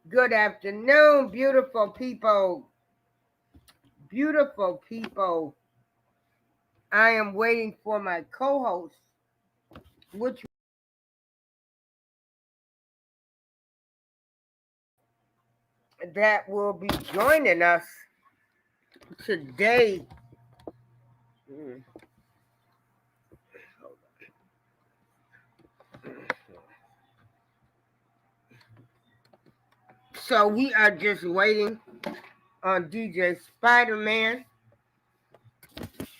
Good afternoon, beautiful people. Beautiful people. I am waiting for my co host, which that will be joining us today. Mm, So we are just waiting on DJ Spider Man.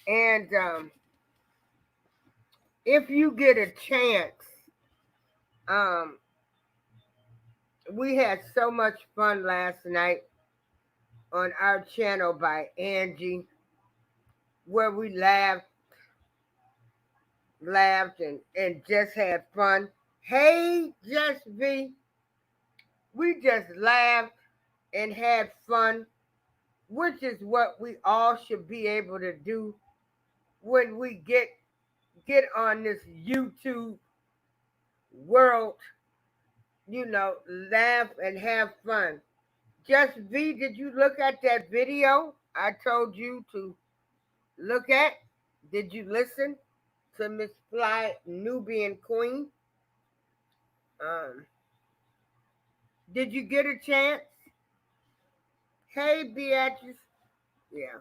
And if you get a chance, um, we had so much fun last night on our channel by Angie, where we laughed and just had fun. Hey, Just V, we just laughed and had fun, which is what we all should be able to do when we get on this YouTube world, laugh and have fun. Just V, did you look at that video I told you to look at? Did you listen to Miss Fly Nubian Queen? Um, did you get a chance? Hey, Beatrice. Yeah.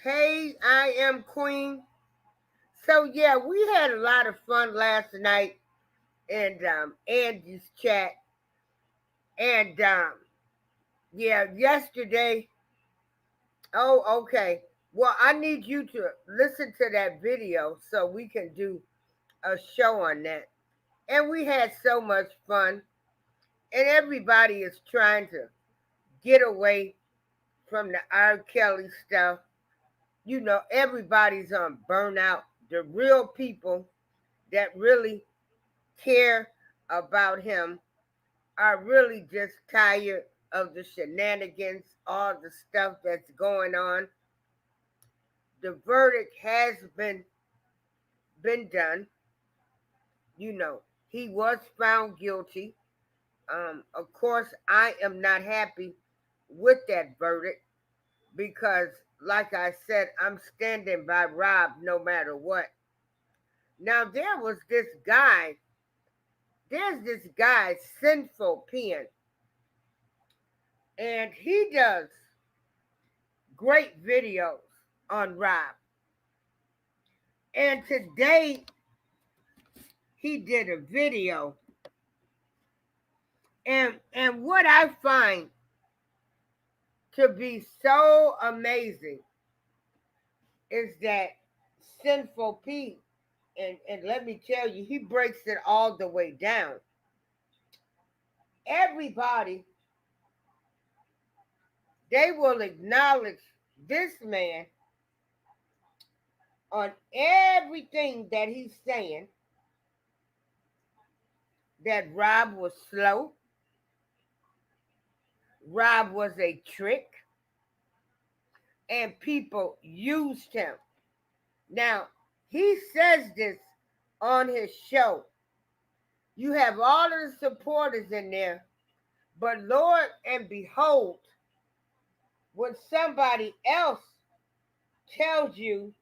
Hey, I am Queen. So yeah, we had a lot of fun last night in Angie's chat, and yeah, yesterday. Oh, okay. Well, I need you to listen to that video so we can do a show on that. And we had so much fun, and everybody is trying to get away from the R. Kelly stuff. Everybody's on burnout. The real people that really care about him are really just tired of the shenanigans, all the stuff that's going on. The verdict has been done. He was found guilty. Of course, I am not happy with that verdict because, like I said, I'm standing by Rob no matter what. Now there's this guy, Sinful Pen, and he does great videos on Rob. And today he did a video, and what I find to be so amazing is that Sinful Pete, and let me tell you, he breaks it all the way down. Everybody, they will acknowledge this man on everything that he's saying, that Rob was slow, Rob was a trick, and people used him. Now, he says this on his show. You have all of the supporters in there, but Lord and behold, when somebody else tells you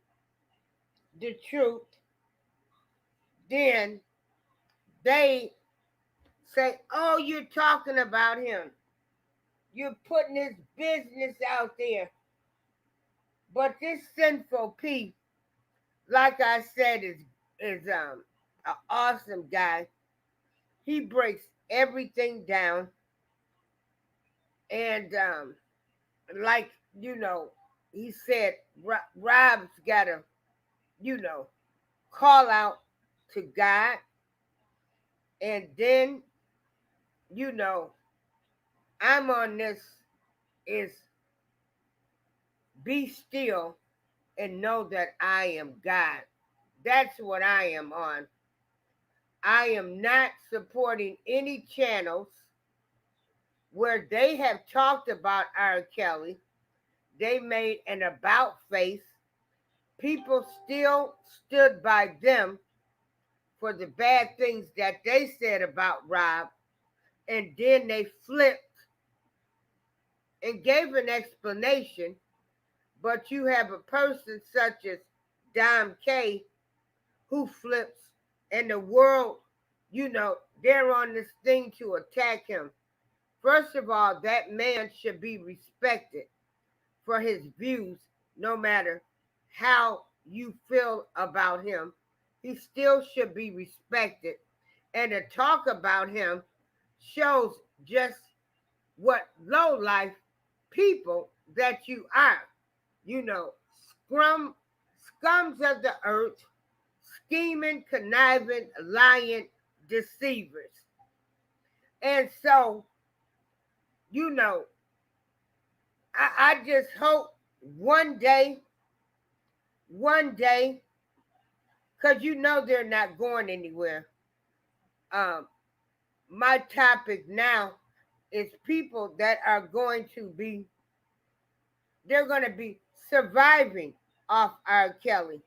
the truth, then they say, oh, you're talking about him. You're putting his business out there. But this Sinful Pete, like I said, is an awesome guy. He breaks everything down, and like he said, Rob's gotta you know call out to God, and then you know I'm on this is be still and know that I am God. That's what I am on. I am not supporting any channels where they have talked about R. Kelly. They made an about face. People still stood by them for the bad things that they said about Rob, and then they flipped and gave an explanation. But you have a person such as Dom K who flips, and the world, they're on this thing to attack him. First of all, that man should be respected for his views, no matter how you feel about him. He still should be respected. And to talk about him shows just what low life people that you are. Scrum, scums of the earth, scheming, conniving, lying, deceivers. And so, I just hope one day, because they're not going anywhere. My topic now is people that are going to be, they're going to be surviving off R. Kelly.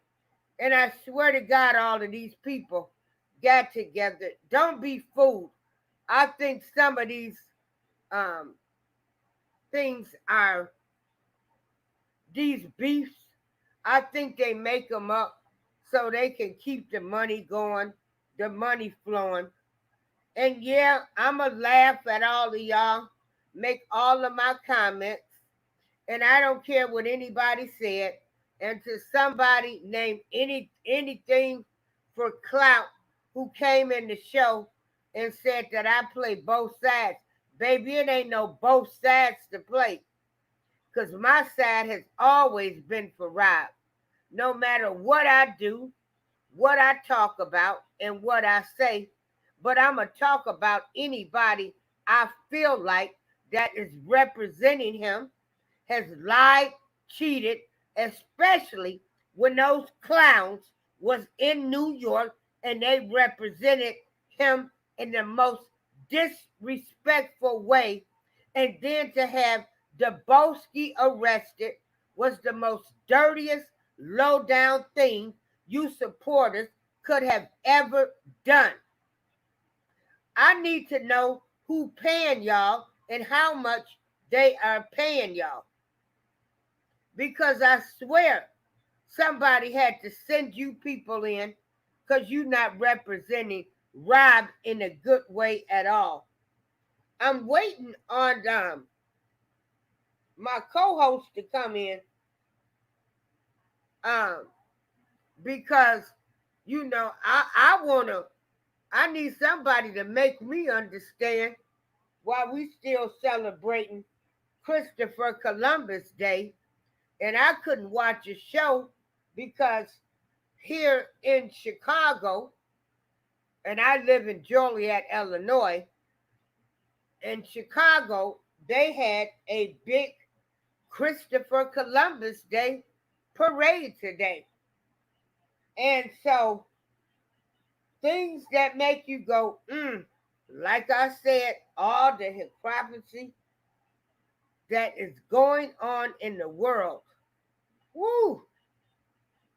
And I swear to God, all of these people got together. Don't be fooled. I think some of these things are, these beefs, I think they make them up so they can keep the money going, the money flowing. And yeah, I'm going to laugh at all of y'all, make all of my comments, and I don't care what anybody said. And to somebody named anything for clout who came in the show and said that I play both sides, baby, it ain't no both sides to play. Because my side has always been for Rob. No matter what I do, what I talk about, and what I say, but I'm going to talk about anybody I feel like that is representing him, has lied, cheated, especially when those clowns was in New York and they represented him in the most disrespectful way. And then to have Dabowski arrested was the most dirtiest, low-down thing you supporters could have ever done. I need to know who paying y'all and how much they are paying y'all. Because I swear somebody had to send you people in because you're not representing Rob in a good way at all. I'm waiting on my co-host to come in because, I need somebody to make me understand why we still celebrating Christopher Columbus Day. And I couldn't watch a show because here in Chicago, and I live in Joliet, Illinois, in Chicago, they had a big Christopher Columbus Day parade today. And so things that make you go, like I said, all the hypocrisy that is going on in the world. Woo!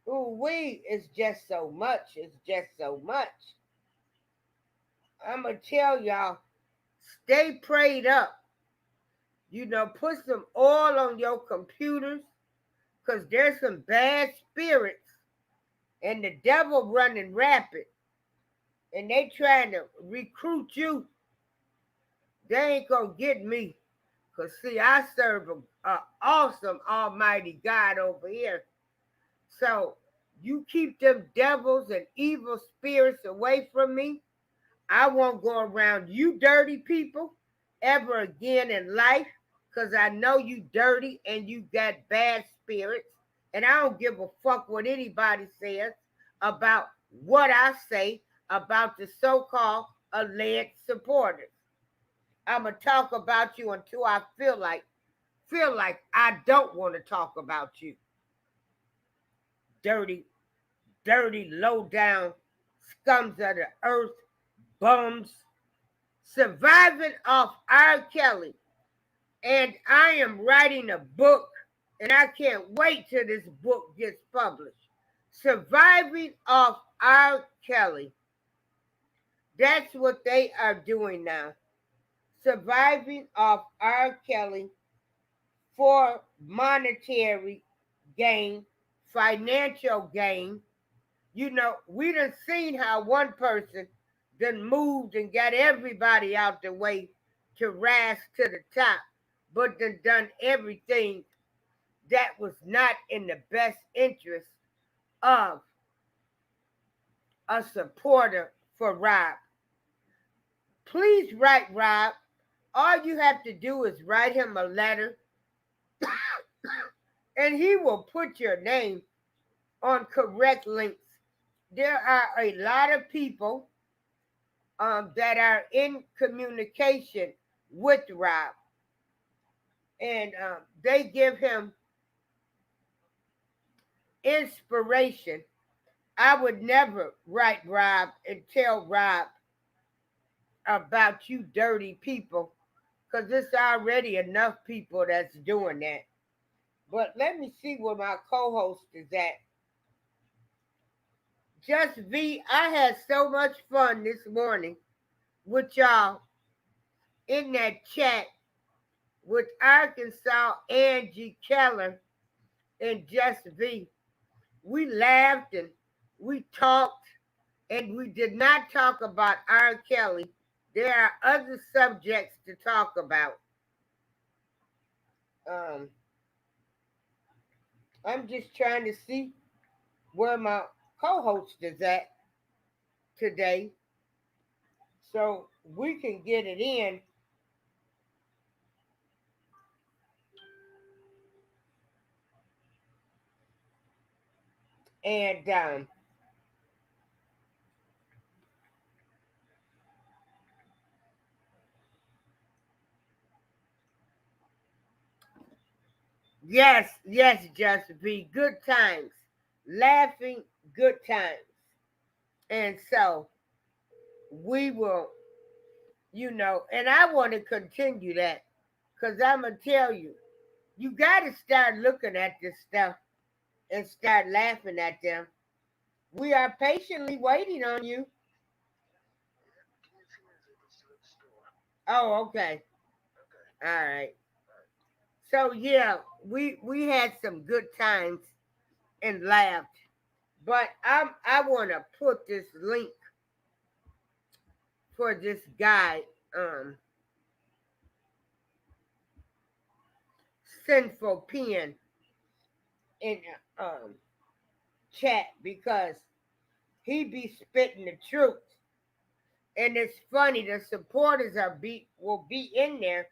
Ooh-wee, it's just so much. It's just so much. I'm going to tell y'all, stay prayed up. Put some oil on your computers because there's some bad spirits and the devil running rapid. And they trying to recruit you. They ain't going to get me. Because, see, I serve an awesome almighty God over here. So you keep them devils and evil spirits away from me. I won't go around you dirty people ever again in life because I know you dirty and you got bad spirits. And I don't give a fuck what anybody says about what I say about the so-called alleged supporters. I'm going to talk about you until I feel like I don't want to talk about you. Dirty, low-down scums of the earth, bums, surviving off R. Kelly. And I am writing a book, and I can't wait till this book gets published. Surviving off R. Kelly. That's what they are doing now. Surviving off R. Kelly for monetary gain, financial gain. We done seen how one person done moved and got everybody out the way to rise to the top, but done everything that was not in the best interest of a supporter for Rob. Please write Rob. All you have to do is write him a letter, and he will put your name on correct links. There are a lot of people that are in communication with Rob, and they give him inspiration. I would never write Rob and tell Rob about you dirty people, because there's already enough people that's doing that. But let me see where my co-host is at. Just V, I had so much fun this morning with y'all in that chat with Arkansas Angie Keller and Just V. We laughed and we talked, and we did not talk about R. Kelly. There are other subjects to talk about. Um, I'm just trying to see where my co-host is at today so we can get it in. And yes, just be good times, laughing good times. And so we will, and I want to continue that because I'm going to tell you, you got to start looking at this stuff and start laughing at them. We are patiently waiting on you. Oh, okay. All right. So yeah, we had some good times and laughed. But I want to put this link for this guy, Sinful Pen, in um chat because he be spitting the truth. And it's funny, the supporters will be in there,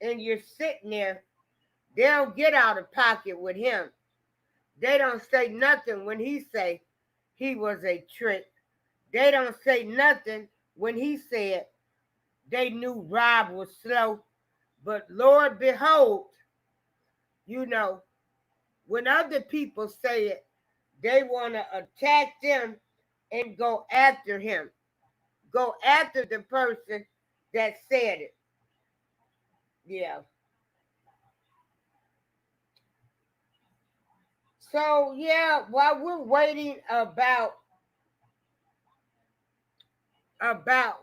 and you're sitting there. They don't get out of pocket with him. They don't say nothing when he say he was a trick. They don't say nothing when he said they knew Rob was slow. But Lord behold, you know, when other people say it, they want to attack them and go after him. Go after the person that said it. Yeah. So yeah, while we're waiting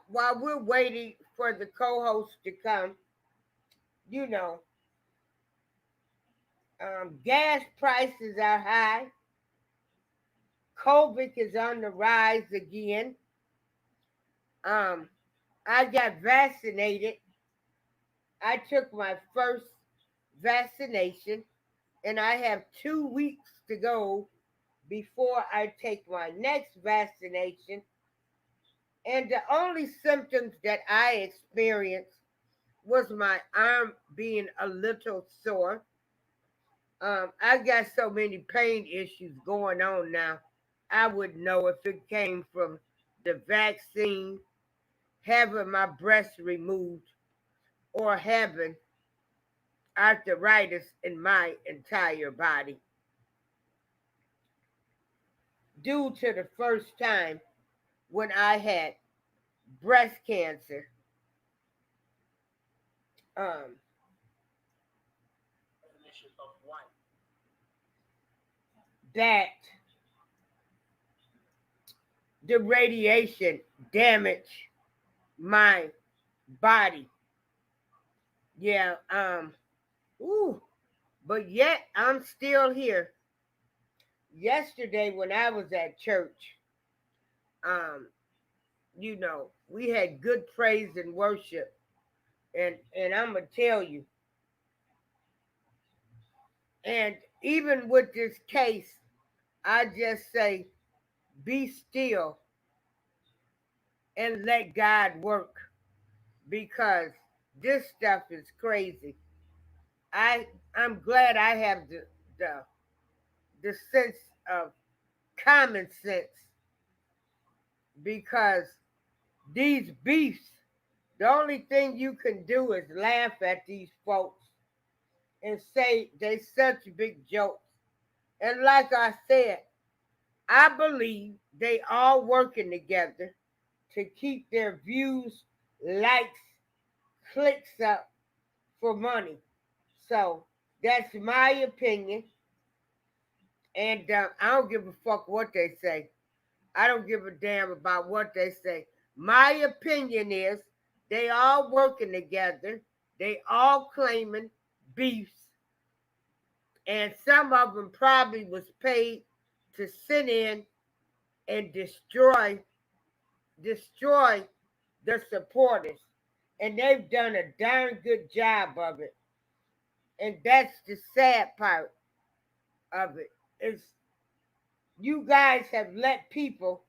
while we're waiting for the co-host to come, you know, gas prices are high. COVID is on the rise again. Um, I got vaccinated. I took my first vaccination, and I have 2 weeks to go before I take my next vaccination. And the only symptoms that I experienced was my arm being a little sore. I got so many pain issues going on now. I would know if it came from the vaccine, having my breast removed, or having arthritis in my entire body due to the first time when I had breast cancer. Um, that the radiation damage my body. Yeah, ooh, but yet I'm still here. Yesterday when I was at church, um, we had good praise and worship. And I'm gonna tell you, and even with this case, I just say, be still and let God work because this stuff is crazy. I I'm glad I have the the sense of common sense because these beefs, the only thing you can do is laugh at these folks and say they such big jokes. And like I said, I believe they all working together to keep their views, likes, clicks up for money. So that's my opinion. And I don't give a fuck what they say. I don't give a damn about what they say. My opinion is they all working together. They all claiming beefs. And some of them probably was paid to sit in and destroy their supporters. And they've done a darn good job of it. And that's the sad part of it. Is you guys have let people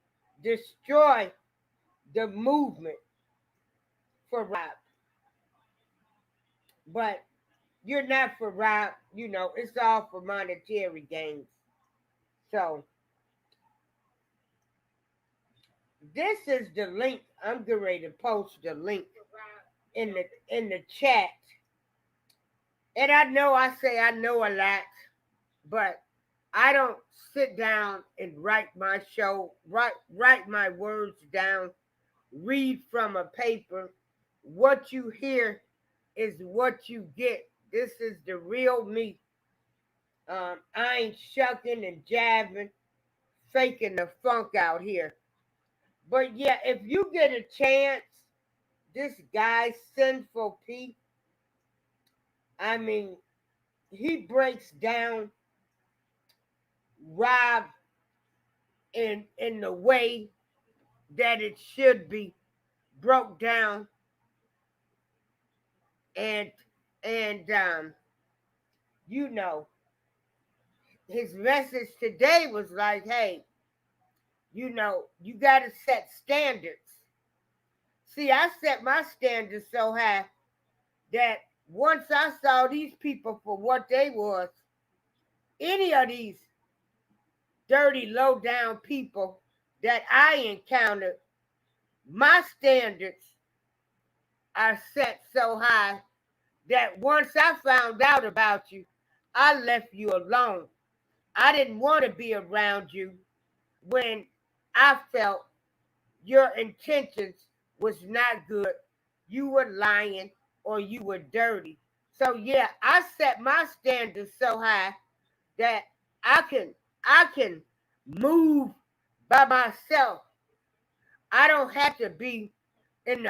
destroy the movement for Rob. But you're not for Rob, it's all for monetary gains. So this is the link. I'm getting ready to post the link in the chat. And I know I say I know a lot, but I don't sit down and write my words down, read from a paper. What you hear is what you get. This is the real me. I ain't shucking and jabbing, faking the funk out here. But yeah, if you get a chance, this guy, Sinful P, I mean, he breaks down Rob in the way that it should be broke down. And and you know, his message today was like, hey, you gotta set standards. See, I set my standards so high that once I saw these people for what they was, any of these dirty, low down people that I encountered, my standards are set so high that once I found out about you, I left you alone. I didn't want to be around you when I felt your intentions was not good. You were lying or you were dirty. So yeah, I set my standards so high that I can move by myself. I don't have to be in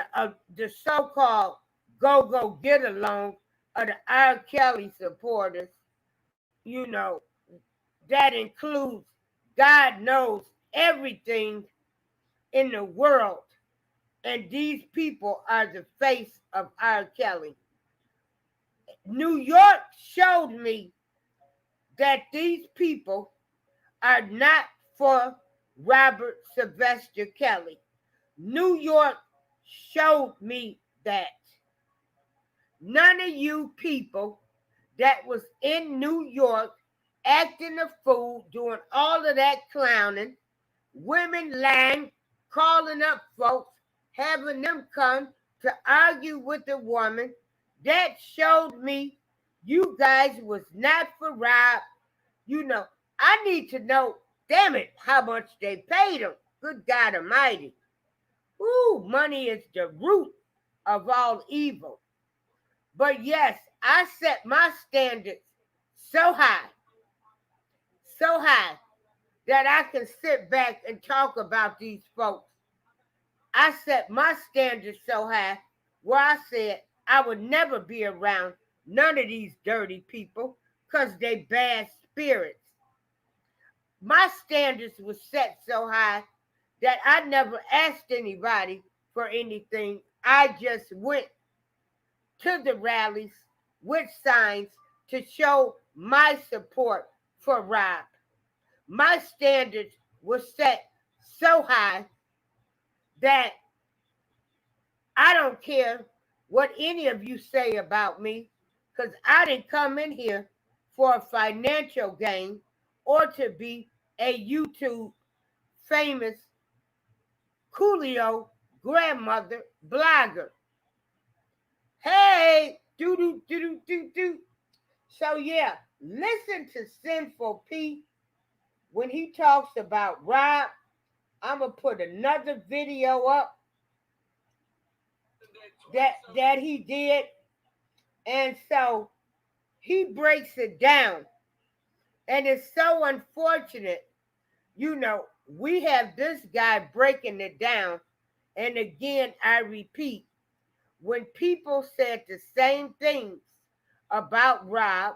the so-called go get along of the R. Kelly supporters. You know that includes God knows everything in the world, and these people are the face of R. Kelly. New York showed me that these people are not for Robert Sylvester Kelly. New York showed me that. None of you people that was in New York acting a fool, doing all of that clowning, women lying, calling up folks, having them come to argue with the woman, that showed me you guys was not for Rob. I need to know, damn it, how much they paid him. Good God Almighty. Ooh, money is the root of all evil. But yes, I set my standards so high that I can sit back and talk about these folks. I set my standards so high where I said I would never be around none of these dirty people because they bad spirits. My standards were set so high that I never asked anybody for anything. I just went to the rallies with signs to show my support for Rob. My standards were set so high that I don't care what any of you say about me, because I didn't come in here for a financial gain or to be a YouTube famous Coolio grandmother blogger. Hey, do do do do do do. So yeah, listen to Sinful P when he talks about Rob. I'm gonna put another video up that he did, and so he breaks it down, and it's so unfortunate. We have this guy breaking it down, and again, I repeat, when people said the same things about Rob,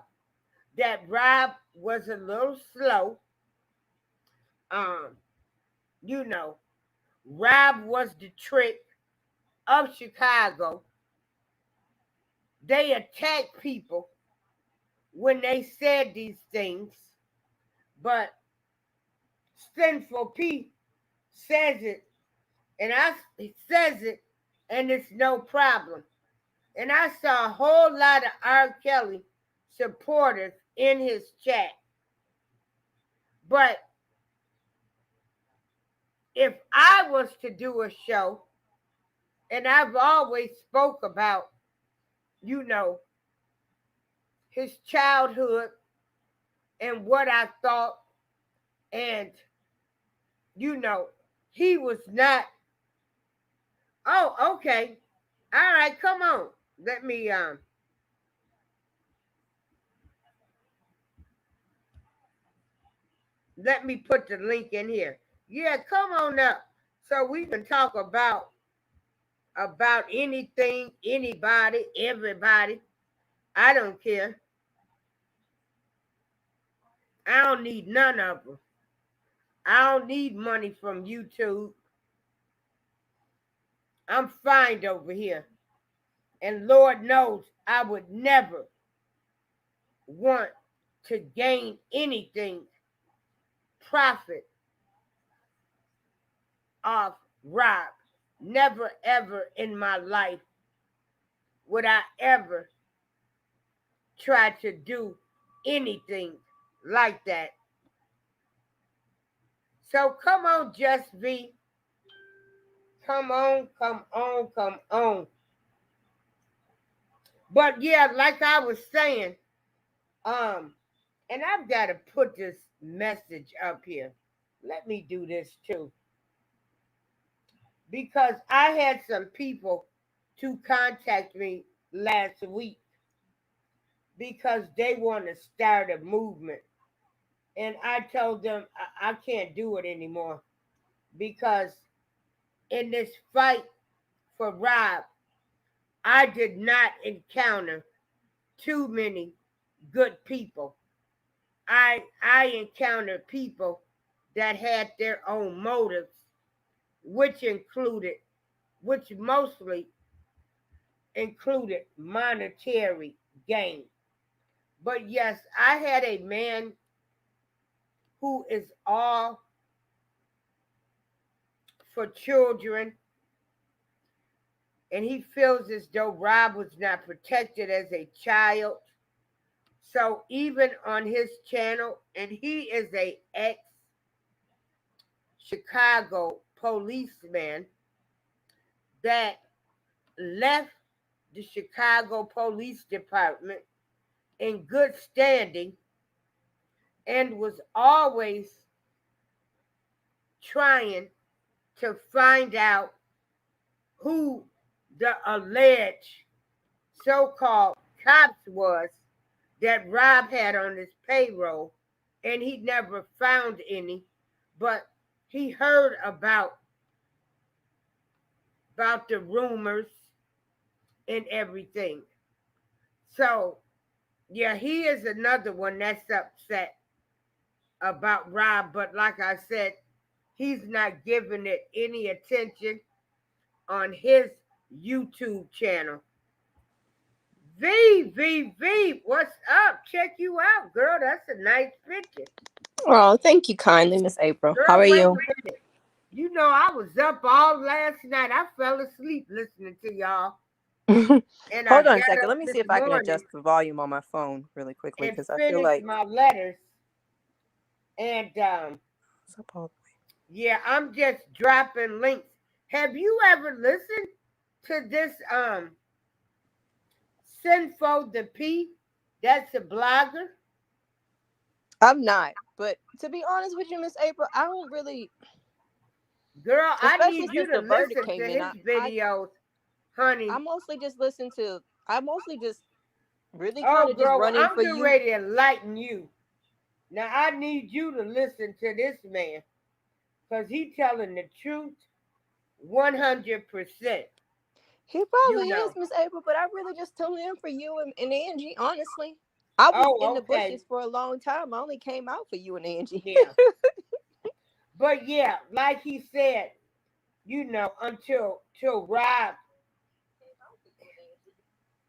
that Rob was a little slow, um, you know, Rob was the trick of Chicago. They attacked people when they said these things, but Sinful P says it, and he says it, and it's no problem. And I saw a whole lot of R. Kelly supporters in his chat. But if I was to do a show, and I've always spoke about, his childhood and what I thought, and, he was not, oh, okay. All right, come on. Let me put the link in here. Yeah, come on up so we can talk about anything, anybody, everybody. I don't care. I don't need none of them. I don't need money from YouTube. I'm fine over here. And Lord knows I would never want to gain anything, profit off Rob. Never ever in my life would I ever try to do anything like that. So come on, Just V. Come on, come on, come on. But yeah, like I was saying, and I've got to put this message up here. Let me do this too. Because I had some people to contact me last week because they want to start a movement. And I told them I can't do it anymore because in this fight for Rob, I did not encounter too many good people. I encountered people that had their own motives, which mostly included monetary gain. But yes, I had a man who is all for children, and he feels as though Rob was not protected as a child. So even on his channel, and he is a ex-Chicago policeman that left the Chicago Police Department in good standing and was always trying to find out who the alleged so-called cops was that Rob had on his payroll, and he never found any. but he heard about the rumors and everything. So yeah, he is another one that's upset about Rob, but like I said, he's not giving it any attention on his YouTube channel. V, what's up? Check you out, girl. That's a nice picture. Oh, thank you kindly, Miss April. How Girl, are wait you? a minute. You know, I was up all last night. I fell asleep listening to y'all. And I Hold on a got second. up Let me this see if I can morning adjust the volume on my phone really quickly and because I feel finished like my letters. And what's up all yeah, I'm just dropping links. Have you ever listened to this Sinfo the P? That's a blogger. I'm not, but to be honest with you, Miss April, I don't really, Girl, I especially need you since to the verdict listen came to in. his I videos, honey. I mostly just listen to. I mostly just really kind Oh, of just girl, well, run in I'm for getting you. ready to enlighten you. Now, I need you to listen to this man because he telling the truth 100%. He You probably is, know. Miss April, but I really just tuned in for you and Angie. Honestly, I was in Oh, the okay. bushes for a long time. I only came out for you and Angie. Yeah. But yeah, like he said, until Rob,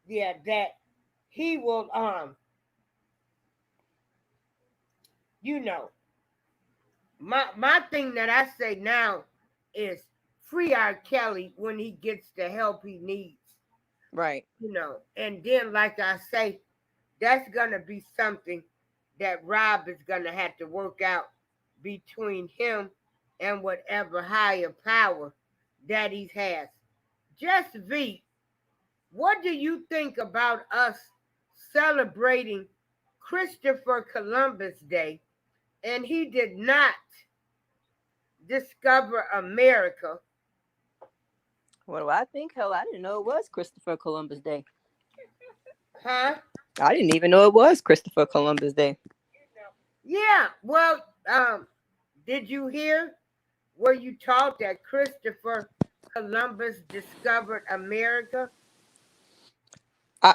yeah, that he will you know, my thing that I say now is free R. Kelly when he gets the help he needs, Right. and then like I say, that's gonna be something that Rob is gonna have to work out between him and whatever higher power that he has. Just V, what do you think about us celebrating Christopher Columbus Day and he did not discover America? What do I think? Hell, I didn't know it was Christopher Columbus Day. Huh? I didn't even know it was Christopher Columbus Day. Yeah, well, did you hear where you taught that Christopher Columbus discovered America? Uh,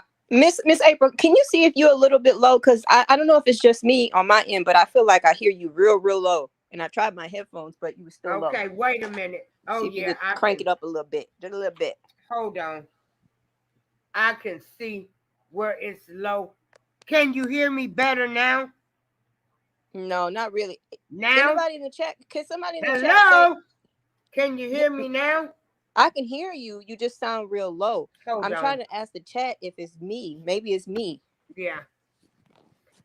Miss April, can you see if you're a little bit low? Because I don't know if it's just me on my end, but I feel like I hear you real low. And I tried my headphones, but you were still low. Okay, wait a minute. Oh See if you yeah, could I crank can. it up a little bit, just a little bit. Hold on. I can see where it's low. Can you hear me better now? No, not really. Now? Anybody in the chat? Can somebody in the chat say? Hello? Can you Yeah, hear me now? I can hear you. You just sound real low. Hold I'm on. trying to ask the chat if it's me. Maybe it's me. Yeah.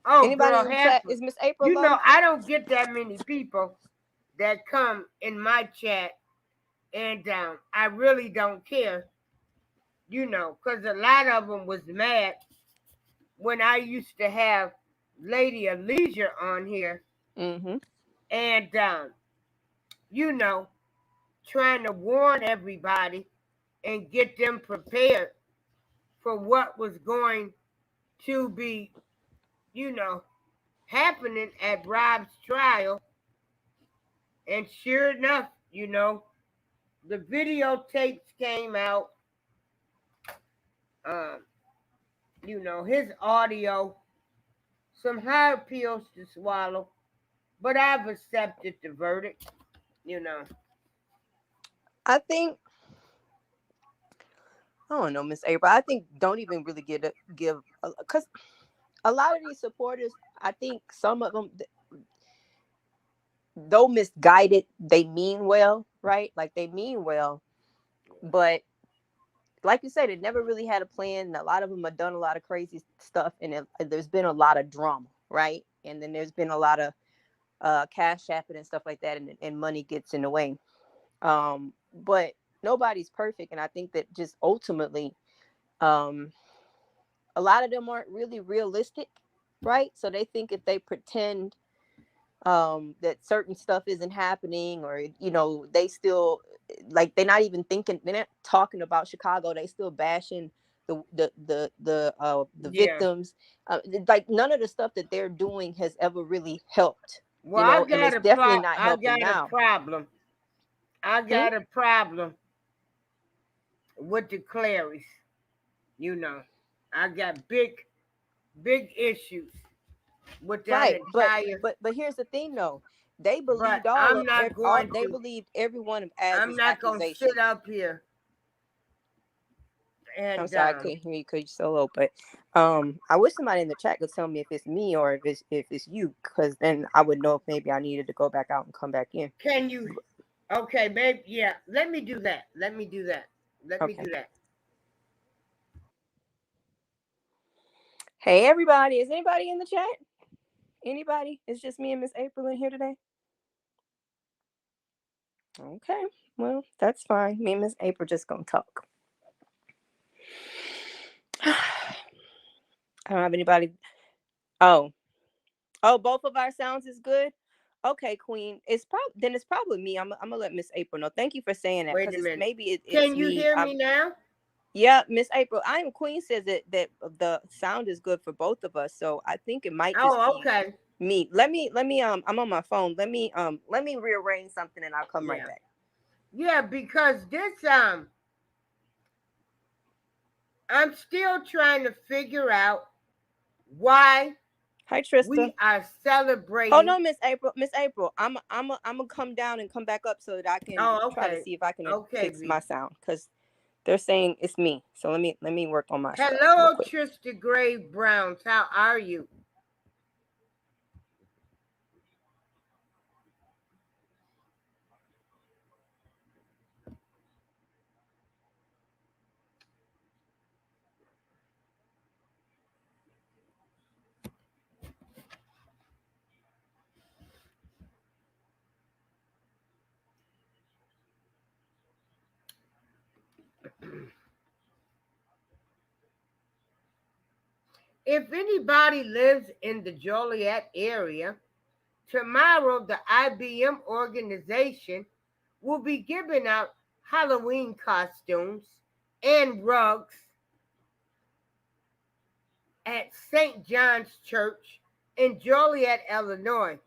Oh, Anybody girl, in the chat? Heifer. Is Miss April low? I don't get that many people that come in my chat, and I really don't care, because a lot of them was mad when I used to have Lady of Leisure on here, Mm-hmm. and you know, trying to warn everybody and get them prepared for what was going to be, you know, happening at Rob's trial. And sure enough, the videotapes came out, um, his audio, some hard pills to swallow, but I've accepted the verdict. I think I don't know, Miss April. I think don't even really give because a lot of these supporters, I think some of them, though misguided, they mean well, right? Like they mean well, but like you said, it never really had a plan. And a lot of them have done a lot of crazy stuff, and there's been a lot of drama, right? And then there's been a lot of cash apping and stuff like that, and money gets in the way. But nobody's perfect, and I think that just ultimately, um, a lot of them aren't really realistic, right? So they think if they pretend that certain stuff isn't happening, or they still, like, they're not even thinking, they're not talking about Chicago, they still bashing the Yeah. victims. Like none of the stuff that they're doing has ever really helped Well, And it's definitely not helping now. I got a problem with the Clarys. I got big issues with that Right, entire. but here's the thing, though. They But believed I'm not going they to. believed every one of I'm Az's not going to sit accusations. up here I'm and sorry, I couldn't hear you because you're so low. But I wish somebody in the chat could tell me if it's me or if it's you, because then I would know if maybe I needed to go back out and come back in. Can you? Okay, maybe. Yeah. Let me do that. Let me do that. Okay. Hey, everybody! Is anybody in the chat? Anybody? It's just me and Miss April in here today. Okay, well, that's fine. Me and Miss April just gonna talk. I don't have anybody. Oh, both of our sounds is good. Okay, Queen. It's probably me. I'm gonna let Miss April know. Thank you for saying that, Wait because a minute. it's Can you me. hear me now? Yeah, Miss April. Queen says that the sound is good for both of us, so I think it might just Oh, be okay. me. Let me I'm on my phone. Let me rearrange something and I'll come right back. Yeah, because this I'm still trying to figure out why Hi, Trista. we are celebrating. Oh no, Miss April. I'm gonna come down and come back up so that I can try to see if I can fix my sound, because they're saying it's me. So let me work on my stuff. Hello, Trista Gray Browns. How are you? If anybody lives in the Joliet area, tomorrow the IBM organization will be giving out Halloween costumes and rugs at St. John's Church in Joliet, Illinois.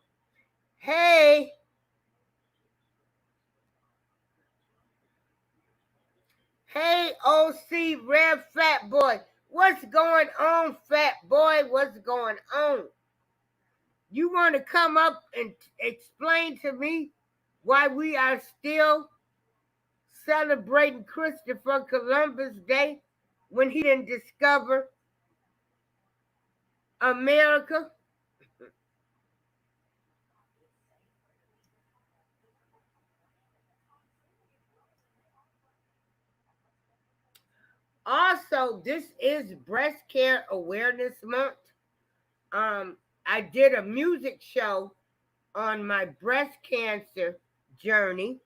Hey, OC Red Fat Boy. What's going on, Fat Boy? What's going on? You want to come up and explain to me why we are still celebrating Christopher Columbus Day when he didn't discover America? Also, this is Breast Care Awareness Month. I did a music show on my breast cancer journey.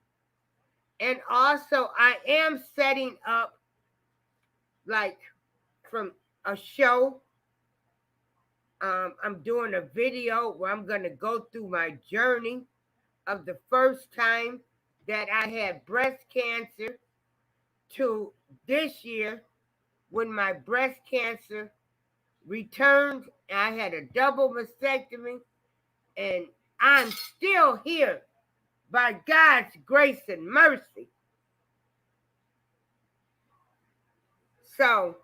And also, I am setting up like from a show. I'm doing a video where I'm going to go through my journey of the first time that I had breast cancer to this year when my breast cancer returned. I had a double mastectomy, and I'm still here by God's grace and mercy. So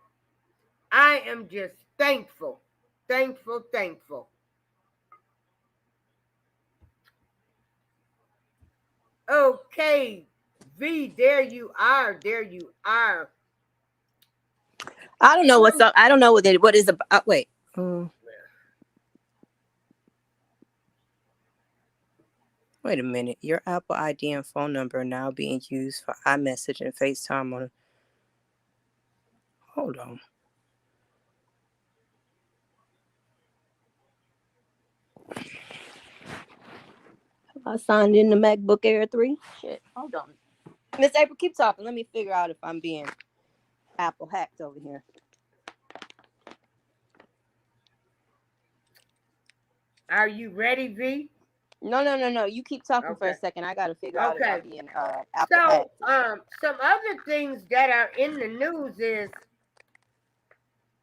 I am just thankful. Okay, V, there you are. I don't know what's up. I don't know what is about. Wait. Wait a minute. Your Apple ID and phone number are now being used for iMessage and FaceTime on. Hold on. I signed in the MacBook Air 3. Shit. Hold on. Miss April, keep talking. Let me figure out if I'm being Apple hacked over here. Are you ready, V? No. You keep talking for a second. I gotta figure out if I'm being Apple hacked. So, some other things that are in the news is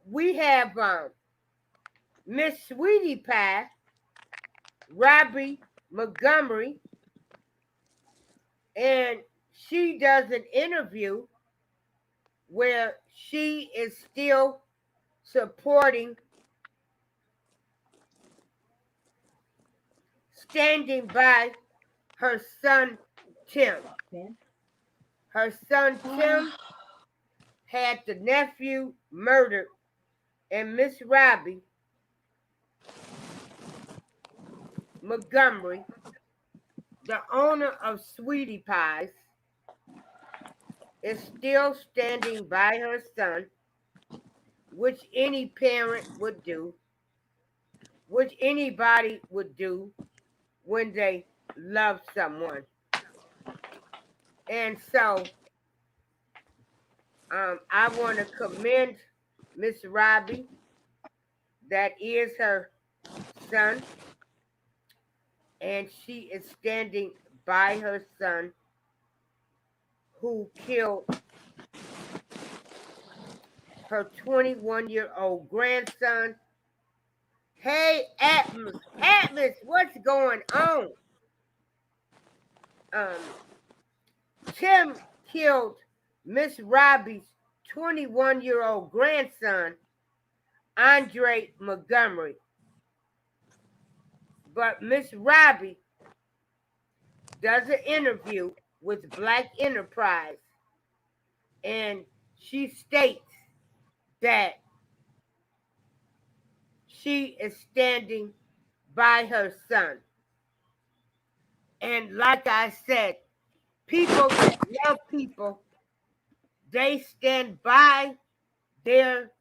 we have Miss Sweetie Pie, Robbie Montgomery, and she does an interview where she is still supporting, standing by her son Tim. Her son Tim had the nephew murdered, and Miss Robbie Montgomery, the owner of Sweetie Pies, is still standing by her son, which any parent would do, which anybody would do when they love someone. And so I want to commend Miss Robbie, that is her son, and she is standing by her son who killed her 21-year-old grandson. Hey, Atmos, what's going on? Um, Tim killed Miss Robbie's 21-year-old grandson, Andre Montgomery. But Miss Robbie does an interview with Black Enterprise, and she states that she is standing by her son. And like I said, people that love people, they stand by their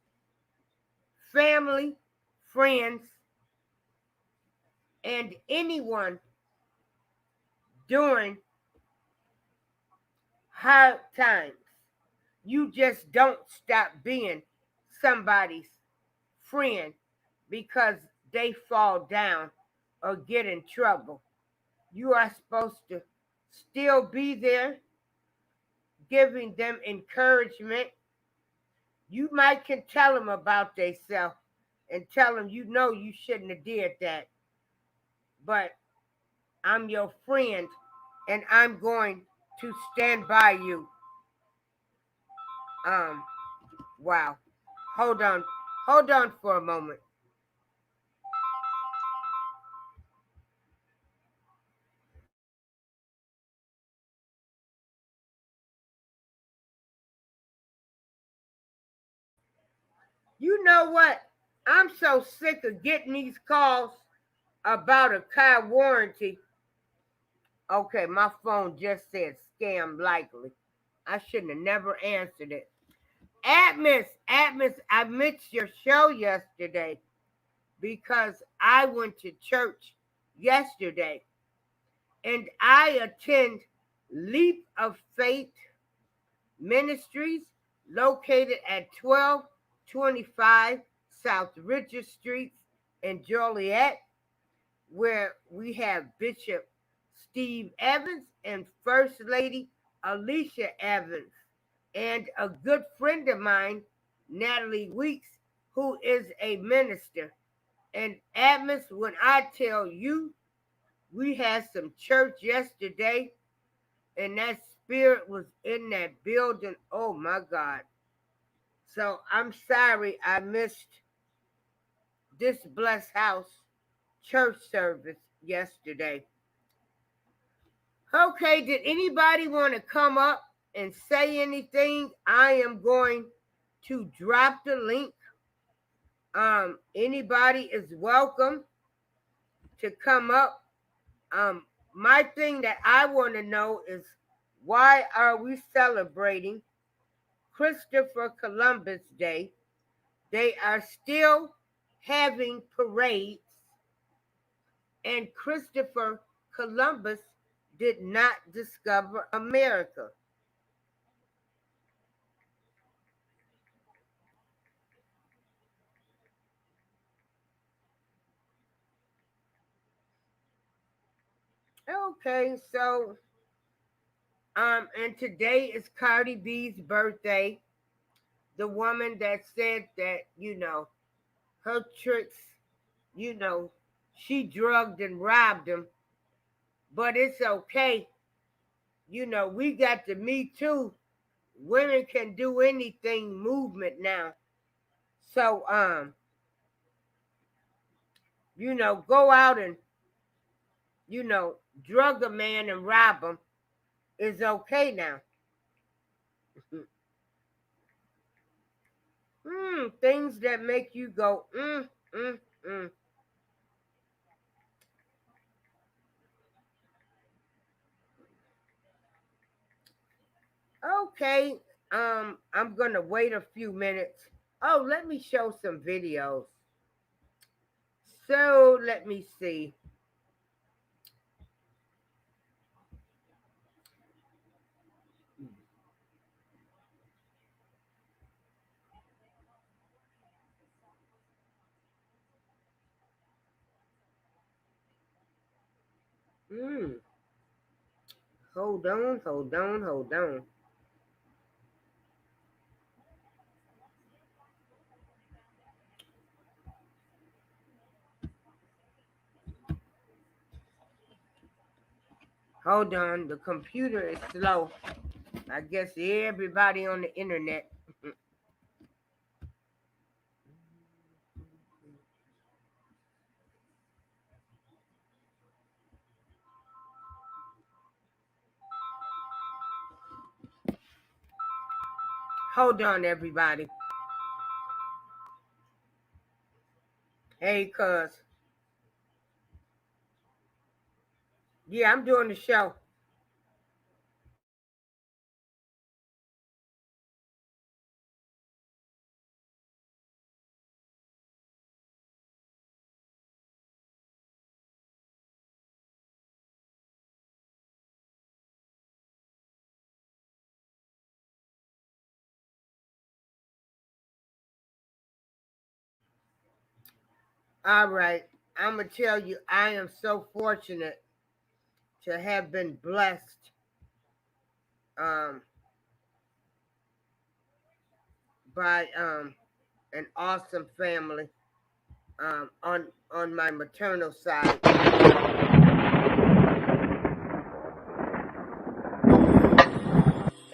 family, friends, and anyone during hard times. You just don't stop being somebody's friend because they fall down or get in trouble. You are supposed to still be there, giving them encouragement. You might can tell them about themselves and tell them you shouldn't have did that, but I'm your friend and I'm going to stand by you. Um, wow. Hold on. Hold on for a moment. You know what? I'm so sick of getting these calls about a car warranty. Okay, my phone just said scam likely. I shouldn't have never answered it. Atmos, I missed your show yesterday because I went to church yesterday and I attend Leap of Faith Ministries located at 1225 South Richard Street in Joliet, where we have Bishop Steve Evans and First Lady Alicia Evans, and a good friend of mine, Natalie Weeks, who is a minister. And Atmos, when I tell you, we had some church yesterday, and that spirit was in that building. Oh my God. So I'm sorry I missed this blessed house church service yesterday. Okay, did anybody want to come up and say anything? I am going to drop the link. Anybody is welcome to come up. My thing that I want to know is, why are we celebrating Christopher Columbus Day? They are still having parades, and Christopher Columbus did not discover America. Okay, so and today is Cardi B's birthday. The woman that said that, her tricks, you know, she drugged and robbed him. but it's okay. We got the Me Too. Women can do anything movement now. So, go out and, you know, drug a man and rob him is okay now. Things that make you go, mm, mm. Okay, I'm gonna wait a few minutes. Oh, let me show some videos. So let me see. Mm, hold on, hold on, hold on. Hold on, the computer is slow. I guess everybody on the internet. Hold on, everybody. Hey, cuz. Yeah, I'm doing the show. All right. I'm going to tell you, I am so fortunate to have been blessed um, by an awesome family on my maternal side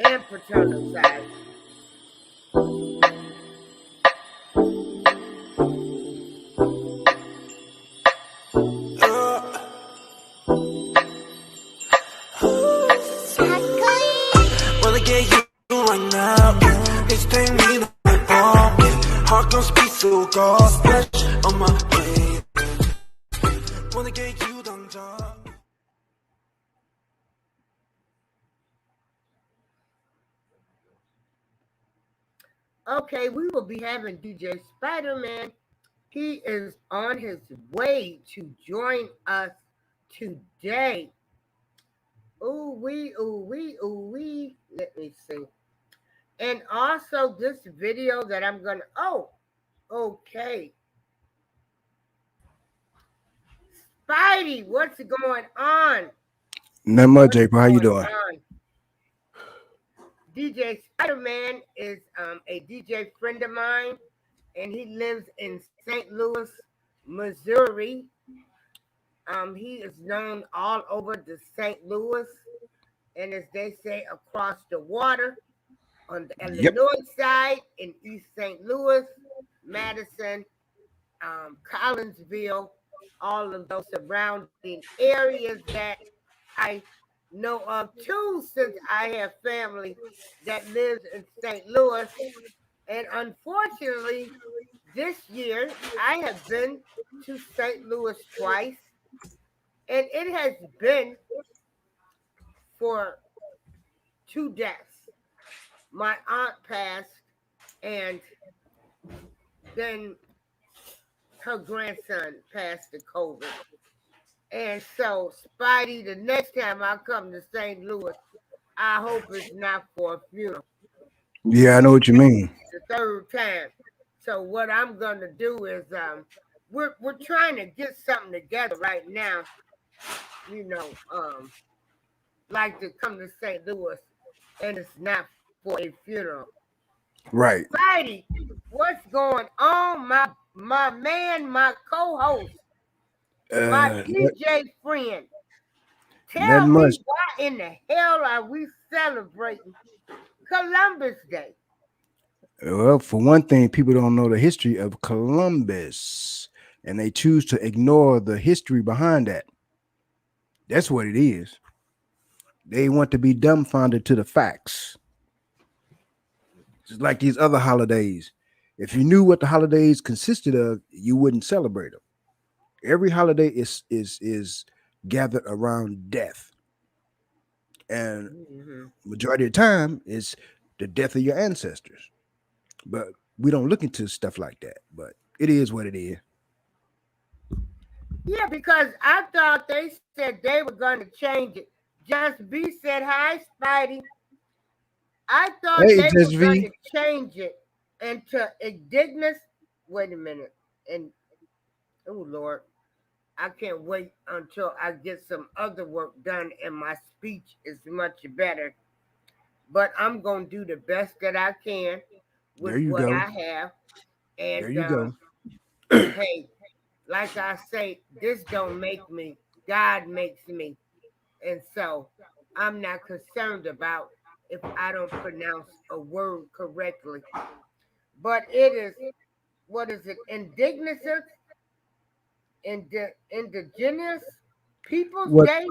and paternal side. Wanna get you right now. It's take me to the bomb. Heart gon' speak so God. Splash on my way. Wanna get you done job. Okay, we will be having DJ Spider-Man. He is on his way to join us today. Ooh wee, ooh wee, ooh wee. Let me see. And also this video that I'm gonna. Oh, okay. Spidey, what's going on? Not much, What's April. How you going doing? on? DJ Spider-Man is a DJ friend of mine, and he lives in St. Louis, Missouri. He is known all over the St. Louis, and as they say, across the water on the Yep. Illinois side in East St. Louis, Madison, Collinsville, all of those surrounding areas that I know of too, since I have family that lives in St. Louis. And unfortunately, this year I have been to St. Louis twice, and it has been for two deaths. My aunt passed, and then her grandson passed to COVID. And so, Spidey, the next time I come to St. Louis, I hope it's not for a funeral. Yeah, I know what you mean. The third time. So what I'm gonna do is we're trying to get something together right now, you know, like to come to St. Louis, and it's not for a funeral. Right. Spidey, what's going on? My man, my co-host, my Uh, DJ friend. Tell Nothing much. me why in the hell are we celebrating Columbus Day? Well, for one thing, people don't know the history of Columbus, and they choose to ignore the history behind that. That's what it is. They want to be dumbfounded to the facts. Just like these other holidays. If you knew what the holidays consisted of, you wouldn't celebrate them. Every holiday is gathered around death, and Hmm. majority of the time is the death of your ancestors. But we don't look into stuff like that. But it is what it is. Yeah, because I thought they said they were going to change it. Just B said, "Hi, Spidey." I thought Hey, they were just going V. to change it into indigenous. Wait a minute. And, oh, Lord, I can't wait until I get some other work done and my speech is much better. But I'm going to do the best that I can with There you what go. I have. There And you go. hey, like I say, this don't make me. God makes me. And so I'm not concerned about if I don't pronounce a word correctly. But it is, what is it, indigenous People's What? Day?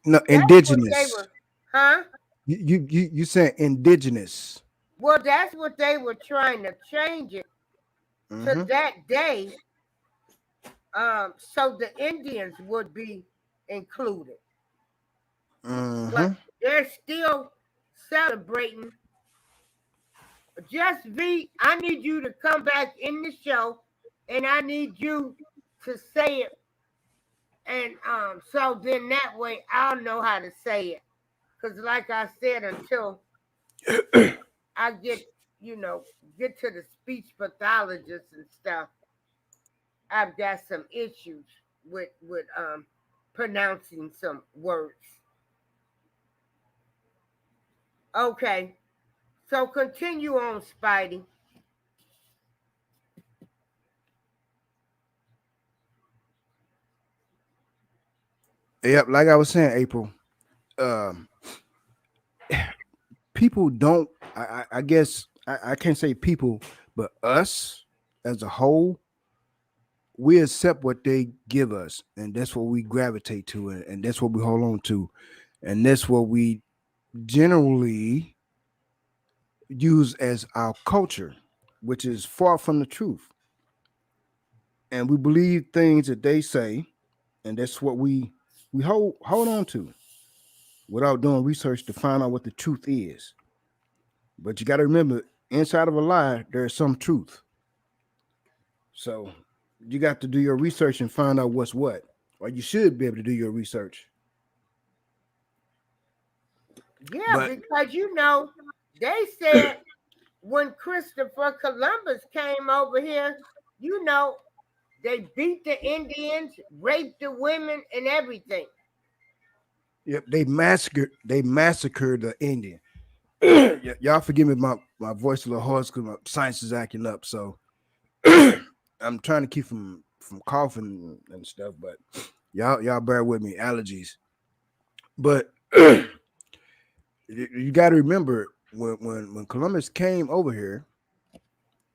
No, That's what they indigenous. were, huh? You saying indigenous? Well, that's what they were trying to change it to Mm-hmm. that day, so the Indians would be included. But Mm-hmm. they're still celebrating. Just V, I need you to come back in the show, and I need you to say it, and so then that way I'll know how to say it. Cause like I said, until I get, you know, get to the speech pathologist and stuff, I've got some issues with pronouncing some words. Okay, so continue on, Spidey. Yep. Like I was saying, April. Um, people don't. I guess I can't say people, but us as a whole, we accept what they give us, and that's what we gravitate to, and that's what we hold on to, and that's what we generally use as our culture, which is far from the truth. And we believe things that they say, and that's what we hold on to without doing research to find out what the truth is. But you got to remember, inside of a lie, there's some truth. So you got to do your research and find out what's what, or you should be able to do your research. Yeah, But because you know, they said when Christopher Columbus came over here, you know, they beat the Indians, raped the women, and everything. yep, they massacred the Indian. Y'all forgive me, my voice a little hoarse because my science is acting up. So I'm trying to keep from coughing and stuff, but y'all bear with me, allergies. But you got to remember when Columbus came over here,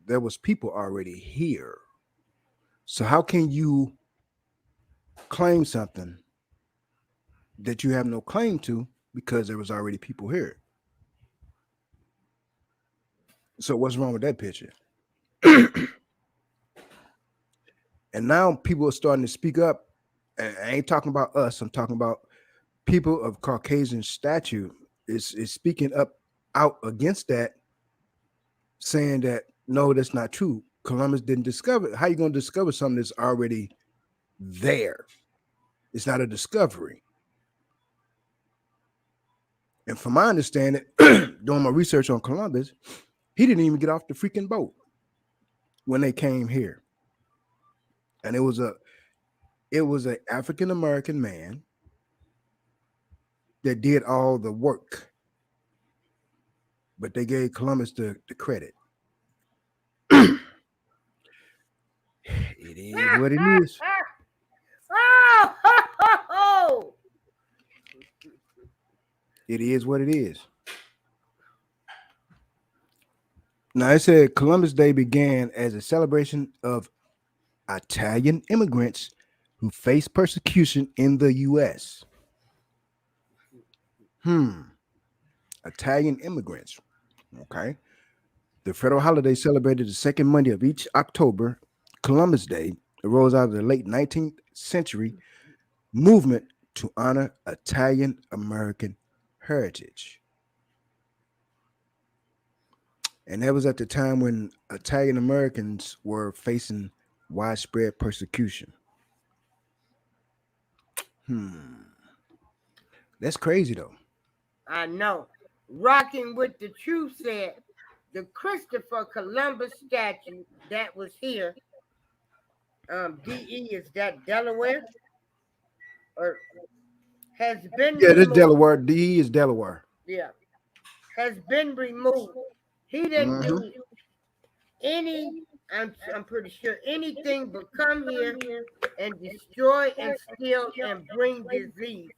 there was people already here. So how can you claim something that you have no claim to because there was already people here? So what's wrong with that picture? And now people are starting to speak up. And I ain't talking about us. I'm talking about people of Caucasian stature is speaking up out against that, saying that no, that's not true. Columbus didn't discover it. How you gonna discover something that's already there? It's not a discovery. And from my understanding, doing my research on Columbus, he didn't even get off the freaking boat when they came here. And it was a African American man that did all the work, but they gave Columbus the credit. It is what it is. Oh, ho, ho, ho. It is what it is. Now it said Columbus Day began as a celebration of Italian immigrants who faced persecution in the U.S. Hmm. Italian immigrants. Okay. The federal holiday celebrated the second Monday of each October. Columbus Day arose out of the late 19th century movement to honor Italian American heritage. And that was at the time when Italian Americans were facing widespread persecution. Hmm. That's crazy though. I know. Rocking with the Truth said the Christopher Columbus statue that was here, DE, is that Delaware? Or has been Yeah, this removed. Delaware. D is Delaware. Yeah. Has been removed. He didn't Mm-hmm. do any, I'm pretty sure, anything but come here and destroy and steal and bring disease.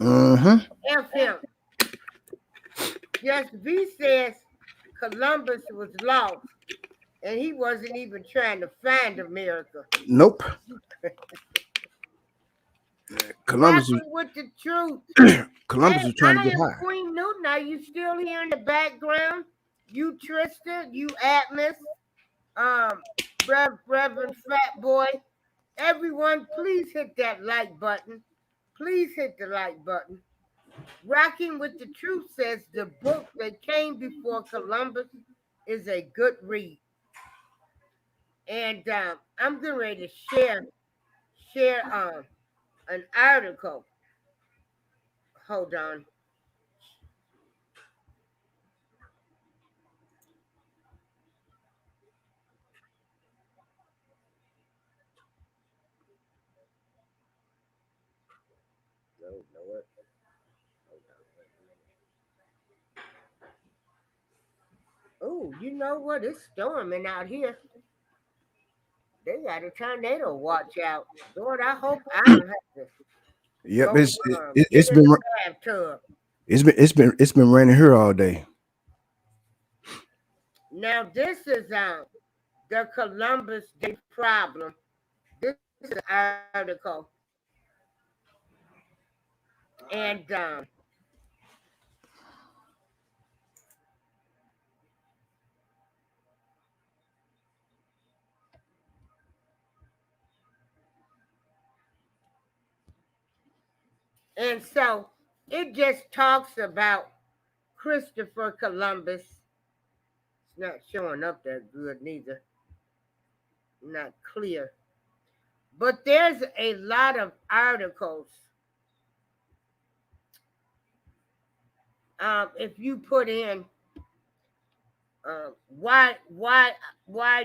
Mm-hmm. F him. Just V says Columbus was lost and he wasn't even trying to find America. Nope. Columbus Rocking with the truth. was Columbus Hey, was trying to I get am high. Queen Newton. Are you still here in the background? You Trista, you Atlas, um, Reverend Fat Boy. Everyone, please hit that like button. Please hit the like button. Rocking with the Truth says the book that came before Columbus is a good read. And I'm getting ready to share an article. Hold on. Oh, Lord. Hold on. Oh, you know what? It's storming out here. They got a tornado watch out. Lord, I hope I don't have to Yep, go get it's in been the bathtub. it's been raining here all day. Now this is the Columbus Day problem. This is an article, and so it just talks about Christopher Columbus. It's not showing up that good neither. Not clear. But there's a lot of articles. If you put in why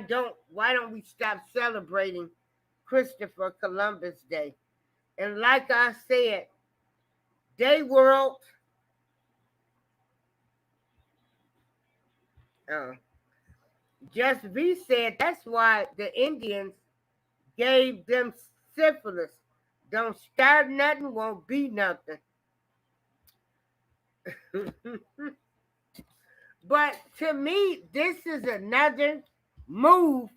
don't we stop celebrating Christopher Columbus Day? And like I said, Day World, uh, Just V said that's why the Indians gave them syphilis. Don't start nothing, won't be nothing. But to me, this is another move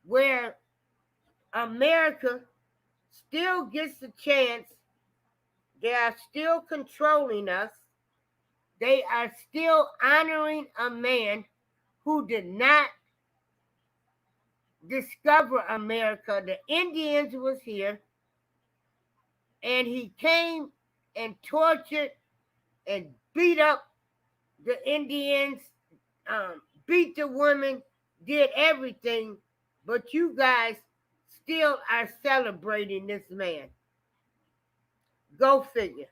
where America still gets a chance. They are still controlling us. They are still honoring a man who did not discover America. The Indians was here, and he came and tortured and beat up the Indians, beat the women, did everything, but you guys still are celebrating this man. Go figure.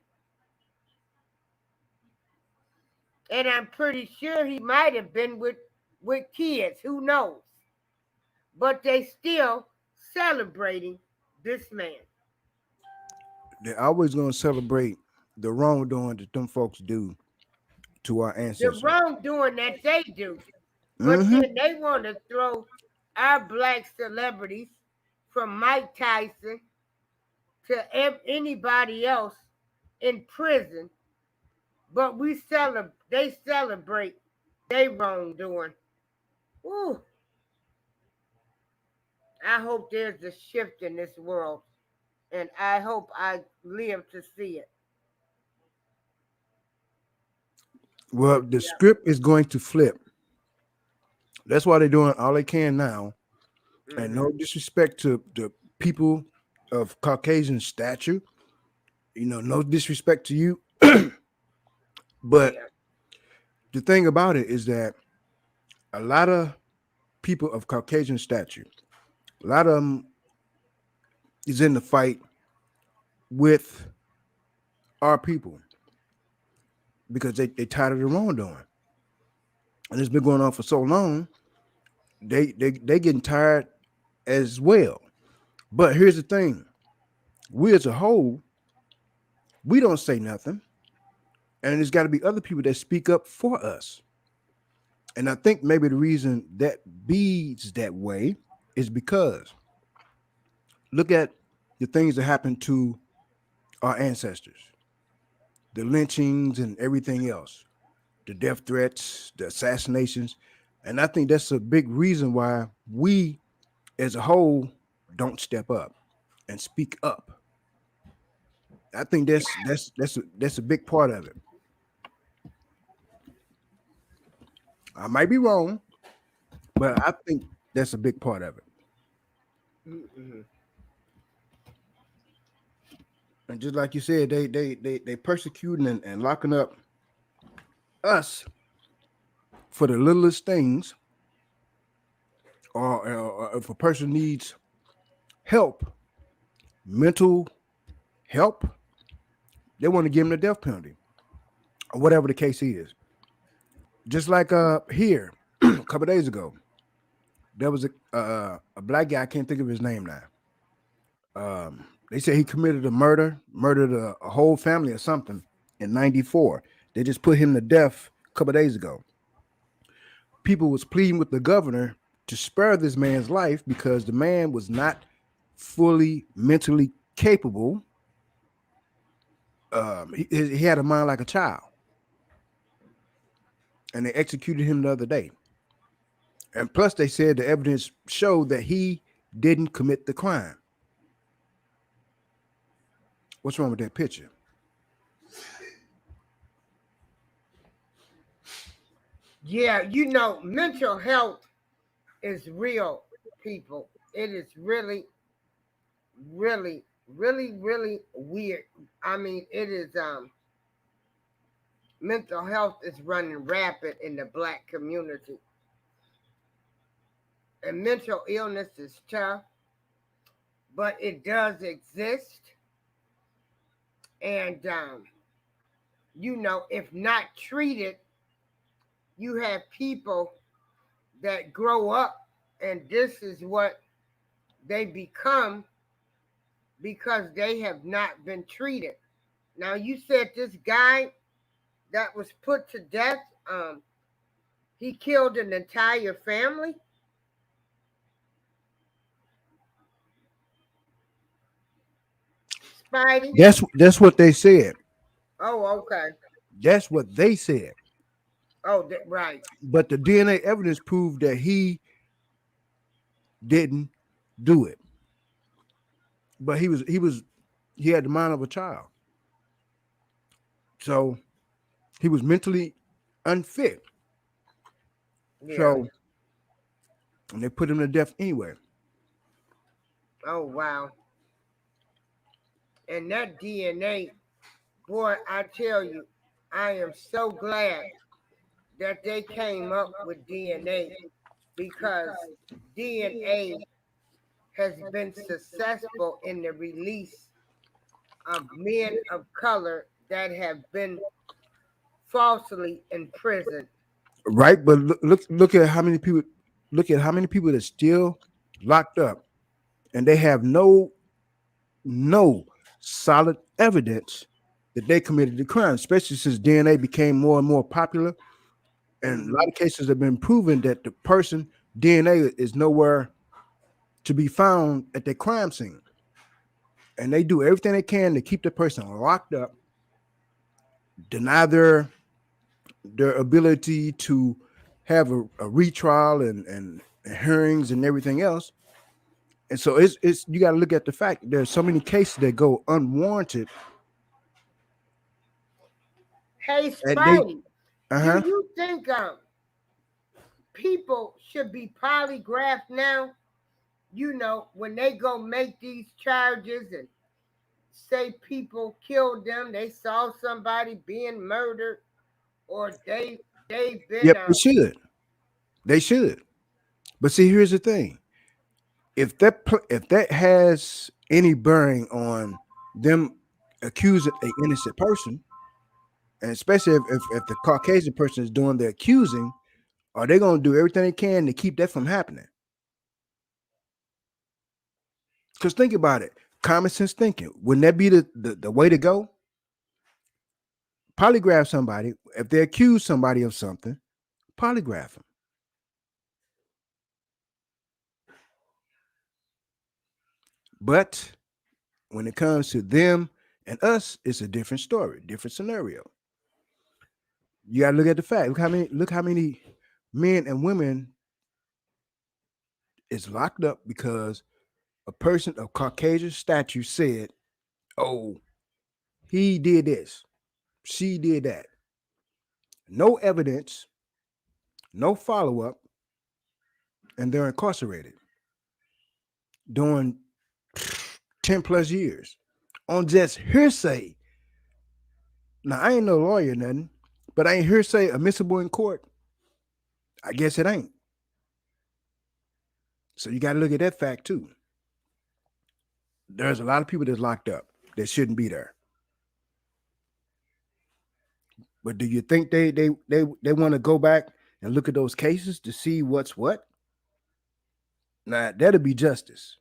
And I'm pretty sure he might have been with kids. Who knows? But they still celebrating this man. They're always gonna celebrate the wrongdoing that them folks do to our The ancestors. wrongdoing that they do. But Mm-hmm. then they want to throw our black celebrities from Mike Tyson to anybody else in prison but they celebrate they wrongdoing. Ooh, I hope there's a shift in this world, and I hope I live to see it. Well, the Yeah. script is going to flip. That's why they're doing all they can now. And Mhm. no disrespect to the people of Caucasian stature, no disrespect to you. But Yeah. the thing about it is that a lot of people of Caucasian stature, a lot of them is in the fight with our people because they tired of the wrongdoing. And it's been going on for so long, they getting tired as well. But here's the thing: we as a whole, we don't say nothing, and there's got to be other people that speak up for us. And I think maybe the reason that be's that way is because look at the things that happened to our ancestors, the lynchings and everything else, the death threats, the assassinations. And I think that's a big reason why we as a whole don't step up and speak up. I think that's a big part of it. I might be wrong, but I think that's a big part of it. Mhm. And just like you said, they persecuting and locking up us for the littlest things, or if a person needs help, mental help, they want to give them the death penalty or whatever the case is. Just like here a couple days ago, there was a black guy. I can't think of his name now. They said he committed a murder, murdered a whole family or something in '94. They just put him to death a couple days ago. People was pleading with the governor to spare this man's life because the man was not fully mentally capable. He had a mind like a child, and they executed him the other day. And plus, they said the evidence showed that he didn't commit the crime. What's wrong with that picture? Yeah, mental health is real, people. It is really, really, really, really weird. I mean, it is mental health is running rapid in the black community. And mental illness is tough, but it does exist. And if not treated, you have people that grow up and this is what they become because they have not been treated. Now you said this guy that was put to death, he killed an entire family. Spidey. That's what they said. Oh, okay. That's what they said. Oh, right. But the DNA evidence proved that he didn't do it. But he had the mind of a child. So he was mentally unfit. Yeah. So and they put him to death anyway. Oh, wow. And that DNA, boy, I tell you, I am so glad that they came up with DNA because DNA has been successful in the release of men of color that have been falsely imprisoned. Right? But look at how many people that's still locked up and they have no solid evidence that they committed the crime, especially since DNA became more and more popular. And a lot Hmm. of cases have been proven that the person DNA is nowhere to be found at the crime scene. And they do everything they can to keep the person locked up deny their ability to have a retrial and hearings and everything else. And so it's you got to look at the fact there's so many cases that go unwarranted, Hey, and they Spidey, do uh-huh. you think people should be polygraphed now? When they go make these charges and say people killed them, they saw somebody being murdered, or they've been Yep, they should. They should. But see, here's the thing: if that has any bearing on them accusing a innocent person, and especially if the Caucasian person is doing the accusing, are they going to do everything they can to keep that from happening? Because think about it, common sense thinking, wouldn't that be the way to go? Polygraph somebody. If they accuse somebody of something, polygraph them. But when it comes to them and us, it's a different story, different scenario. You got to look at the fact. Look how many men and women is locked up because a person of Caucasian stature said, "Oh, he did this, she did that." No evidence, no follow up, and they're incarcerated doing 10 plus years on just hearsay. Now I ain't no lawyer, or nothing, but I ain't hearsay admissible in court. I guess it ain't. So you got to look at that fact too. There's a lot of people that's locked up that shouldn't be there. But do you think they want to go back and look at those cases to see what's what? Now that'll be justice.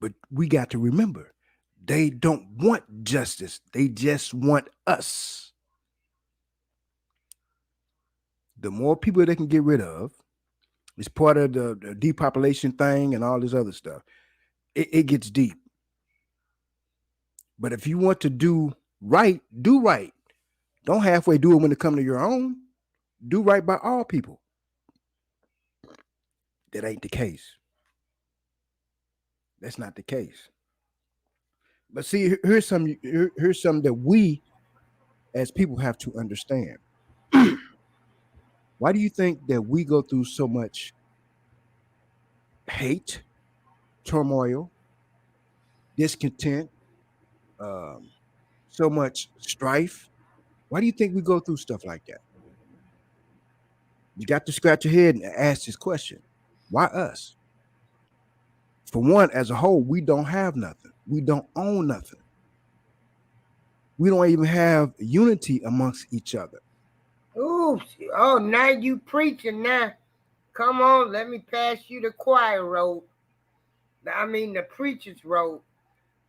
But we got to remember, they don't want justice. They just want us. The more people they can get rid of, it's part of the depopulation thing and all this other stuff. It gets deep. But if you want to do right, do right. Don't halfway do it when it comes to your own. Do right by all people. That ain't the case. That's not the case. But see, here's something that we as people have to understand. Why do you think that we go through so much hate, turmoil, discontent, um, so much strife? Why do you think we go through stuff like that? You got to scratch your head and ask this question: why us? For one, as a whole, we don't have nothing. We don't own nothing. We don't even have unity amongst each other. Ooh, oh, now you preaching now. Come on, let me pass you the choir robe. I mean the preacher's robe.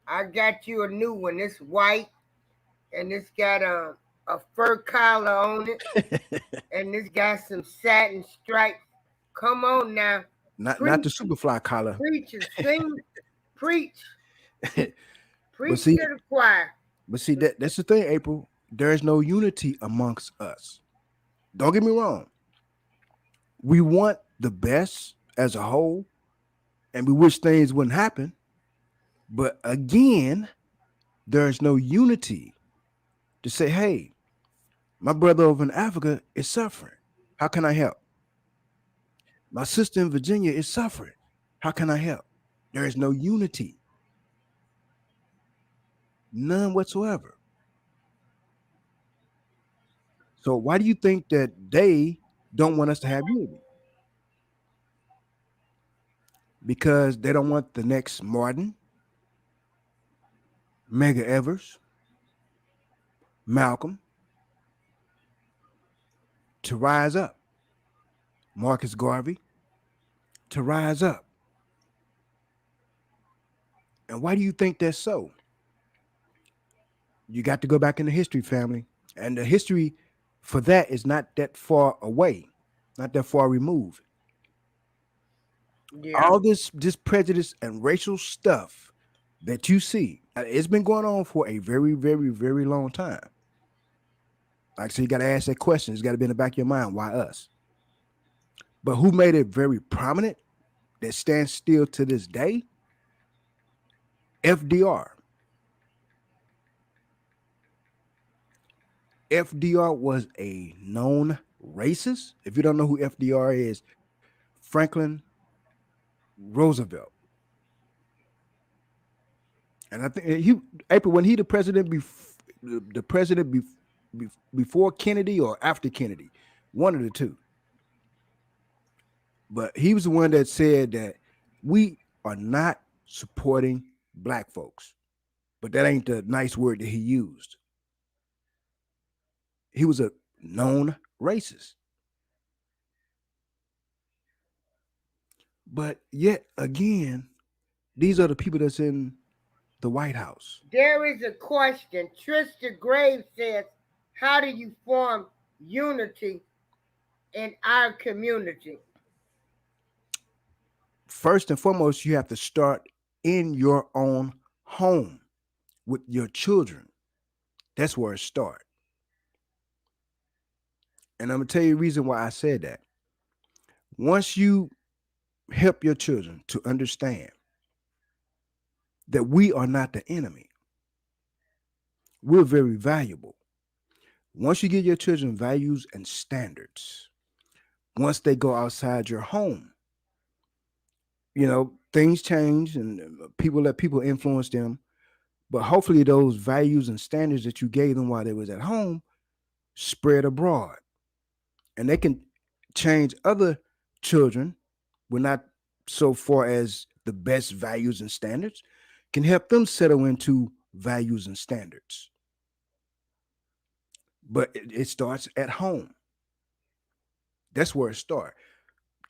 I got you a new one. It's white and it's got a fur collar on it, and it's got some satin stripes. Come on now, Not preach, the superfly collar. preachers, sing, preach, but preach see, to the choir. that's the thing, April. There's no unity amongst us. Don't get me wrong. We want the best as a whole, and we wish things wouldn't happen. But again, there's no unity to say, hey, my brother over in Africa is suffering. How can I help? My sister in Virginia is suffering. How can I help? There is no unity, none whatsoever. So why do you think that they don't want us to have unity? Because they don't want the next Martin, Mega Evers, Malcolm to rise up, Marcus Garvey to rise up. And why do you think that's so? You got to go back in the history, family. And the history for that is not that far away, not that far removed. Yeah. All this prejudice and racial stuff that you see, It's been going on for a very, very, very long time. Like, so you got to ask that question. It's got to be in the back of your mind. Why us? But who made it very prominent that stands still to this day? FDR. FDR was a known racist. If you don't know who FDR is, Franklin Roosevelt. And I think April, when he the president, the president before Kennedy or after Kennedy, one of the two. But he was the one that said that we are not supporting black folks. But that ain't the nice word that he used. He was a known racist. But yet again, these are the people that's in the White House. There is a question. Trista Graves says, how do you form unity in our community? First and foremost, you have to start in your own home with your children. That's where it starts. And I'm gonna tell you the reason why I said that. Once you help your children to understand that we are not the enemy, we're very valuable. Once you give your children values and standards, once they go outside your home, things change and people let people influence them. But hopefully those values and standards that you gave them while they was at home spread abroad. And they can change other children. We're not so far as the best values and standards, can help them settle into values and standards. But it starts at home. That's where it starts.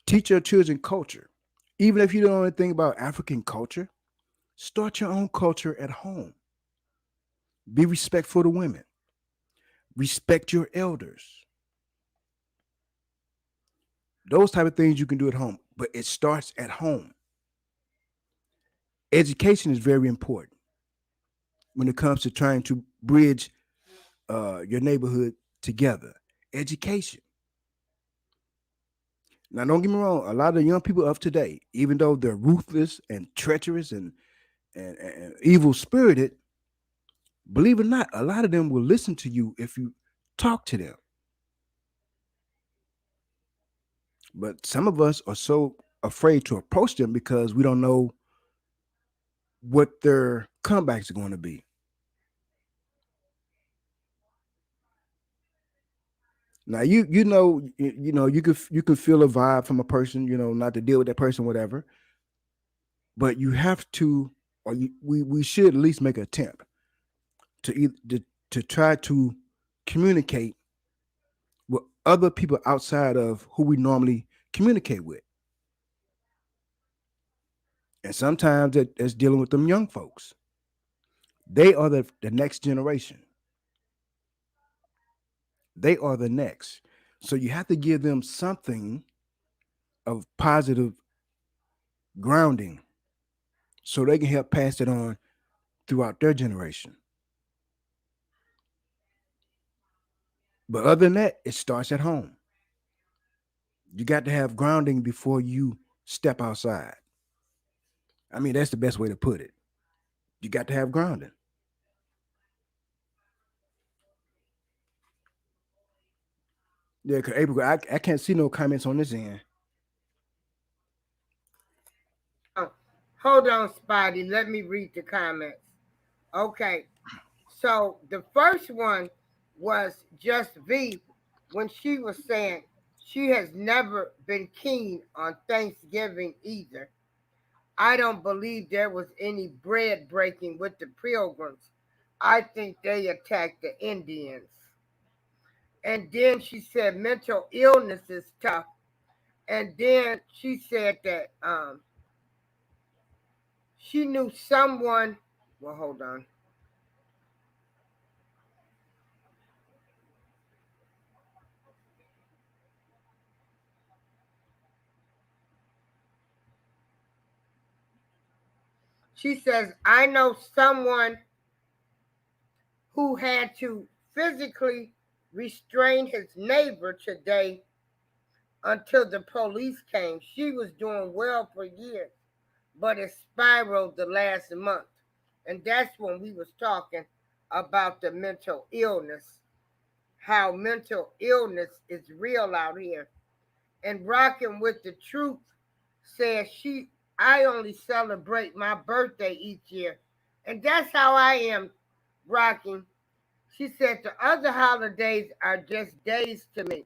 Teach your children culture. Even if you don't know anything about African culture, start your own culture at home. Be respectful to women. Respect your elders. Those type of things you can do at home, but it starts at home. Education is very important when it comes to trying to bridge your neighborhood together. Education. Now, don't get me wrong. A lot of the young people of today, even though they're ruthless and treacherous and evil spirited, believe it or not, a lot of them will listen to you if you talk to them. But some of us are so afraid to approach them because we don't know what their comebacks are going to be. Now you can feel a vibe from a person, not to deal with that person, whatever. But you have to, or we should at least make an attempt to to try to communicate with other people outside of who we normally communicate with. And sometimes that's dealing with them young folks. They are the next generation. They are the next. So you have to give them something of positive grounding so they can help pass it on throughout their generation. But other than that, it starts at home. You got to have grounding before you step outside. I mean, that's the best way to put it. You got to have grounding. Yeah, because April, I can't see no comments on this end. Oh, hold on, Spotty. Let me read the comments. Okay. So the first one was Just V when she was saying she has never been keen on Thanksgiving either. I don't believe there was any bread breaking with the pilgrims. I think they attacked the Indians. And then she said mental illness is tough. And then she said that she knew someone. Well, hold on. She says, I know someone who had to physically restrain his neighbor today until the police came. She was doing well for years, but it spiraled the last month. And that's when we was talking about the mental illness, how mental illness is real out here. And Rocking with the Truth says I only celebrate my birthday each year. And that's how I am, Rocking. She said the other holidays are just days to me.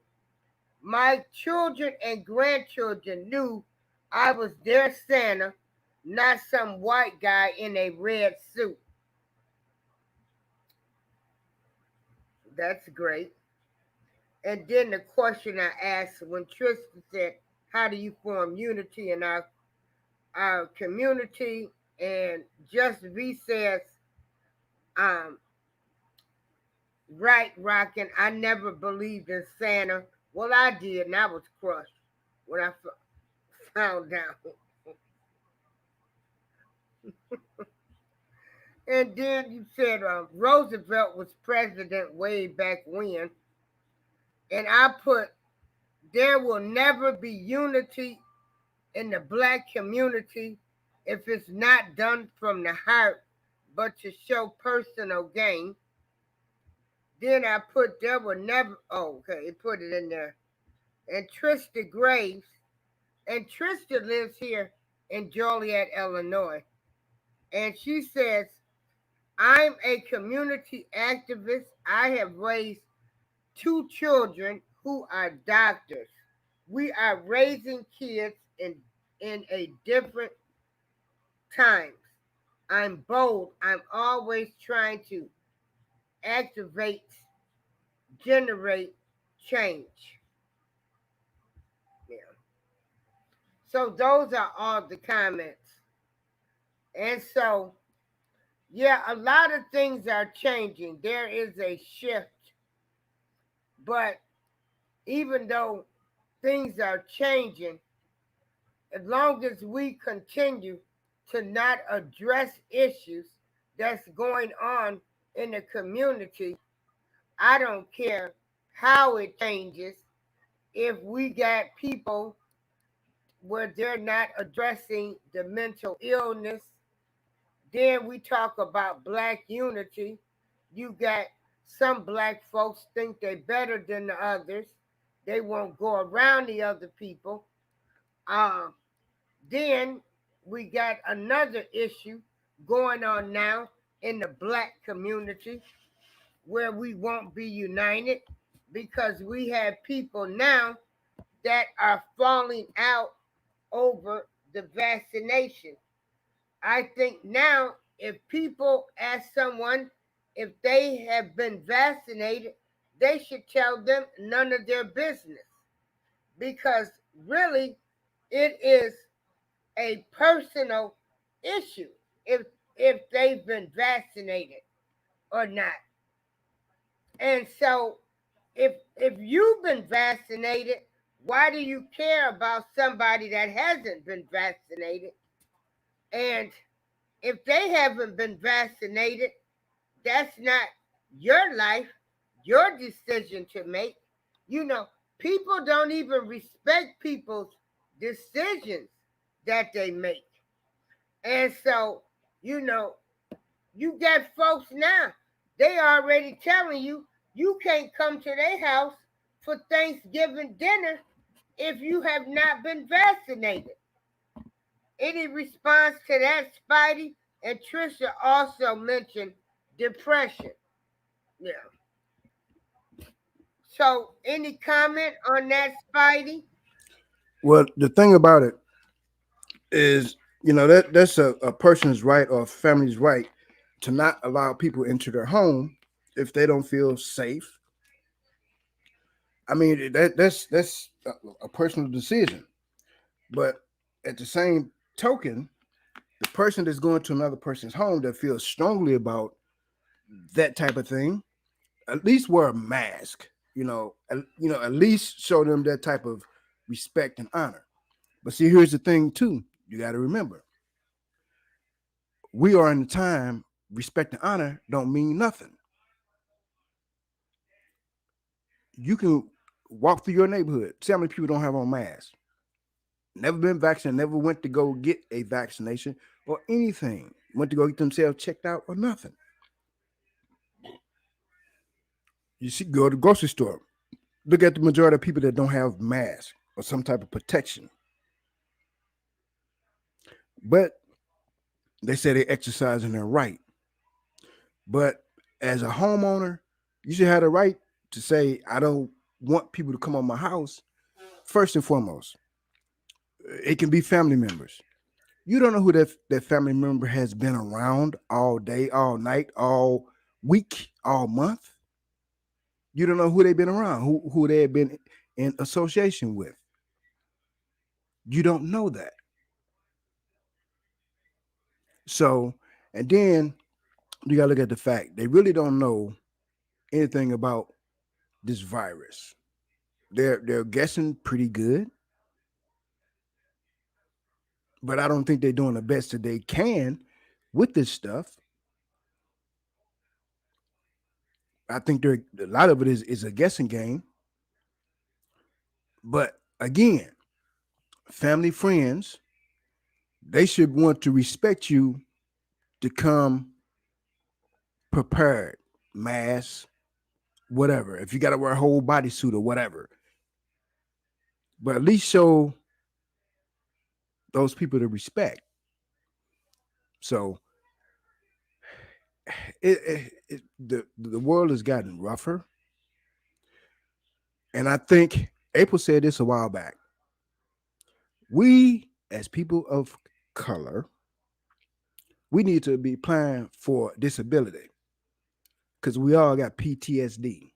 My children and grandchildren knew I was their Santa, not some white guy in a red suit. That's great. And then the question I asked when Tristan said, how do you form unity in our community? And Just V says, um, right, Rockin', I never believed in Santa. Well, I did, and I was crushed when I found out. And then you said Roosevelt was president way back when. And I put, there will never be unity in the black community if it's not done from the heart, but to show personal gain. Then I put, there will never, oh, okay, it put it in there. And Trista Graves, and Trista lives here in Joliet, Illinois. And she says, I'm a community activist. I have raised two children who are doctors. We are raising kids in a different times. I'm bold. I'm always trying to activate, generate change. Yeah. So those are all the comments. And so, yeah, a lot of things are changing. There is a shift. But even though things are changing, as long as we continue to not address issues that's going on in the community, I don't care how it changes. If we got people where they're not addressing the mental illness, then we talk about black unity. You got some black folks think they're better than the others. They won't go around the other people. Um, Then we got another issue going on now in the black community where we won't be united because we have people now that are falling out over the vaccination. I think now if people ask someone if they have been vaccinated, they should tell them none of their business because really it is a personal issue if they've been vaccinated or not. And so if you've been vaccinated, why do you care about somebody that hasn't been vaccinated? And if they haven't been vaccinated, that's not your life, your decision to make. You know, people don't even respect people's decisions that they make. And so, you know, you got folks now, they already telling you you can't come to their house for Thanksgiving dinner if you have not been vaccinated. Any response to that, Spidey? And Trisha also mentioned depression. Yeah. So, any comment on that, Spidey? Well, the thing about it is, that's a person's right or a family's right to not allow people into their home if they don't feel safe. I mean, that's a personal decision. But at the same token, the person that's going to another person's home that feels strongly about that type of thing, at least wear a mask. At least show them that type of respect and honor. But see, here's the thing too. You got to remember, we are in the time respect and honor don't mean nothing. You can walk through your neighborhood. See how many people don't have on masks. Never been vaccinated, never went to go get a vaccination or anything. Went to go get themselves checked out or nothing. You see, go to the grocery store. Look at the majority of people that don't have masks or some type of protection. But they say they're exercising their right. But as a homeowner, you should have the right to say, I don't want people to come on my house. First and foremost, it can be family members. You don't know who that family member has been around all day, all night, all week, all month. You don't know who they've been around, who they have been in association with. You don't know that. So, and then you gotta look at the fact they really don't know anything about this virus. They're guessing pretty good, but I don't think they're doing the best that they can with this stuff. I think a lot of it is a guessing game. But again, family, friends, they should want to respect you to come prepared, mask, whatever. If you got to wear a whole bodysuit or whatever, but at least show those people the respect. So the world has gotten rougher, and I think April said this a while back. We as people of color, we need to be applying for disability because we all got PTSD.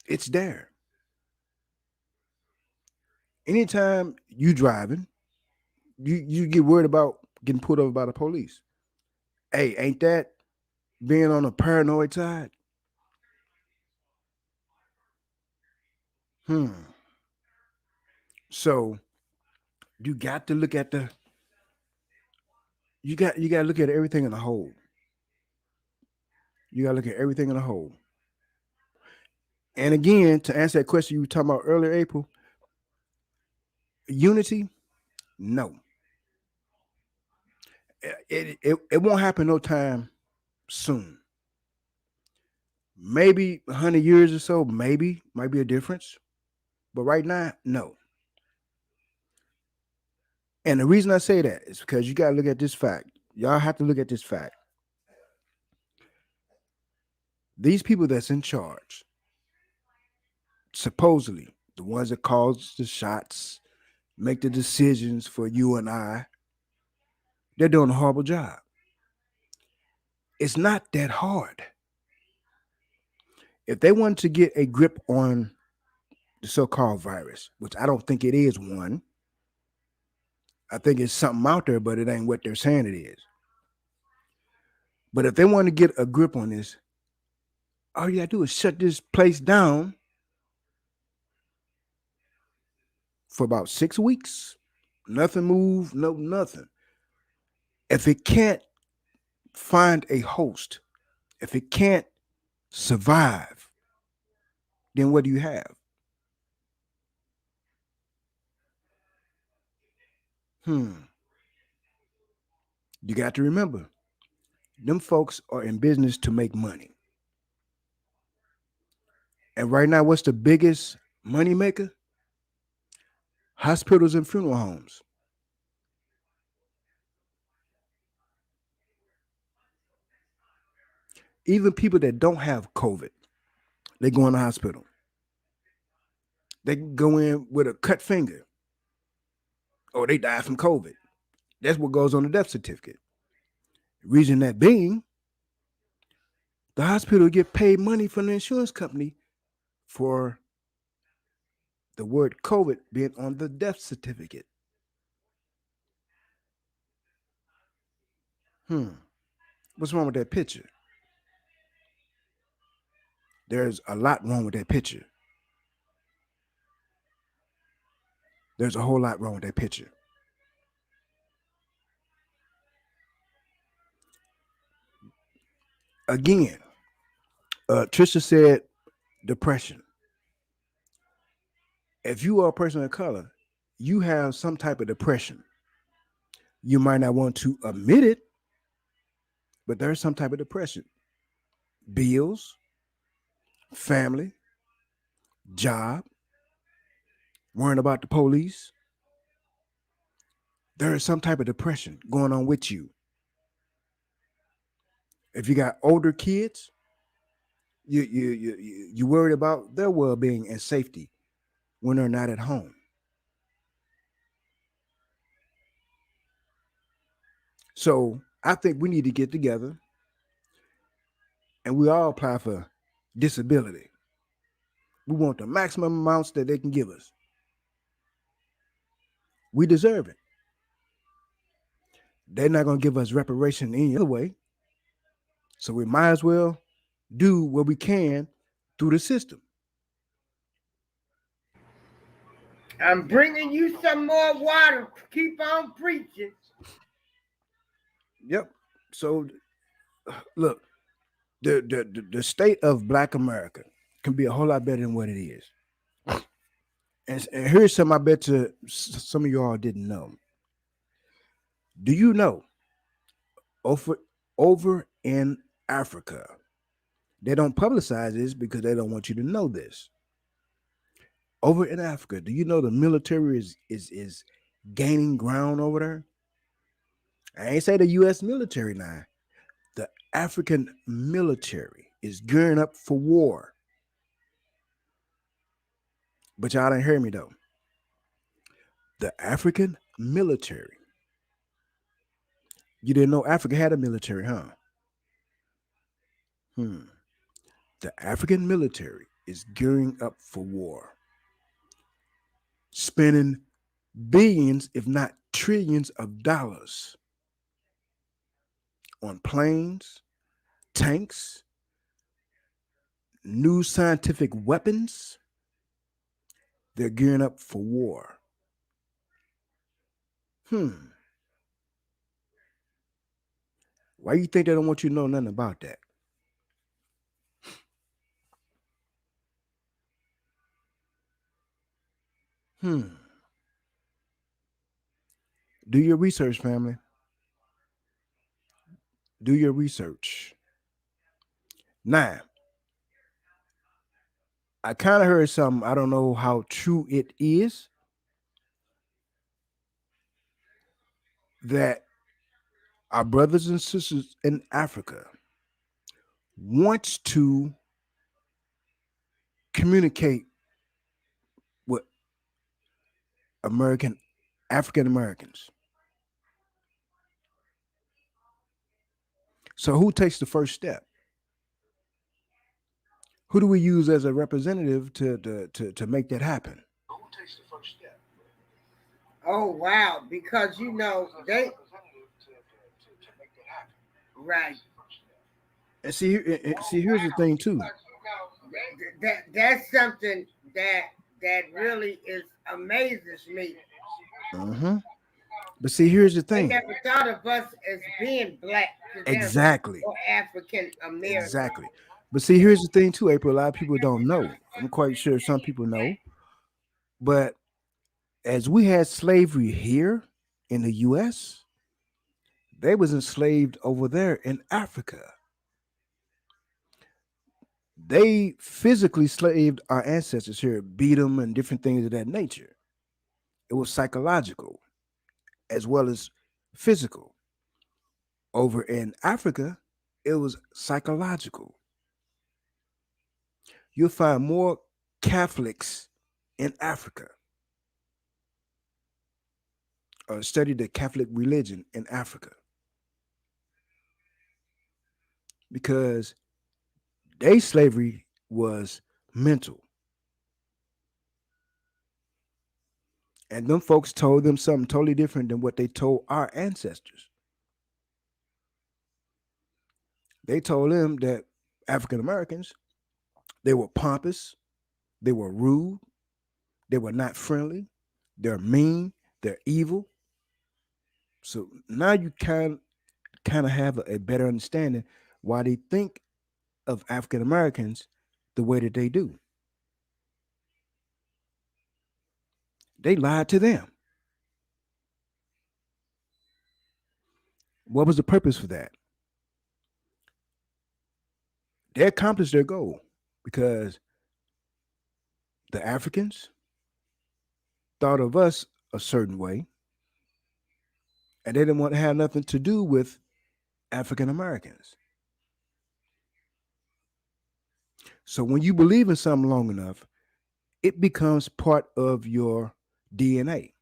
It's there. Anytime you driving, you get worried about getting pulled over by the police. Hey, ain't that being on a paranoid side? Hmm. So you got to look at the you got to look at everything in a whole. You got to look at everything in a whole. And again, to answer that question you were talking about earlier, April, unity, no, it won't happen no time soon. Maybe 100 years or so, maybe might be a difference. But right now, no. And the reason I say that is because you got to look at this fact. Y'all have to look at this fact. These people that's in charge, supposedly the ones that cause the shots, make the decisions for you and I, they're doing a horrible job. It's not that hard. If they wanted to get a grip on the so-called virus, which I don't think it is one, I think it's something out there, but it ain't what they're saying it is. But if they want to get a grip on this, all you gotta do is shut this place down for about 6 weeks. Nothing move, no nothing. If it can't find a host, if it can't survive, then what do you have? Hmm. You got to remember, them folks are in business to make money. And right now, what's the biggest money maker? Hospitals and funeral homes. Even people that don't have COVID, they go in the hospital. They can go in with a cut finger, or they die from COVID. That's what goes on the death certificate. Reason that being, the hospital get paid money from the insurance company for the word COVID being on the death certificate. Hmm. What's wrong with that picture? There's a lot wrong with that picture. There's a whole lot wrong with that picture. Again, Trisha said depression. If you are a person of color, you have some type of depression. You might not want to admit it, but there's some type of depression. Bills, family, job, worrying about the police. There is some type of depression going on with you. If you got older kids, you worried about their well being and safety when they're not at home. So I think we need to get together and we all apply for disability. We want the maximum amounts that they can give us. We deserve it. They're not going to give us reparation any other way. So we might as well do what we can through the system. I'm bringing you some more water. Keep on preaching. Yep. So look, the state of Black America can be a whole lot better than what it is. And here's something I bet you some of y'all didn't know. Do you know over over in Africa, they don't publicize this because they don't want you to know this. Over in Africa, do you know the military is gaining ground over there? I ain't say the U.S. military now. The African military is gearing up for war. But y'all didn't hear me though. The African military. You didn't know Africa had a military, huh? Hmm. The African military is gearing up for war, spending billions, if not trillions of dollars on planes, tanks, new scientific weapons. They're gearing up for war. Hmm. Why you think they don't want you to know nothing about that? Hmm. Do your research, family. Do your research. Now, I kind of heard something. I don't know how true it is that our brothers and sisters in Africa wants to communicate with American African Americans. So who takes the first step? Who do we use as a representative to make that happen? Who takes the first step? Oh wow, because you know they right. And see, here's the thing too. That's something that really is amazes me. Mm-hmm. But see, here's the They thing. never thought of us as being black to them Exactly. or African American. Exactly. But see, here's the thing too, April. A lot of people don't know. I'm quite sure some people know. But as we had slavery here in the US, they was enslaved over there in Africa. They physically slaved our ancestors here, beat them and different things of that nature. It was psychological as well as physical. Over in Africa, it was psychological. You'll find more Catholics in Africa or study the Catholic religion in Africa because their slavery was mental. And them folks told them something totally different than what they told our ancestors. They told them that African Americans, they were pompous, they were rude, they were not friendly, They're mean. They're evil. So now you kind of have a better understanding why they think of African Americans the way that they do. They lied to them. What was the purpose for that? They accomplished their goal because the Africans thought of us a certain way, and they didn't want to have nothing to do with African Americans. So when you believe in something long enough, it becomes part of your DNA.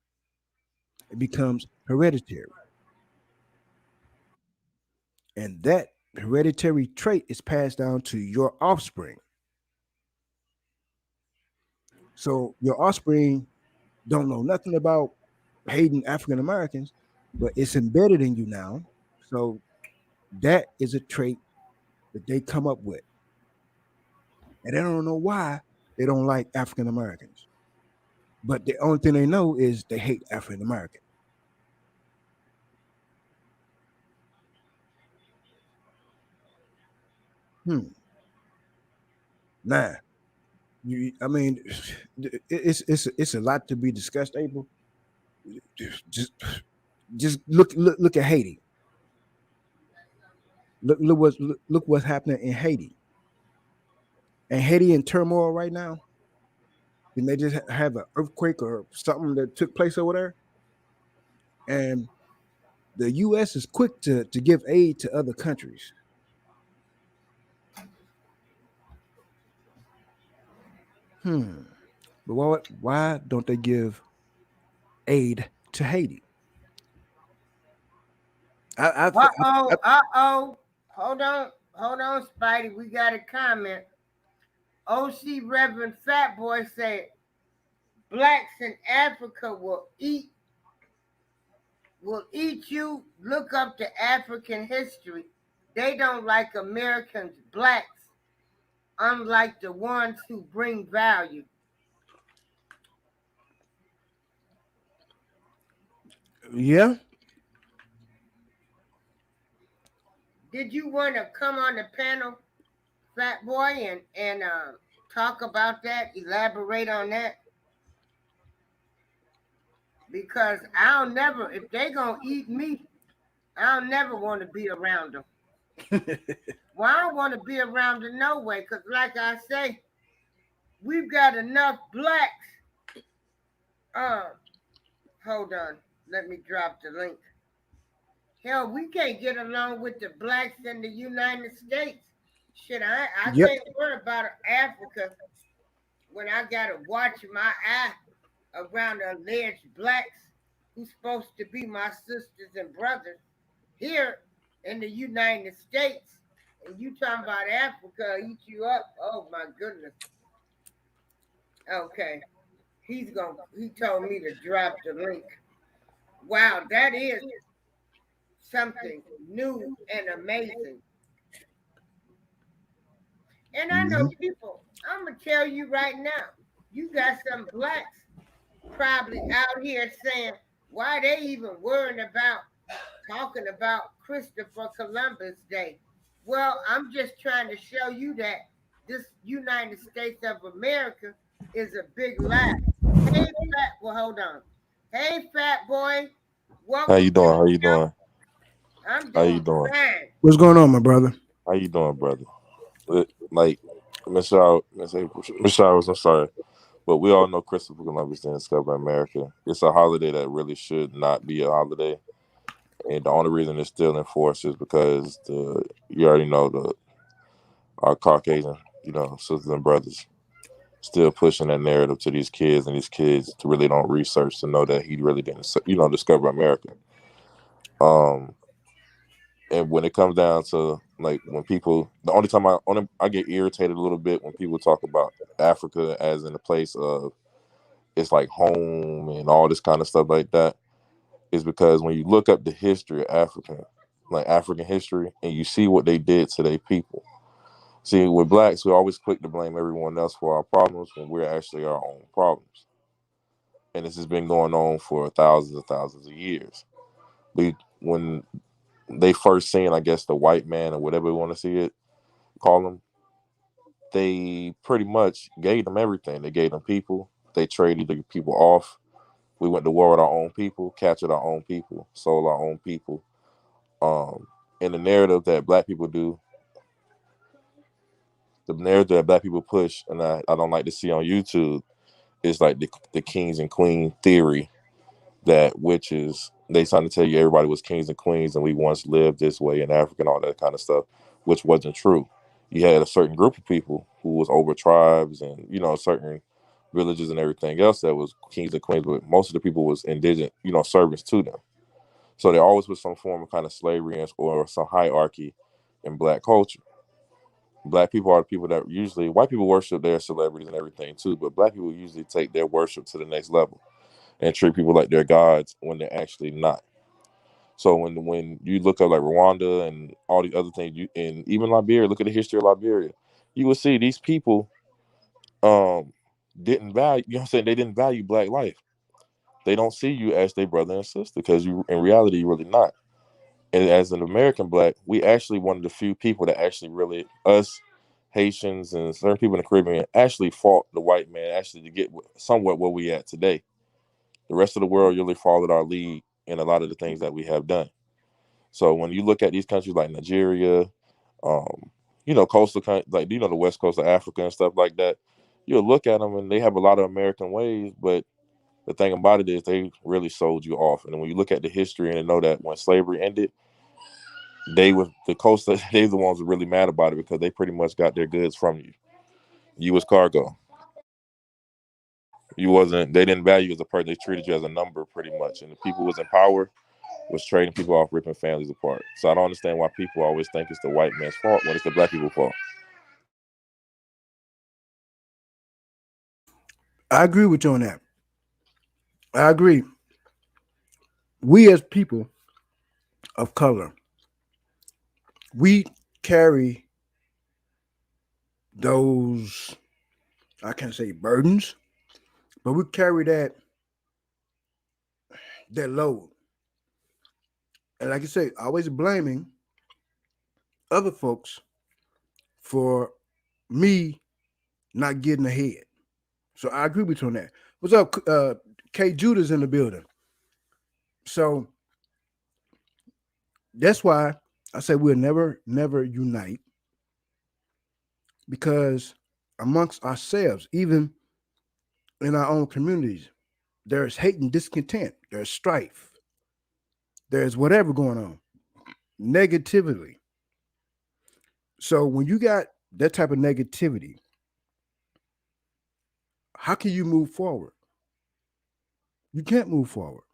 It becomes hereditary. And that hereditary trait is passed down to your offspring. So your offspring don't know nothing about hating African Americans, but it's embedded in you now. So that is a trait that they come up with. And they don't know why they don't like African Americans. But the only thing they know is they hate African Americans. Hmm. Nah. I mean, it's a lot to be discussed, April. Just just look at Haiti. Look what's happening in Haiti. And Haiti in turmoil right now. And they just have an earthquake or something that took place over there. And the U.S. is quick to give aid to other countries. Hmm. But why don't they give aid to Haiti? I, Uh th- oh, I hold on, Spidey. We got a comment. OC Reverend Fat Boy said blacks in Africa will eat you. Look up the African history. They don't like Americans, blacks, unlike the ones who bring value. yeah. Did you want to come on the panel, Fat Boy, and talk about that? Elaborate on that because I'll never. If they gonna eat me, I'll never want to be around them. Well, I don't want to be around them no way, because like I say, we've got enough blacks. Um, hold on, let me drop the link. Hell, we can't get along with the blacks in the United States. Shit, I Yep. can't worry about Africa when I gotta watch my eye around alleged blacks who's supposed to be my sisters and brothers here in the United States. And you talking about Africa eat you up? Oh my goodness. Okay. He told me to drop the link. Wow, that is something new and amazing. And I know Mhm. people, I'm gonna tell you right now, you got some blacks probably out here saying why they even worrying about talking about Christopher Columbus Day. Well, I'm just trying to show you that this United States of America is a big lie. Hey, well, hold on. Hey, Fat Boy, How welcome you to doing? the How you show. doing? I'm How you doing doing? fine. What's going on, my brother? How you doing, brother? Like Michelle, Michelle, I'm sorry, but we all know Christopher Columbus didn't discover America. It's a holiday that really should not be a holiday, and the only reason it's still in force is because you already know our Caucasian, sisters and brothers still pushing that narrative to these kids, and these kids to really don't research to know that he really didn't, discover America. Um, and when it comes down to like when people, the only I get irritated a little bit when people talk about Africa as in a place of it's like home and all this kind of stuff like that is because when you look up the history of African history, and you see what they did to their people. See, with blacks, we always quick to blame everyone else for our problems when we're actually our own problems. and this has been going on for thousands and thousands of years. When they first seen, I guess, the white man or whatever we want to see it, call them, they pretty much gave them everything. They gave them people. They traded the people off. We went to war with our own people, captured our own people, sold our own people. And the narrative that black people do, the narrative that black people push, and I don't like to see on YouTube, is like the kings and queen theory, that which is they trying to tell you everybody was kings and queens and we once lived this way in Africa and all that kind of stuff, which wasn't true. You had a certain group of people who was over tribes and certain villages and everything else that was kings and queens, but most of the people was indigent, servants to them. So there always was some form of kind of slavery or some hierarchy in black culture. Black people are the people that usually, white people worship their celebrities and everything too, but black people usually take their worship to the next level and treat people like they're gods when they're actually not. So when you look at like Rwanda and all these other things, and even Liberia, look at the history of Liberia, you will see these people um didn't value, you know what I'm saying, they didn't value black life. They don't see you as their brother and sister because you in reality you're really not. And as an American black, we actually one of the few people that actually really, us Haitians and certain people in the Caribbean, actually fought the white man actually to get somewhat where we at today. The rest of the world really followed our lead in a lot of the things that we have done. So when you look at these countries like Nigeria, um, coastal like the west coast of Africa and stuff like that, you'll look at them and they have a lot of American ways, but the thing about it is they really sold you off. And when you look at the history and know that when slavery ended, they was the coast. They the ones who were really mad about it because they pretty much got their goods from you. You was cargo. You wasn't. They didn't value you as a person. They treated you as a number pretty much. And the people who was in power was trading people off, ripping families apart. So I don't understand why people always think it's the white man's fault when it's the black people's fault. I agree with you on that. I agree. We as people of color, we carry those, I can't say burdens, but we carry that load. And like you say, always blaming other folks for me not getting ahead. So I agree with you on that. What's up? K Judah's in the building. So that's why I say we'll never unite, because amongst ourselves, even in our own communities, there's hate and discontent, there's strife, there's whatever going on, negativity. So when you got that type of negativity, how can you move forward? You can't move forward.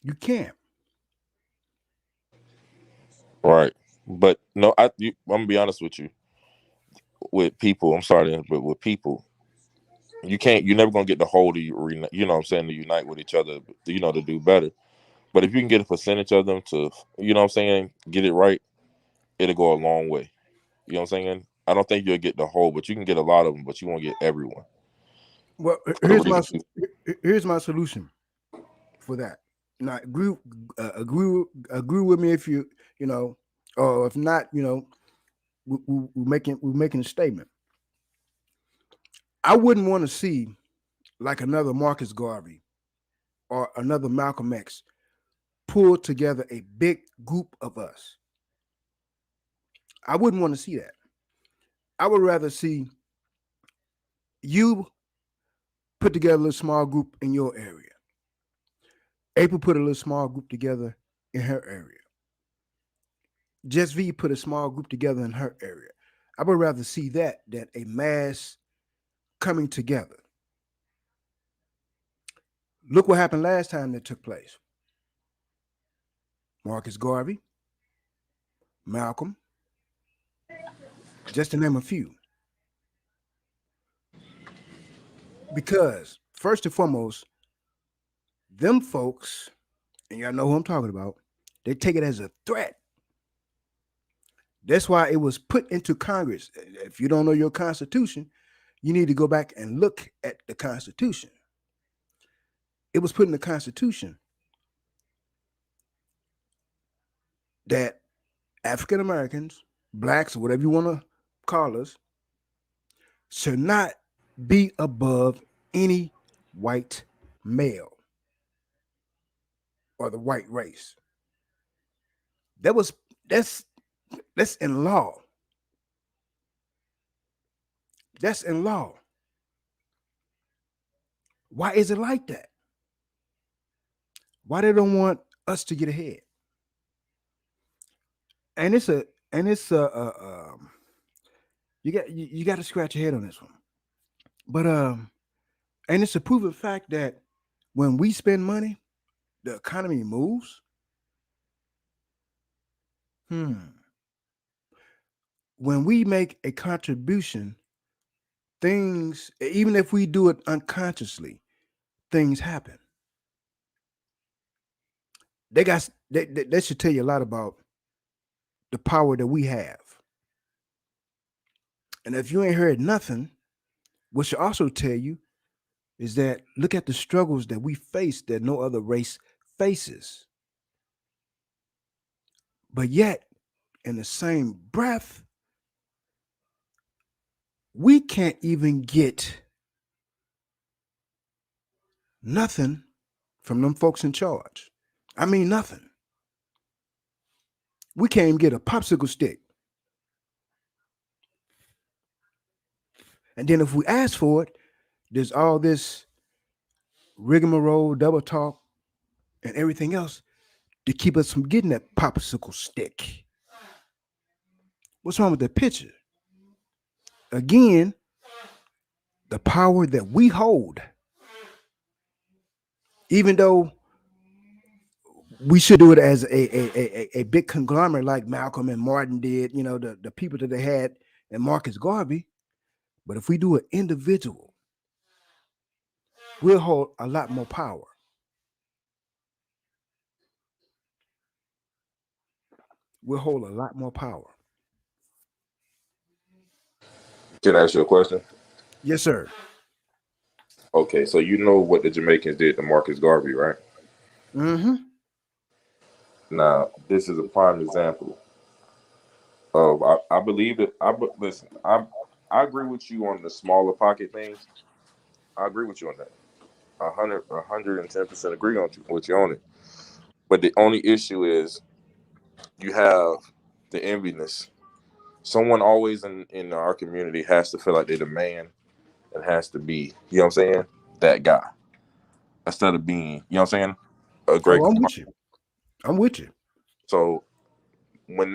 You can't. Right. But no, I'm gonna be honest with you. With people, I'm sorry, but with people, you can't. You're never gonna get the whole to you know what I'm saying, to unite with each other. To do better. But if you can get a percentage of them to, what I'm saying, get it right, it'll go a long way. You know what I'm saying? I don't think you'll get the whole, but you can get a lot of them, but you won't get everyone. Well, For the reason, here's my solution for that. Now, agree with me if you know, or if not, we're making a statement. I wouldn't want to see like another Marcus Garvey or another Malcolm X pull together a big group of us. I wouldn't want to see that. I would rather see you put together a little small group in your area. April put a little small group together in her area. Just V put a small group together in her area. I would rather see that than a mass coming together. Look what happened last time that took place. Marcus Garvey, Malcolm, just to name a few. Because first and foremost, them folks, and y'all know who I'm talking about, they take it as a threat. That's why it was put into Congress. If you don't know your Constitution, You need to go back and look at the Constitution. It was put in the Constitution that African Americans, blacks, or whatever you want to call us, should not be above any white male or the white race. That was that's that's in law. That's in law. Why is it like that? Why they don't want us to get ahead? And you got to scratch your head on this one. But and it's a proven fact that when we spend money, the economy moves. Hmm. When we make a contribution, things, even if we do it unconsciously, things happen. They should tell you a lot about the power that we have. And if you ain't heard nothing, what should also tell you is that look at the struggles that we face that no other race faces. But yet, in the same breath, we can't even get nothing from them folks in charge. I mean, nothing. We can't even get a popsicle stick. And then if we ask for it, there's all this rigmarole, double talk, and everything else to keep us from getting that popsicle stick. What's wrong with the picture? Again, the power that we hold, even though we should do it as a big conglomerate like Malcolm and Martin did, the people that they had and Marcus Garvey. But if we do it individual, we'll hold a lot more power. We'll hold a lot more power. Can I ask you a question? Yes, sir. Okay, so you know what the Jamaicans did to Marcus Garvey, right? Mm-hmm. Now, this is a prime example of I believe that listen, I agree with you on the smaller pocket things. I agree with you on that. 110% agree with you on it. But the only issue is you have the enviness. Someone always in our community has to feel like they're the man and has to be, you know what I'm saying, that guy. Instead of being, you know what I'm saying, a great Oh, I'm commander. with you. I'm with you. So when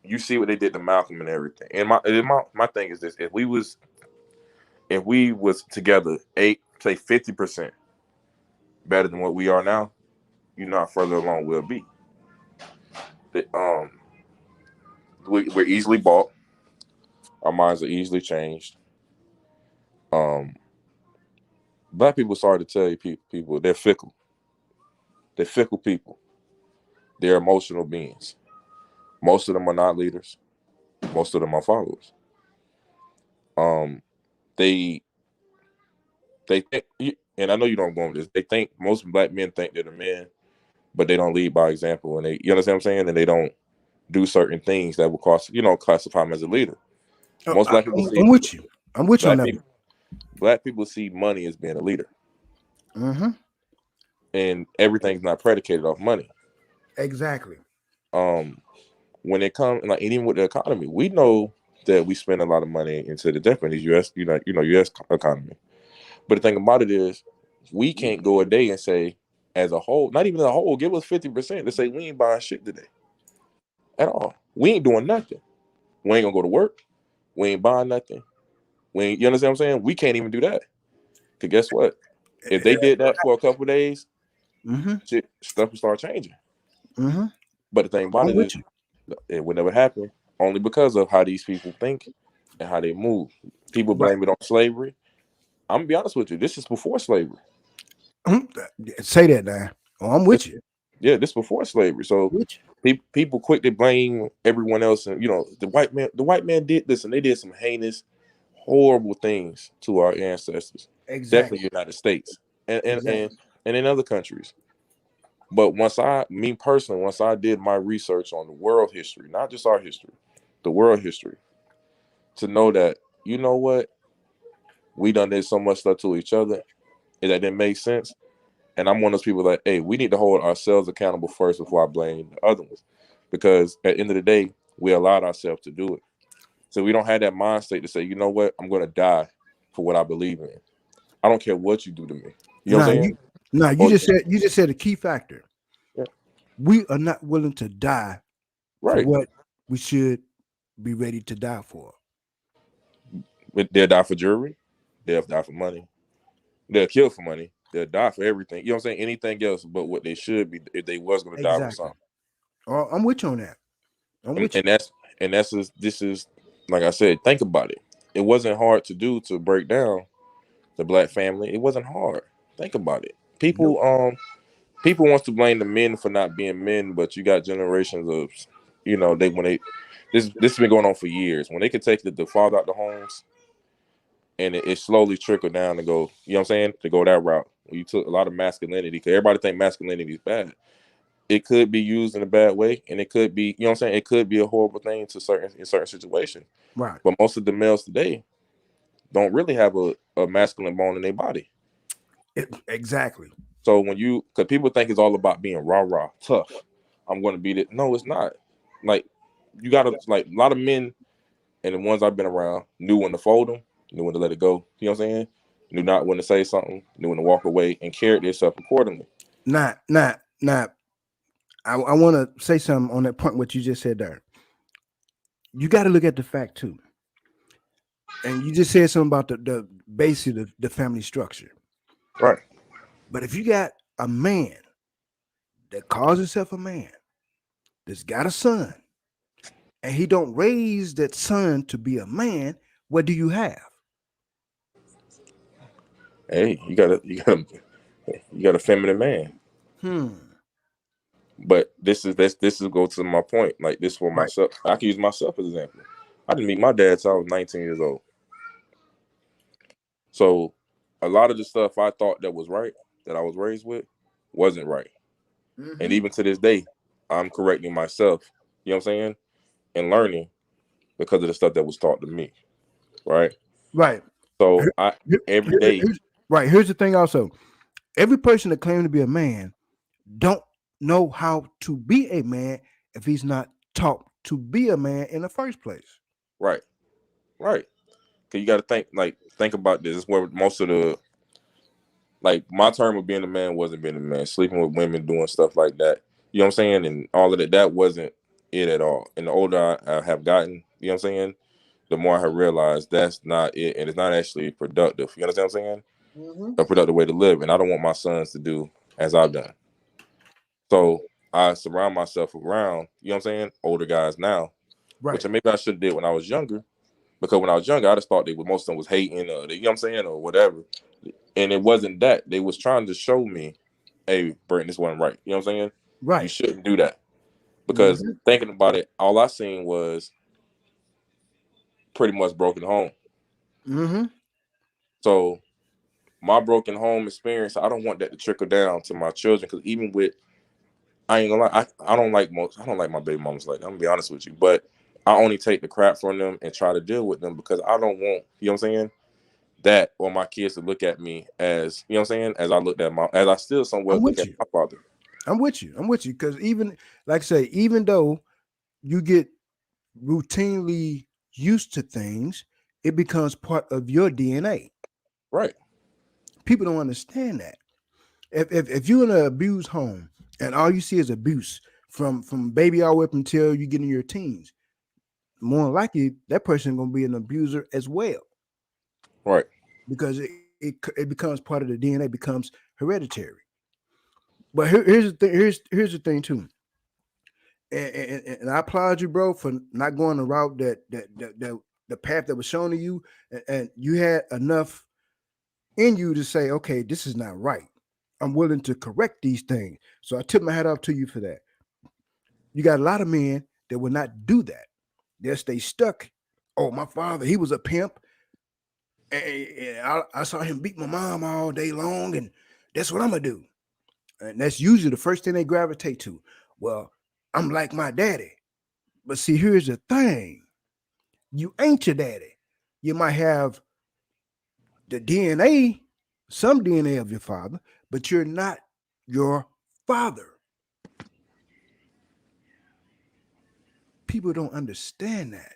you see what they did to Malcolm and everything. And my thing is this: if we was together, say 50% better than what we are now, you know how further along we'll be. Um, we're easily bought. Our minds are easily changed. Um, Black people, sorry to tell you, people, they're fickle. They're fickle people. They're emotional beings. Most of them are not leaders. Most of them are followers. Um, they they think, and I know you don't go with this. They think most Black men think they're the men, but they don't lead by example, and you understand what I'm saying? And they don't do certain things that will classify them as a leader. Oh, Most Black people see I'm with you. I'm with you on Black that people Black people see money as being a leader, one. Mm-hmm. and everything's not predicated off money. Exactly. Um, when it comes, like, even with the economy, we know that we spend a lot of money into the Japanese U.S. U.S. economy. But the thing about it is, we can't go a day and say, as a whole, not even a whole, give us 50% to say we ain't buying shit today at all. We ain't doing nothing. We ain't gonna go to work. We ain't buying nothing. You understand what I'm saying? We can't even do that. Cause guess what? If they did that for a couple of days, Mm-hmm. stuff will start changing. Mm-hmm. But the thing about I'm it is, with you. it would never happen only because of how these people think and how they move. People Right. blame it on slavery. I'm gonna be honest with you. This is before slavery. Mhm. Say that now. Oh, I'm This, with you. this before slavery. So With you. people quick to blame everyone else, and the white man. The white man did this, and they did some heinous, horrible things to our ancestors. Exactly. Definitely United States Exactly. and in other countries. But me personally, once I did my research on the world history, not just our history, the world history, to know that, you know what, we done did so much stuff to each other and that didn't make sense. And I'm one of those people that, hey, we need to hold ourselves accountable first before I blame the other ones. Because at the end of the day, we allowed ourselves to do it. So we don't have that mind state to say, you know what, I'm going to die for what I believe in. I don't care what you do to me. You know what Now I'm you saying? now you Or, just said a key factor. yeah, We are not willing to die for right. what we should be ready to die for. They'll die for jewelry. They'll die for money. They'll kill for money. They'll die for everything. You know what I'm saying? Anything else but what they should be if they was going to die for Exactly. something. Oh, I'm with you on that. I'm And, with you. and that's this is like I said. Think about it. It wasn't hard to do to break down the black family. It wasn't hard. Think about it. Nope. People wants to blame the men for not being men, but you got generations of, this has been going on for years. When they could take the father out the homes and it slowly trickled down to go, you know what I'm saying, to go that route. You took a lot of masculinity because everybody think masculinity is bad. It could be used in a bad way, and it could be, you know what I'm saying, it could be a horrible thing in certain situations. Right. But most of the males today don't really have a masculine bone in their body. Exactly. So because people think it's all about being rah rah tough. I'm going to beat it. No, it's not. Like you got to like a lot of men and the ones I've been around knew when to fold them, knew when to let it go. You know what I'm saying? Knew not when to say something, knew when to walk away, and carried themselves accordingly. Not. I want to say something on that point. What you just said there. You got to look at the fact too. And you just said something about the basic of the family structure. Right. But if you got a man that calls himself a man, that's got a son, and he don't raise that son to be a man, what do you have? Hey, you got a feminine man. Hmm. But this is go to my point. Like this for Right. myself. I can use myself as an example. I didn't meet my dad till I was 19 years old. So a lot of the stuff I thought that was right, that I was raised with, wasn't right. And Mm-hmm. even to this day, I'm correcting myself, you know what I'm saying? And learning because of the stuff that was taught to me. Right. Right. So Here- I here- every day, right. Here's the thing. Also, every person that claims to be a man don't know how to be a man if he's not taught to be a man in the first place. right, right. Cause you gotta think about this. It's where most of the my term of being a man wasn't being a man, sleeping with women, doing stuff like that. You know what I'm saying? And all of that wasn't it at all. And the older I have gotten, you know what I'm saying, the more I have realized that's not it, and it's not actually productive. You understand what I'm saying? Mm-hmm. A productive way to live, and I don't want my sons to do as I've done. So I surround myself around, you know what I'm saying, older guys now, which Right. maybe I should have did when I was younger. Because when I was younger, I just thought most of them was hating, or you know what I'm saying, or whatever. And it wasn't that. They was trying to show me, hey, Brent, this wasn't right. You know what I'm saying? You Right. shouldn't do that. Because Mm-hmm. thinking about it, all I seen was pretty much broken home. Mm-hmm. So my broken home experience, I don't want that to trickle down to my children. Because even with, I ain't gonna lie, I don't like my baby mamas like that. I'm gonna be honest with you. But I only take the crap from them and try to deal with them because I don't want, you know what I'm saying, that or my kids to look at me as, you know what I'm saying, as I still I'm somewhat look with at you. my father. I'm with you. I'm with you. Because even like I say, even though you get routinely used to things, it becomes part of your DNA. Right. People don't understand that. If you're in an abused home and all you see is abuse from baby all the way up until you get in your teens, more than likely that person gonna be an abuser as well Right. because it becomes part of the DNA, becomes hereditary. But here's the thing. Here's the thing too. And I applaud you, bro, for not going the route that the path that was shown to you, and you had enough in you to say, okay, this is not right. I'm willing to correct these things. So I tip my hat off to you for that. You got a lot of men that will not do that. They'll stay stuck. Oh, my father, he was a pimp. And I saw him beat my mom all day long, and that's what I'm gonna do. And that's usually the first thing they gravitate to. Well, I'm like my daddy. But see, here's the thing: you ain't your daddy. You might have the DNA, some DNA of your father, but you're not your father. People don't understand that.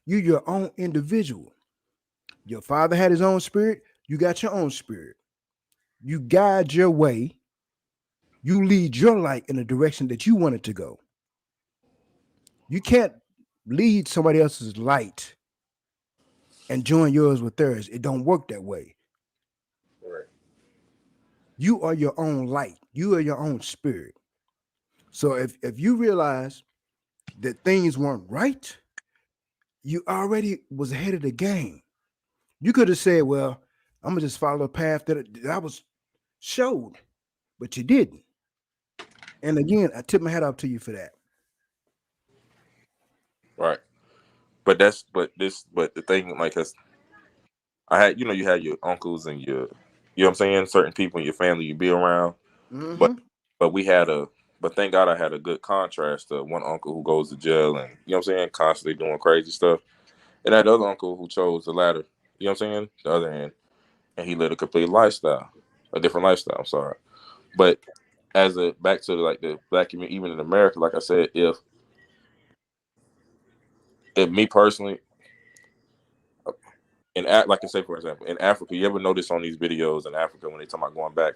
You're your own individual. Your father had his own spirit. You got your own spirit. You guide your way. You lead your light in the direction that you want it to go. You can't lead somebody else's light and join yours with theirs. It don't work that way. Right. You are your own light. You are your own spirit. So if you realize that things weren't right, you already was ahead of the game. You could have said, "Well, I'm gonna just follow a path that I was showed," but you didn't. And again, I tip my hat off to you for that. Right. But the thing, like, cause I had, you had your uncles and you know what I'm saying, certain people in your family you be around, but Mm-hmm. but we had a, but thank God I had a good contrast to one uncle who goes to jail and you know what I'm saying, constantly doing crazy stuff, and that other uncle who chose the latter, you know what I'm saying, the other end, and he led a complete lifestyle, a different lifestyle. I'm sorry, but as a back to like the black community, even in America, like I said, if me personally, like I say, for example, in Africa, you ever notice on these videos in Africa when they talk about going back,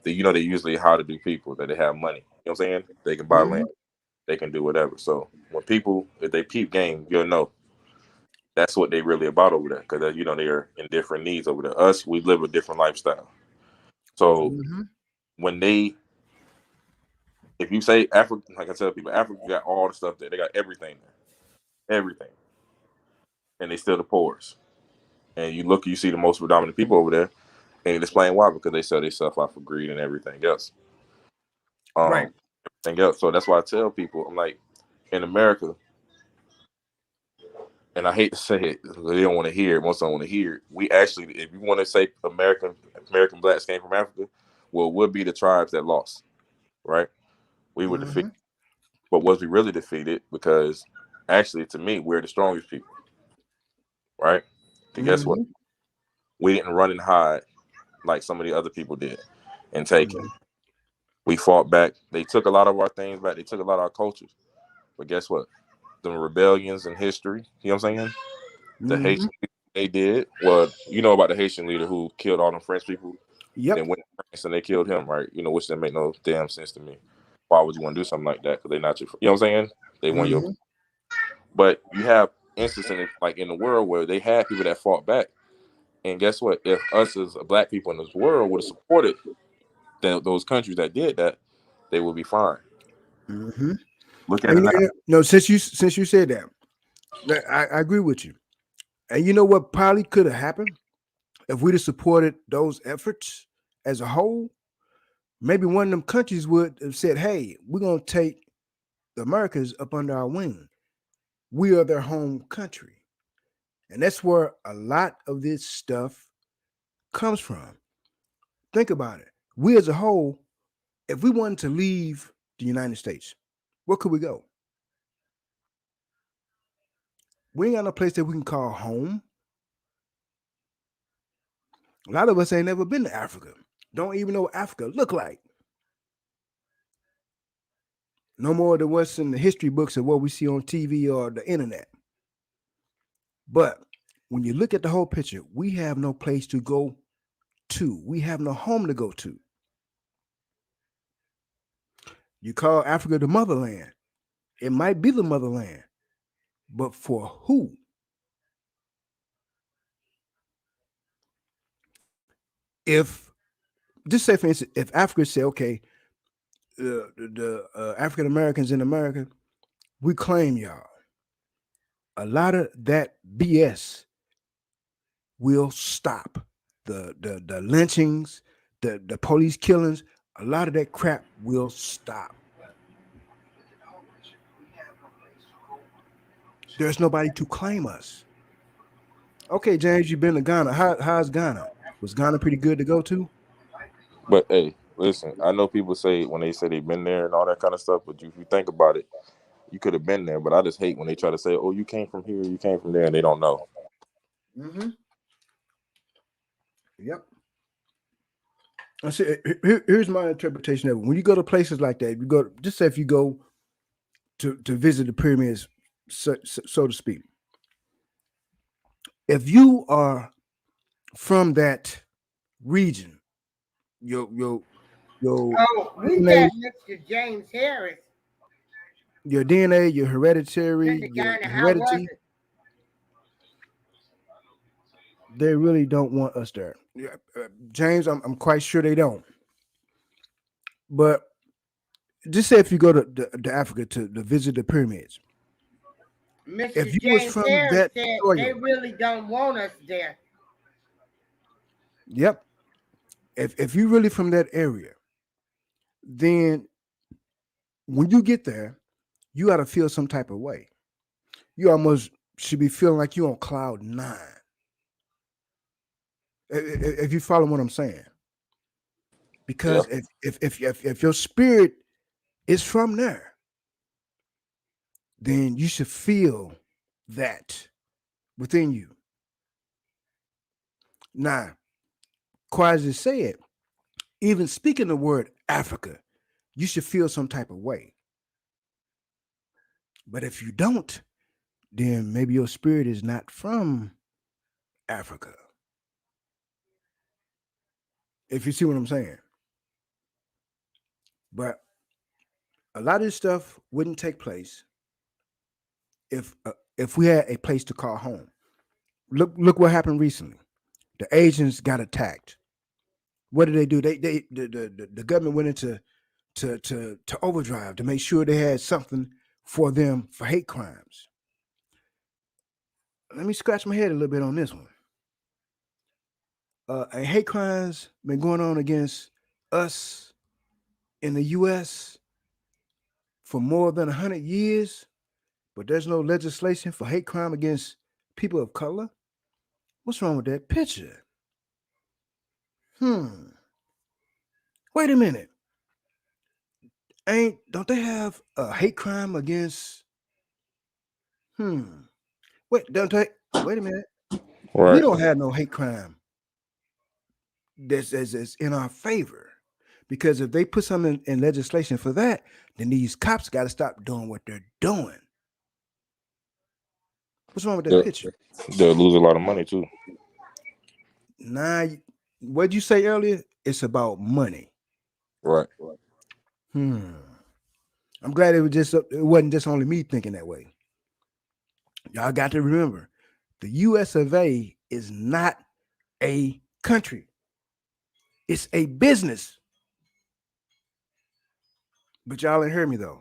they usually how to do people that they have money. You know what I'm saying? They can buy land, Mm-hmm. they can do whatever. So when people, if they peep game, you'll know that's what they really about over there because they are in different needs over there. Us, we live a different lifestyle. So Mm-hmm. when if you say Africa, like I tell people, Africa got all the stuff there. They got everything there, everything, and they still the poorest. And you see the most predominant people over there, and it explain why because they sell themselves out for greed and everything else. Right. Um, everything else. So that's why I tell people, I'm like, in America, and I hate to say it, they don't want to hear it. Most don't want to hear it. We actually, if you want to say American blacks came from Africa, well, we'll be the tribes that lost, right? We were Mm-hmm. defeated, but was we really defeated? Because actually, to me, we're the strongest people, right? And guess what? Mm-hmm. We didn't run and hide like some of the other people did and take it. Mm-hmm. We fought back. They took a lot of our things back. They took a lot of our cultures. But guess what? The rebellions in history, you know what I'm saying? The Mm-hmm. Haitian they did. Well, you know about the Haitian leader who killed all them French people. Yep. Then went to France and they killed him, right? Which didn't make no damn sense to me. Why would you want to do something like that? Because they're not your, you know what I'm saying? They want your, Mm-hmm. but you have instances like in the world where they had people that fought back. And guess what? If us as black people in this world would have supported those countries that did that, they would be fine. Mm-hmm. Look at And it now. no, since you said that, I agree with you. And you know what probably could have happened if we'd have supported those efforts as a whole? Maybe one of them countries would have said, "Hey, we're gonna take the Americas up under our wing. We are their home country." And that's where a lot of this stuff comes from. Think about it. We as a whole, if we wanted to leave the United States, where could we go? We ain't got no place that we can call home. A lot of us ain't never been to Africa. Don't even know what Africa look like. No more than what's in the history books of what we see on TV or the internet. But when you look at the whole picture, we have no place to go to. We have no home to go to. You call Africa the motherland. It might be the motherland, but for who? If just say, for instance, if Africa say, okay, the African Americans in America, we claim y'all. A lot of that BS will stop. The lynchings, the police killings, a lot of that crap will stop. There's nobody to claim us. Okay, James, you've been to Ghana. How's Ghana? Was Ghana pretty good to go to? But hey, listen, I know people say when they say they've been there and all that kind of stuff, but if you think about it, you could have been there. But I just hate when they try to say, "Oh, you came from here, you came from there," and they don't know. Mm-hmm. Yep. I see. Here's my interpretation of it. When you go to places like that, you go just say if you go to visit the pyramids, so to speak. If you are from that region, your your Oh, we DNA, got Mr. James Harris. your Been hereditary, to your Ghana. How was heredity, it? they really don't want us there. Yeah, James, I'm quite sure they don't. But just say if you go to Africa to visit the pyramids, if Mr. you was James from Harris that said they soil, really don't want us there. yep. If you really from that area, then when you get there, you got to feel some type of way. You almost should be feeling like you on cloud nine. If you follow what I'm saying, Yeah, because if your spirit is from there, then you should feel that within you. Now, quite as it said, even speaking the word Africa, you should feel some type of way. But if you don't, then maybe your spirit is not from Africa. If you see what I'm saying. But a lot of this stuff wouldn't take place if we had a place to call home. Look what happened recently. The Asians got attacked. What did they do? The government went into to overdrive to make sure they had something for them for hate crimes. Let me scratch my head a little bit on this one. And hate crimes been going on against us in the U.S. for more than 100 years, but there's no legislation for hate crime against people of color. What's wrong with that picture? Hmm. Wait a minute. Ain't don't they have a hate crime against? Hmm. Wait, don't they? Wait a minute. We right. don't have no hate crime that's in our favor. Because if they put something in legislation for that, then these cops got to stop doing what they're doing. What's wrong with that They'll, picture? they'll lose a lot of money too. Nah, what'd you say earlier? It's about money. Right. Hmm. I'm glad it wasn't just only me thinking that way. Y'all got to remember, the U.S. of A. is not a country. It's a business. But y'all ain't heard me though.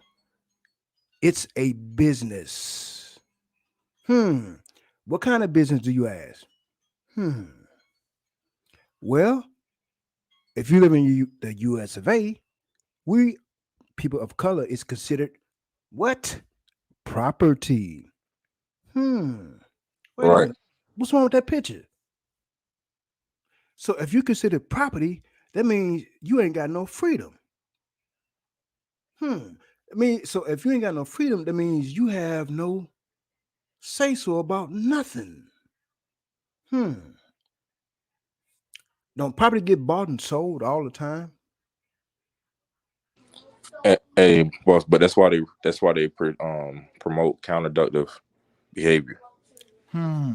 It's a business. Hmm. What kind of business do you ask? Hmm. Well, if you live in the U.S. of A., we people of color is considered what? Property. Hmm. Wait a Right. minute. What's wrong with that picture? So if you consider property, that means you ain't got no freedom. Hmm. I mean, so if you ain't got no freedom, that means you have no say so about nothing. Hmm. Don't property get bought and sold all the time? Hey, boss, but that's why they promote counterproductive behavior. Hmm.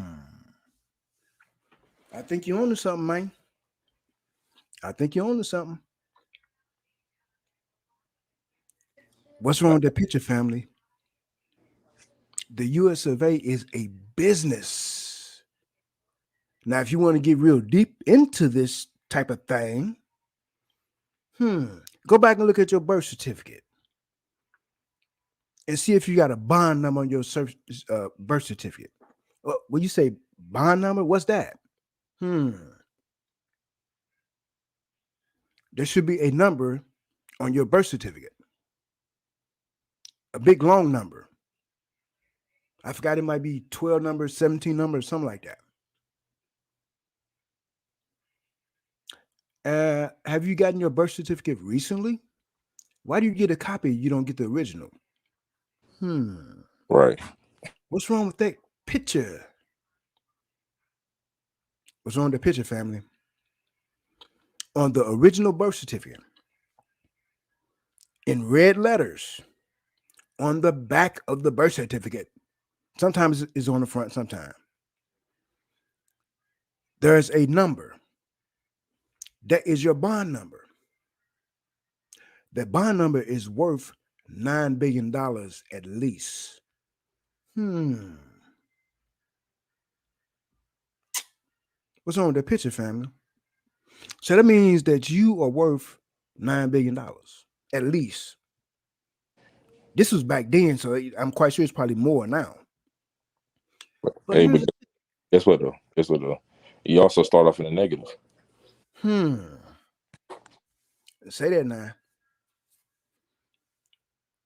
I think you're onto something, man. I think you're onto something. What's wrong with that picture, family? The US of A is a business. Now, if you want to get real deep into this type of thing, go back and look at your birth certificate and see if you got a bond number on your birth certificate. When you say bond number, what's that? Hmm. There should be a number on your birth certificate, a big long number. I forgot it might be 12 numbers, 17 numbers, something like that. Have you gotten your birth certificate recently? Why do you get a copy? You don't get the original. Hmm. Right. What's wrong with that picture? What's wrong with the picture, family? On the original birth certificate, in red letters, on the back of the birth certificate, sometimes it's on the front, sometimes there's a number. That is your bond number. That bond number is worth $9 billion at least. Hmm. What's wrong with that picture, family? So that means that you are worth $9 billion at least. This was back then, so I'm quite sure it's probably more now. But Hey, but here's guess what though? Guess what though? You also start off in a negative. say that now.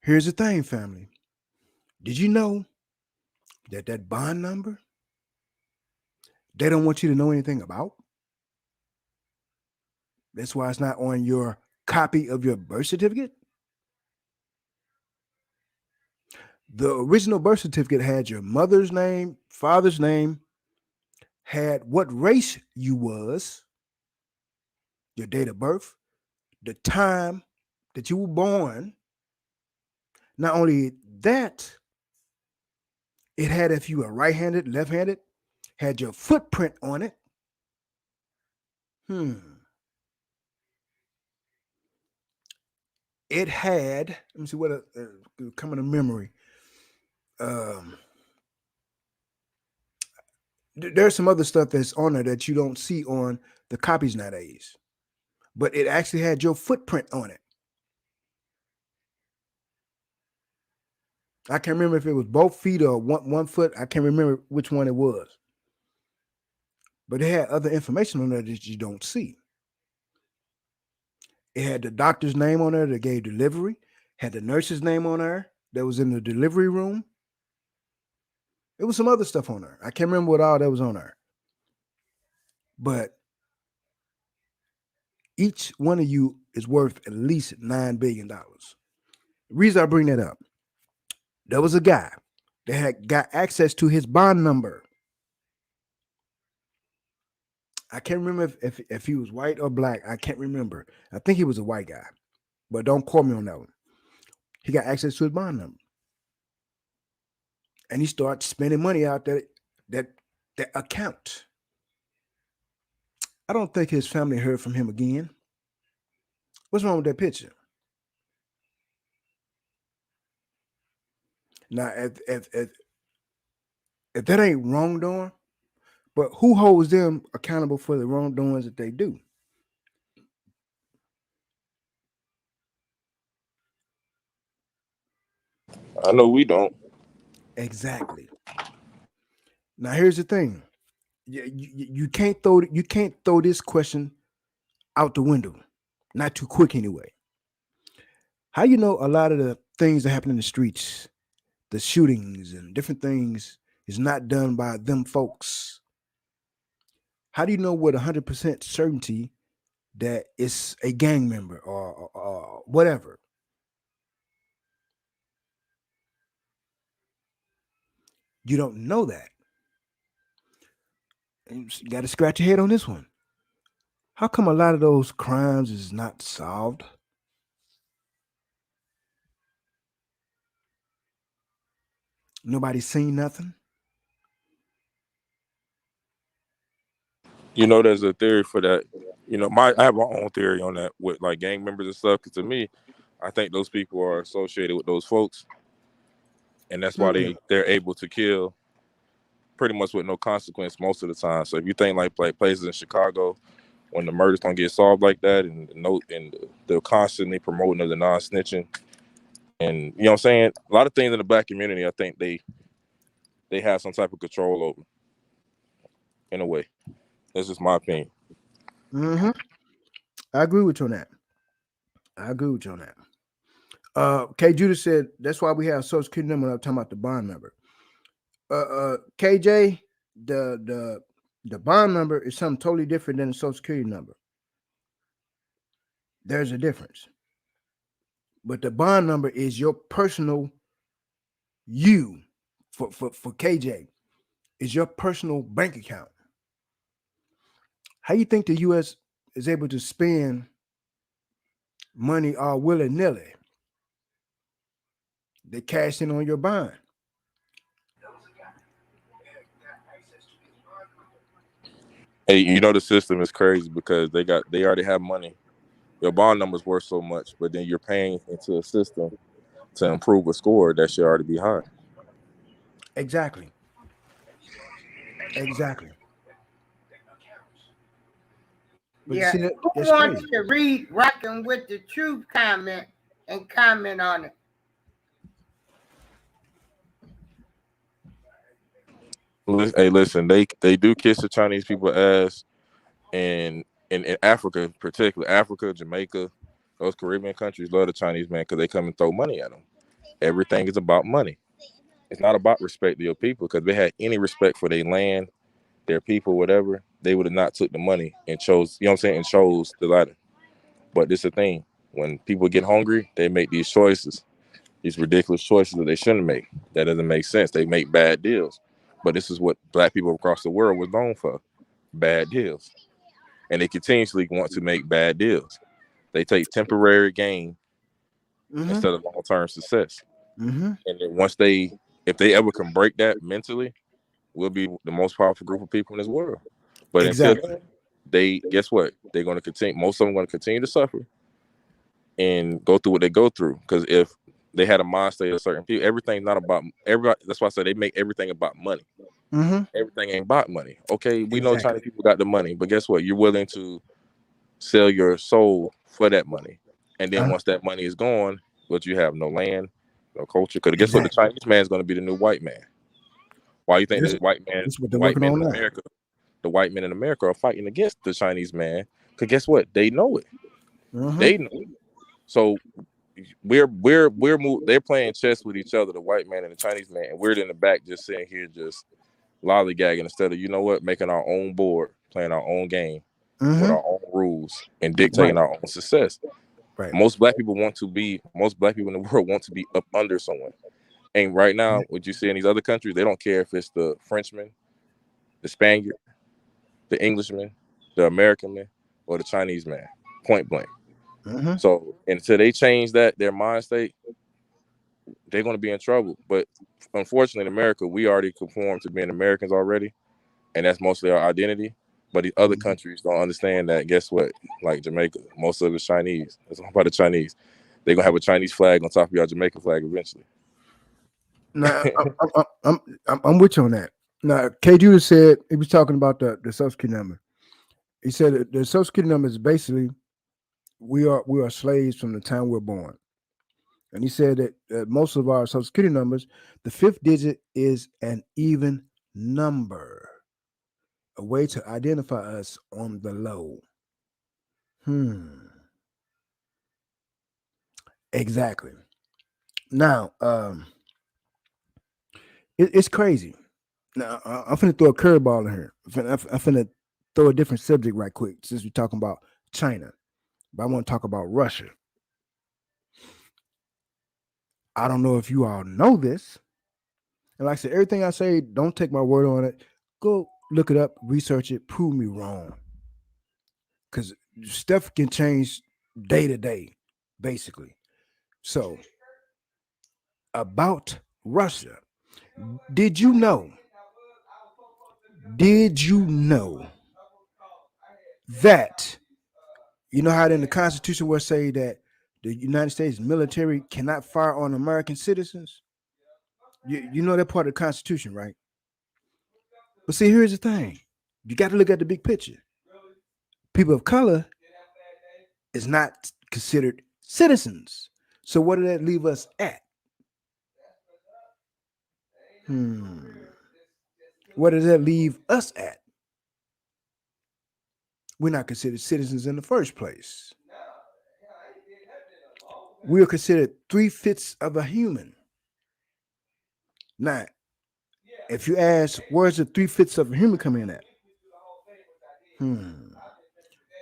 Here's the thing, family. Did you know that that bond number they don't want you to know anything about? That's why it's not on your copy of your birth certificate. The original birth certificate had your mother's name, father's name, had what race you was, your date of birth, the time that you were born. Not only that, it had if you were right-handed, left-handed, had your footprint on it. It had, let me see what coming to memory. Um, there's some other stuff that's on there that you don't see on the copies nowadays, but it actually had your footprint on it. I can't remember if it was both feet or one foot. I can't remember which one it was, but it had other information on there that you don't see. It had the doctor's name on there that gave delivery, had the nurse's name on there that was in the delivery room. It was some other stuff on there. I can't remember what all that was on there, but each one of you is worth at least $9 billion. The reason I bring that up, there was a guy that had got access to his bond number. I can't remember if he was white or black. I can't remember. I think he was a white guy, but don't quote me on that one. He got access to his bond number, and he started spending money out that account. I don't think his family heard from him again. What's wrong with that picture? Now, if that ain't wrongdoing, but who holds them accountable for the wrongdoings that they do? I know we don't. Exactly. Now, here's the thing: you can't throw this question out the window, not too quick anyway. How you know a lot of the things that happen in the streets, the shootings and different things, is not done by them folks? How do you know with 100% certainty that it's a gang member or whatever? You don't know that. And you got to scratch your head on this one. How come a lot of those crimes is not solved? Nobody's seen nothing. You know, there's a theory for that. You know, I have my own theory on that with like gang members and stuff. Because to me, I think those people are associated with those folks, and that's why Mm. they're able to kill pretty much with no consequence most of the time. So if you think like places in Chicago when the murders don't get solved like that, and they're constantly promoting of the non-snitching, and you know what I'm saying, a lot of things in the black community, I think they have some type of control over, in a way. That's just my opinion. Mm-hmm. I agree with you on that. I agree with you on that. K. Judah said that's why we have social security number. I'm talking about the bond number. KJ, the bond number is something totally different than the social security number. There's a difference. But the bond number is your personal you for KJ is your personal bank account. How you think the US is able to spend money all willy-nilly? They cash in on your bond. Hey, you know the system is crazy because they already have money. Your bond number's worth so much, but then you're paying into a system to improve a score that should already be high. Exactly. Exactly. But you Yeah. see that Who that's wants crazy. to read Rocking with the Truth comment and comment on it? Hey, listen, they do kiss the Chinese people ass, and in Africa, in particular, Africa, Jamaica, those Caribbean countries love the Chinese man because they come and throw money at them. Everything is about money. It's not about respect to your people because if they had any respect for their land, their people, whatever, they would have not took the money and chose, you know what I'm saying, and chose the latter. But this is the thing. When people get hungry, they make these choices, these ridiculous choices that they shouldn't make. That doesn't make sense. They make bad deals. But this is what black people across the world was known for, bad deals. And they continuously want to make bad deals. They take temporary gain Mm-hmm. instead of long-term success. Mm-hmm. And then if they ever can break that mentally, we'll be the most powerful group of people in this world. But until Exactly. then, they guess what? They're going to continue. Most of them going to continue to suffer and go through what they go through. Because if they had a mind state of certain people, everything's not about everybody. That's why I say they make everything about money. Mm-hmm. Everything ain't about money. Okay, we know Exactly. Chinese people got the money, but guess what? You're willing to sell your soul for that money, and then Uh, once that money is gone, what you have no land, no culture. Because guess what? The exactly. Chinese man is going to be the new white man. Why you think This the white man, this is what the they're white working men on in now. America, the white men in America are fighting against the Chinese man? Because guess what? They know it. Mm-hmm. They know it. So they're playing chess with each other, the white man and the Chinese man, and we're in the back just sitting here just lollygagging instead of, you know what, making our own board, playing our own game with Mm-hmm. our own rules and Right. dictating our own success. Right. Most black people in the world want to be up under someone. And right now, what you see in these other countries, they don't care if it's the Frenchman, the Spaniard, the Englishman, the American man, or the Chinese man, point blank. Mm-hmm. So until they change their mind state, they're going to be in trouble. But unfortunately, in America, we already conform to being Americans already, and that's mostly our identity. But the other Mm-hmm. countries don't understand that. Guess what? Like Jamaica, most of it's Chinese. It's all about the Chinese. They're gonna have a Chinese flag on top of your Jamaican flag eventually. Now I'm with you on that. Now K. Judah said he was talking about the Social Security number. He said that the Social Security number is basically we are slaves from the time we're born. And he said that most of our Social Security numbers, the fifth digit is an even number, a way to identify us on the low. Exactly. Now, it's crazy. Now, I'm finna throw a curveball in here. I'm finna throw a different subject right quick since we're talking about China. But I want to talk about Russia. I don't know if you all know this. And like I said, everything I say, don't take my word on it. Go look it up, research it, prove me wrong. Because stuff can change day to day, basically. So, about Russia, did you know? Did you know that you know how in the Constitution will say that the United States military cannot fire on American citizens? You know that part of the Constitution, right? But see, here's the thing: you got to look at the big picture. People of color is not considered citizens. So what did that leave us at? What does that leave us at? We're not considered citizens in the first place. We are considered three-fifths of a human. Now, if you ask, where's the three-fifths of a human come in at?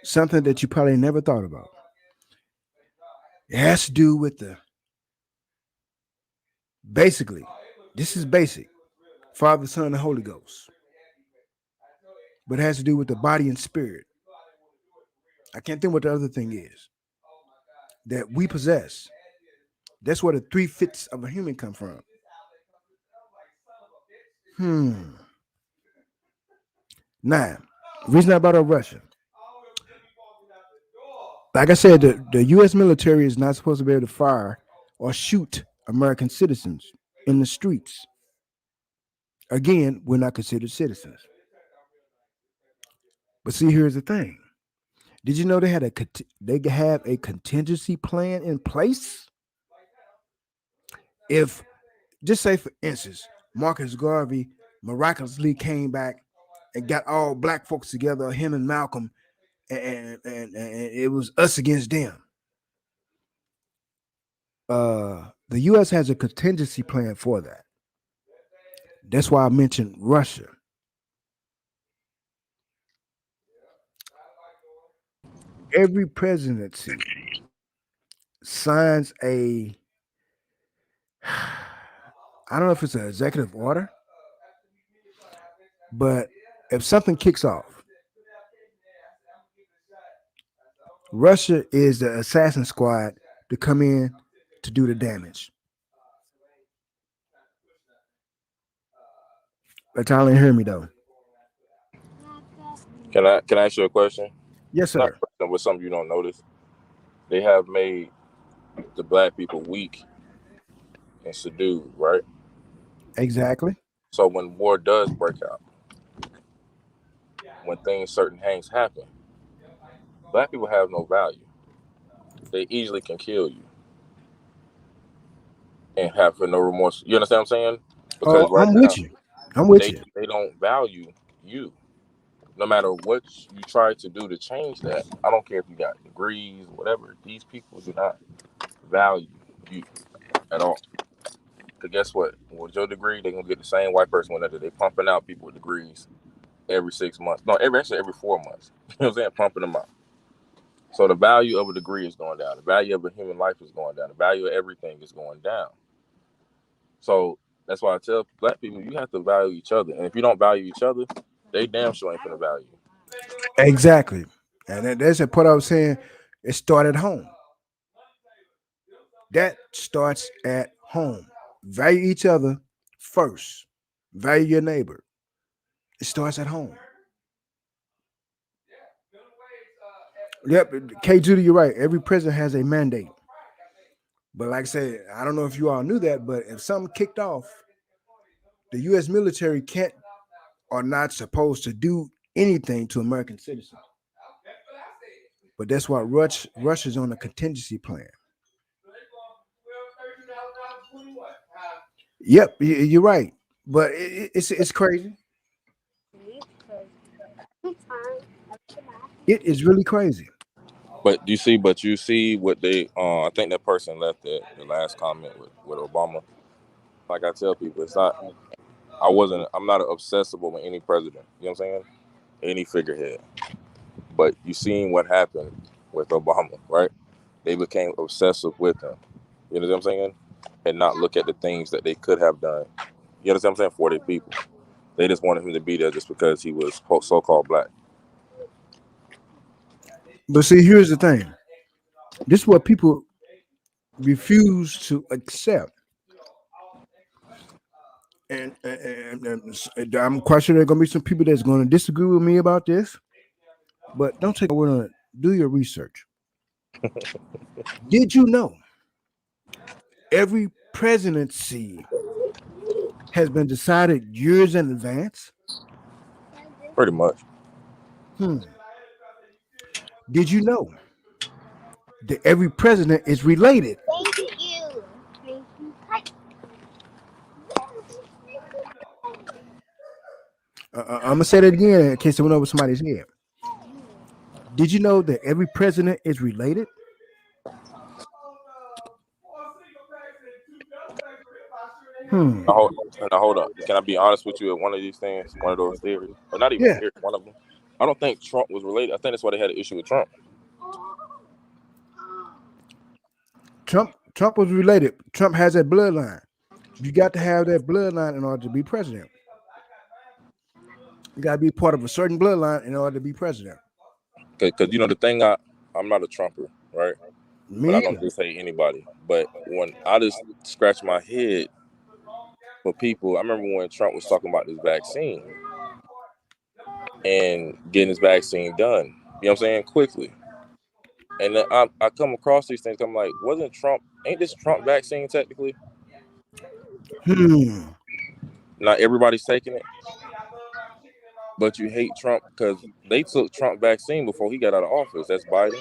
Something that you probably never thought about. It has to do with the basically. This is basic. Father, Son, and Holy Ghost. But it has to do with the body and spirit. I can't think what the other thing is that we possess. That's where the three fifths of a human come from. Hmm. Now, reason I brought up Russia. Like I said, the U.S. military is not supposed to be able to fire or shoot American citizens in the streets. Again, we're not considered citizens. But see, here's the thing. Did you know they have a contingency plan in place? If just say for instance, Marcus Garvey miraculously came back and got all black folks together, him and Malcolm, and it was us against them. The U.S. has a contingency plan for that. That's why I mentioned Russia. Every presidency signs a, I don't know if it's an executive order, but if something kicks off, Russia is the assassin squad to come in to do the damage. But y'all didn't hear me though. Can I ask you a question? Yes, Not sir. a question, but something you don't notice. They have made the black people weak and subdued, right? Exactly. So when war does break out, when certain things happen, black people have no value. They easily can kill you and have for no remorse. You understand what I'm saying? Because Oh, right I'm now with you. I'm with they you. they don't value you. No matter what you try to do to change that, I don't care if you got degrees, whatever. These people do not value you at all. Cause guess what? With your degree, they're gonna get the same white person whenever they pumping out people with degrees every 6 months. No, actually every 4 months. You know what I'm saying? Pumping them out. So the value of a degree is going down. The value of a human life is going down. The value of everything is going down. So that's why I tell black people you have to value each other. And if you don't value each other, they damn sure ain't gonna value you. Exactly. And that's a part I was saying. It started at home. That starts at home. Value each other first. Value your neighbor. It starts at home. Yep, K. Judy, you're right. Every president has a mandate. But like I said, I don't know if you all knew that, but if something kicked off, the U.S. military can't or not supposed to do anything to American citizens. But that's why Russia's on a contingency plan. Yep, you're right. But it's crazy. It is really crazy. But you see what they I think that person left the last comment with Obama. Like I tell people, I'm not obsessive with any president. You know what I'm saying? Any figurehead. But you seen what happened with Obama, right? They became obsessive with him. You know what I'm saying? And not look at the things that they could have done. You understand what I'm saying? For their people. They just wanted him to be there just because he was so-called black. But see, here's the thing. This is what people refuse to accept. And I'm quite sure there are going to be some people that's going to disagree with me about this. But don't take my word on it. Do your research. Did you know every presidency has been decided years in advance? Pretty much. Hmm. Did you know that every president is related? I'm gonna say that again in case it went over somebody's head. Did you know that every president is related? Hmm. Now hold up. Can I be honest with you at one of these things? One of those theories? Or not even Yeah. theory, one of them. I don't think Trump was related. I think that's why they had an issue with Trump. Trump was related. Trump has that bloodline. You got to have that bloodline in order to be president. You got to be part of a certain bloodline in order to be president. Because the thing, I'm not a Trumper, right? But I Me don't either. just hate anybody. But when I just scratch my head for people, I remember when Trump was talking about this vaccine and getting his vaccine done. You know what I'm saying? Quickly. And then I come across these things. I'm like, wasn't Trump? Ain't this Trump vaccine technically? Hmm. Not everybody's taking it, but you hate Trump because they took Trump vaccine before he got out of office. That's Biden,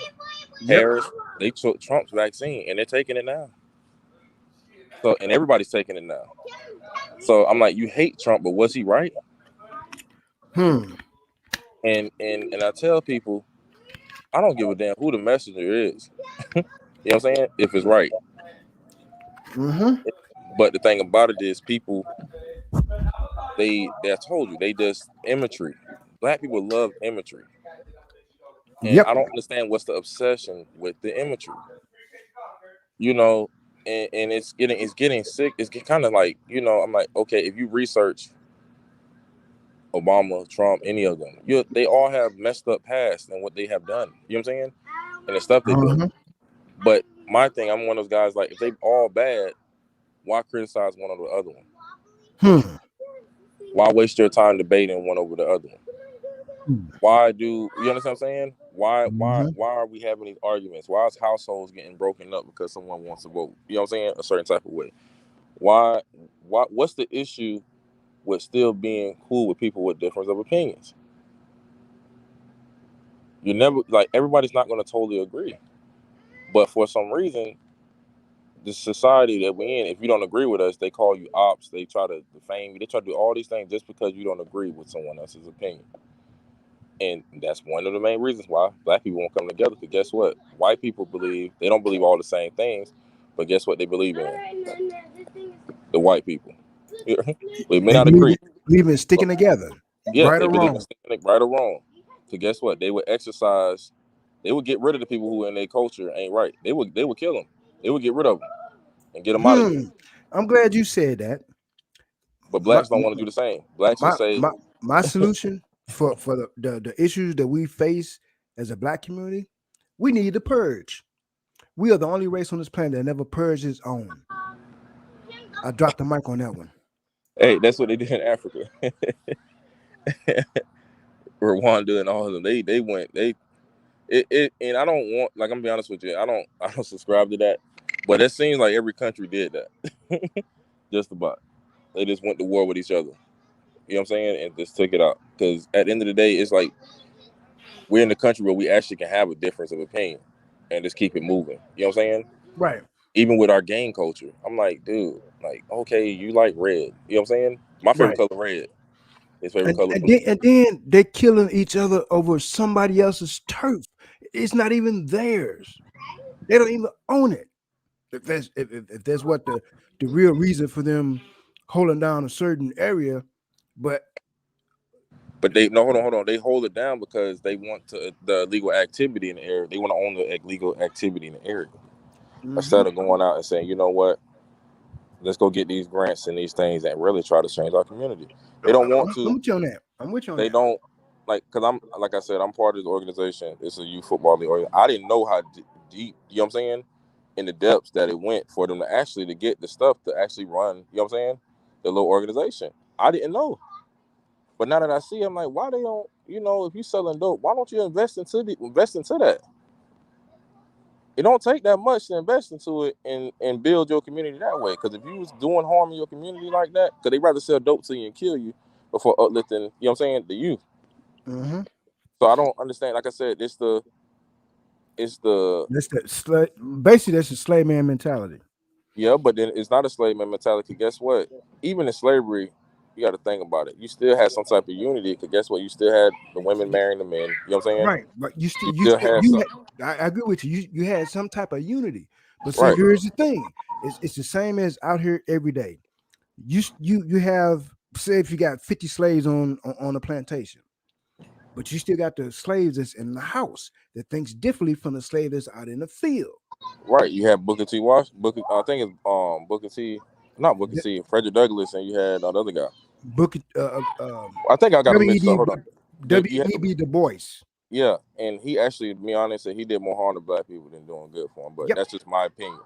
Yep. Harris. They took Trump's vaccine and they're taking it now. So and everybody's taking it now. So I'm like, you hate Trump, but was he right? Hmm. And I tell people, I don't give a damn who the messenger is. You know what I'm saying? If it's right. Mm-hmm. But the thing about it is people I told you, they just imagery. Black people love imagery. And Yep. I don't understand what's the obsession with the imagery. You know, and it's getting sick. It's kind of like, I'm like, okay, if you research Obama, Trump, any of them, they all have messed up past and what they have done. You know what I'm saying? And the stuff they do. Uh-huh. But my thing, I'm one of those guys, like, if they all bad, why criticize one over the other one? Hmm. Why waste your time debating one over the other one? Hmm. Why do you understand what I'm saying? Why why Mm-hmm. why are we having these arguments? Why is households getting broken up because someone wants to vote? You know what I'm saying? A certain type of way. Why what's the issue with still being cool with people with difference of opinions? You never like everybody's not gonna totally agree. But for some reason, the society that we're in, if you don't agree with us, they call you ops, they try to defame you, they try to do all these things just because you don't agree with someone else's opinion. And that's one of the main reasons why black people won't come together. Because guess what? White people they don't believe all the same things, but guess what they believe in? The white people. We may They not agree. believe in But sticking together, yeah, right they or believe in wrong. standing right or wrong. So guess what? They would get rid of the people who in their culture ain't right. They would kill them. They would get rid of them and get them out of here. Hmm. I'm glad you said that. But My blacks don't want to do the same. Blacks will my say, my, my solution for the issues that we face as a black community, we need to purge. We are the only race on this planet that never purged its own. I dropped the mic on that one. "Hey, that's what they did in Africa, Rwanda, and all of them. They went and I don't want, like, I'm gonna be honest with you, I don't subscribe to that, but it seems like every country did that. Just about. They just went to war with each other. You know what I'm saying? And just took it out. Because at the end of the day, it's like we're in a country where we actually can have a difference of opinion and just keep it moving. You know what I'm saying? Right. Even with our gang culture, I'm like, dude, like, okay, you like red. You know what I'm saying? My favorite Right. color red. His favorite And color and blue. then, and then they're killing each other over somebody else's turf. It's not even theirs. They don't even own it. If that's what the real reason for them holding down a certain area, but But they no, hold on. They hold it down because they want the illegal activity in the area. They want to own the illegal activity in the area mhm. instead of going out and saying, you know what, let's go get these grants and these things and really try to change our community. They don't want I'm to. with you on that. I'm with you on They that. don't like because I'm like I said, I'm part of this organization. It's a youth football league. I didn't know how deep, you know what I'm saying, in the depths that it went for them to actually to get the stuff to actually run. You know what I'm saying, the little organization. I didn't know. But now that I see, I'm like, why they don't? If you selling dope, why don't you invest into that? It don't take that much to invest into it and build your community that way. Because if you was doing harm in your community like that, because they rather sell dope to you and kill you before uplifting, you know what I'm saying, the youth. Hmm. So I don't understand. Like I said, it's the That's basically that's the slave man mentality. yeah, but then it's not a slave man mentality. Guess what? Even in slavery, you got to think about it. You still had some type of unity. Because guess what? You still had the women marrying the men. You know what I'm saying? Right. But You still had some. I agree with you. You had some type of unity. But see, Right. here's the thing. It's the same as out here every day. You have, say, if you got 50 slaves on a plantation, but you still got the slaves that's in the house that thinks differently from the slave that's out in the field. Right. You had Booker T. Booker. I think it's Booker T. Not Booker D- T. Frederick Douglass, and you had the other guy. Book I think I got him mixed up. W.E.D. Hold on. You had W.E.B. Du Bois. yeah, and he actually, to be honest, he did more harm to black people than doing good for them. But Yep. that's just my opinion.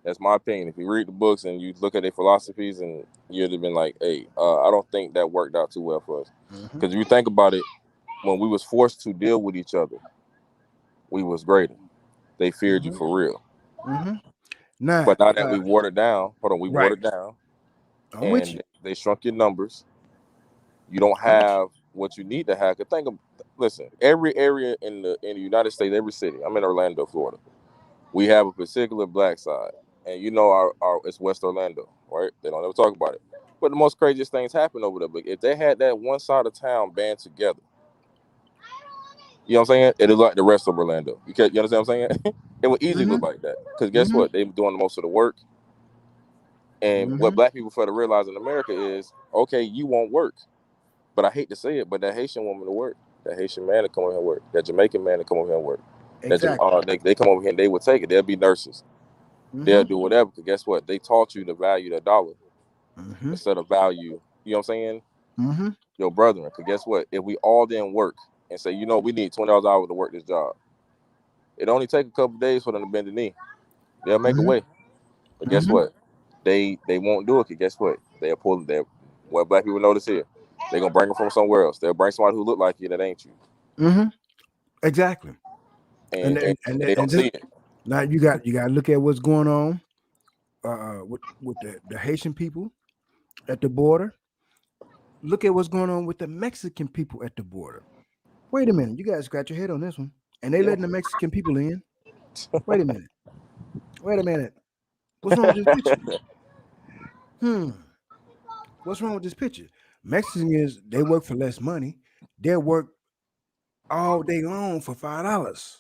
That's my opinion. If you read the books and you look at their philosophies, and you'd have been like, "Hey, I don't think that worked out too well for us." Mm-hmm. Because if you think about it, when we was forced to deal with each other, we was greater. They feared you Mm-hmm. for real. Mm-hmm. Now, But now that we watered down, we right. watered down, I'm with you. and they shrunk your numbers. You don't I'm with you. have what you need to have. Cause listen, every area in the United States, every city. I'm in Orlando, Florida. We have a particular black side, and you know our it's West Orlando, right? They don't ever talk about it. But the most craziest things happen over there. But if they had that one side of town band together, you know what I'm saying? It'd look like the rest of Orlando. You understand what I'm saying? It would easily Mm-hmm. look like that. Because guess Mm-hmm. what? They were doing most of the work. And what Mm-hmm. black people fail to realize in America is, okay, you won't work. But I hate to say it, but that Haitian woman to work, that Haitian man to come over here and work, that Jamaican man to come over here and work, Exactly. they come over here and they will take it. They'll be nurses. Mm-hmm. They'll do whatever. Because guess what? They taught you to value the dollar Mm-hmm. instead of value, you know what I'm saying? Mm-hmm. Your brethren. Because guess what? If we all didn't work and say, we need $20 an hour to work this job, it only take a couple of days for them to bend the knee. They'll make a Mm-hmm. way. But guess Mm-hmm. what? They won't do it. Cause guess what? They'll pull it. What black people notice here, they're gonna bring them from somewhere else. They'll bring somebody who look like you that ain't you, Mm-hmm. Exactly. And and, and and and, they and don't just, see it. now you got to look at what's going on with the Haitian people at the border. Look at what's going on with the Mexican people at the border. Wait a minute, you guys got your head on this one, and they Yeah. letting the Mexican people in. Wait a minute. Wait a minute. What's wrong with this picture? Hmm. What's wrong with this picture? Mexicans, they work for less money. They work all day long for $5.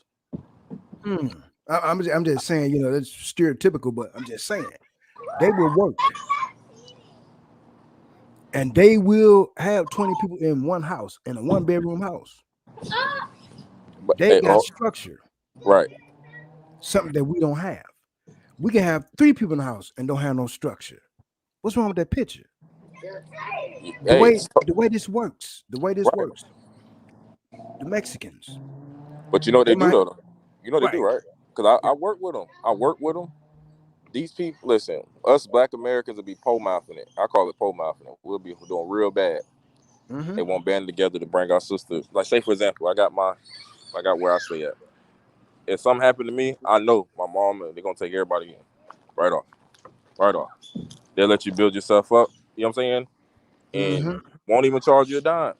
Hmm. I'm just saying, that's stereotypical, but I'm just saying they will work and they will have 20 people in one house, in a one-bedroom house. But They got structure, right. something that we don't have. We can have 3 people in the house and don't have no structure. What's wrong with that picture? The Hey, way the way this works, right. the Mexicans, But you know what they they do might though. You know what they do, right. right? Because I work with them. I work with them. These people, listen, us black Americans will be pole mouthing it. I call it pole mouthing it. We'll be doing real bad. Mm-hmm. They won't band together to bring our sisters. Like, say for example, I got where I stay at. If something happened to me, I know my mom and they're gonna take everybody in. Right off. Right off. They'll let you build yourself up, you know what I'm saying? And Mm-hmm. won't even charge you a dime.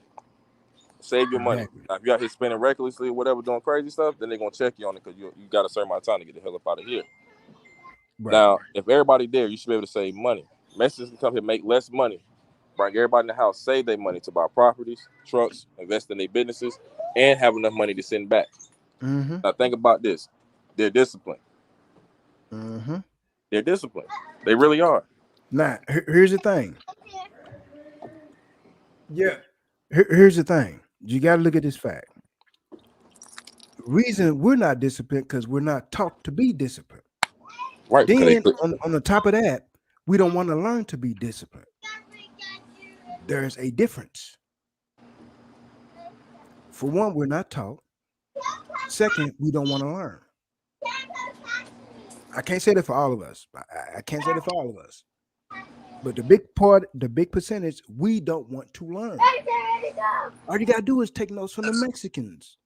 Save your money. Exactly. Now, if you out here spending recklessly or whatever, doing crazy stuff, then they're gonna check you on it because you got a certain amount of time to get the hell up out of here. Right. Now, if everybody there, you should be able to save money. Mexicans can come here, make less money, bring everybody in the house, save their money to buy properties, trucks, invest in their businesses, and have enough money to send back. Mm-hmm. Now, think about this: they're disciplined. Mm-hmm. They're disciplined. They really are. Now, here's the thing. Yeah. Here's the thing. You got to look at this fact. Reason we're not disciplined because we're not taught to be disciplined. Right, because they Then could. on the top of that, we don't want to learn to be disciplined. There's a difference. For one, we're not taught. Second, we don't want to learn. I can't say that for all of us. I can't say that for all of us. But the big percentage, we don't want to learn. All you gotta do is take notes from the Mexicans.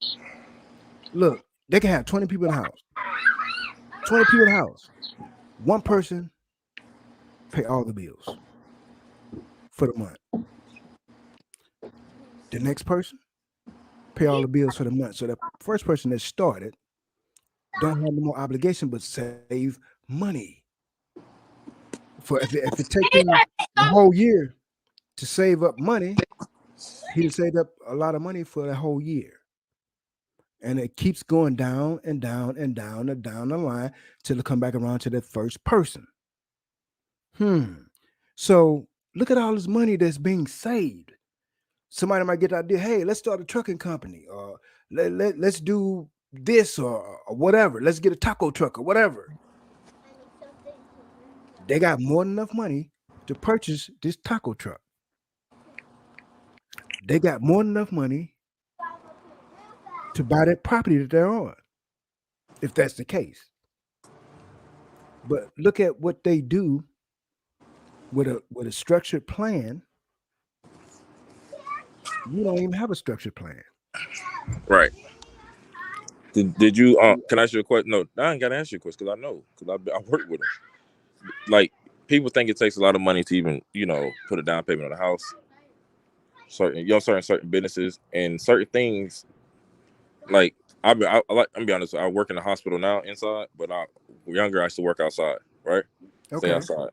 Look, they can have 20 people in the house. 20 people in the house. One person pay all the bills for the month. The next person pay all the bills for the month. So the first person that started don't have no more obligation but save money. For if it take them a whole year to save up money, he'll save up a lot of money for the whole year. And it keeps going down and down and down and down the line till it come back around to that first person. So look at all this money that's being saved. Somebody might get the idea, hey, let's start a trucking company, or let's do this or whatever. Let's get a taco truck or whatever. They got more than enough money to purchase this taco truck. They got more than enough money to buy that property that they're on, if that's the case. But look at what they do with a structured plan. You don't even have a structured plan. Right. Did you? Can I ask you a question? No, I ain't gotta ask you a question because I know because I work with them. Like people think it takes a lot of money to even put a down payment on a house. Certain businesses and certain things. Like I'm be honest. I work in the hospital now inside, but younger I used to work outside. Right. Stay Okay. outside.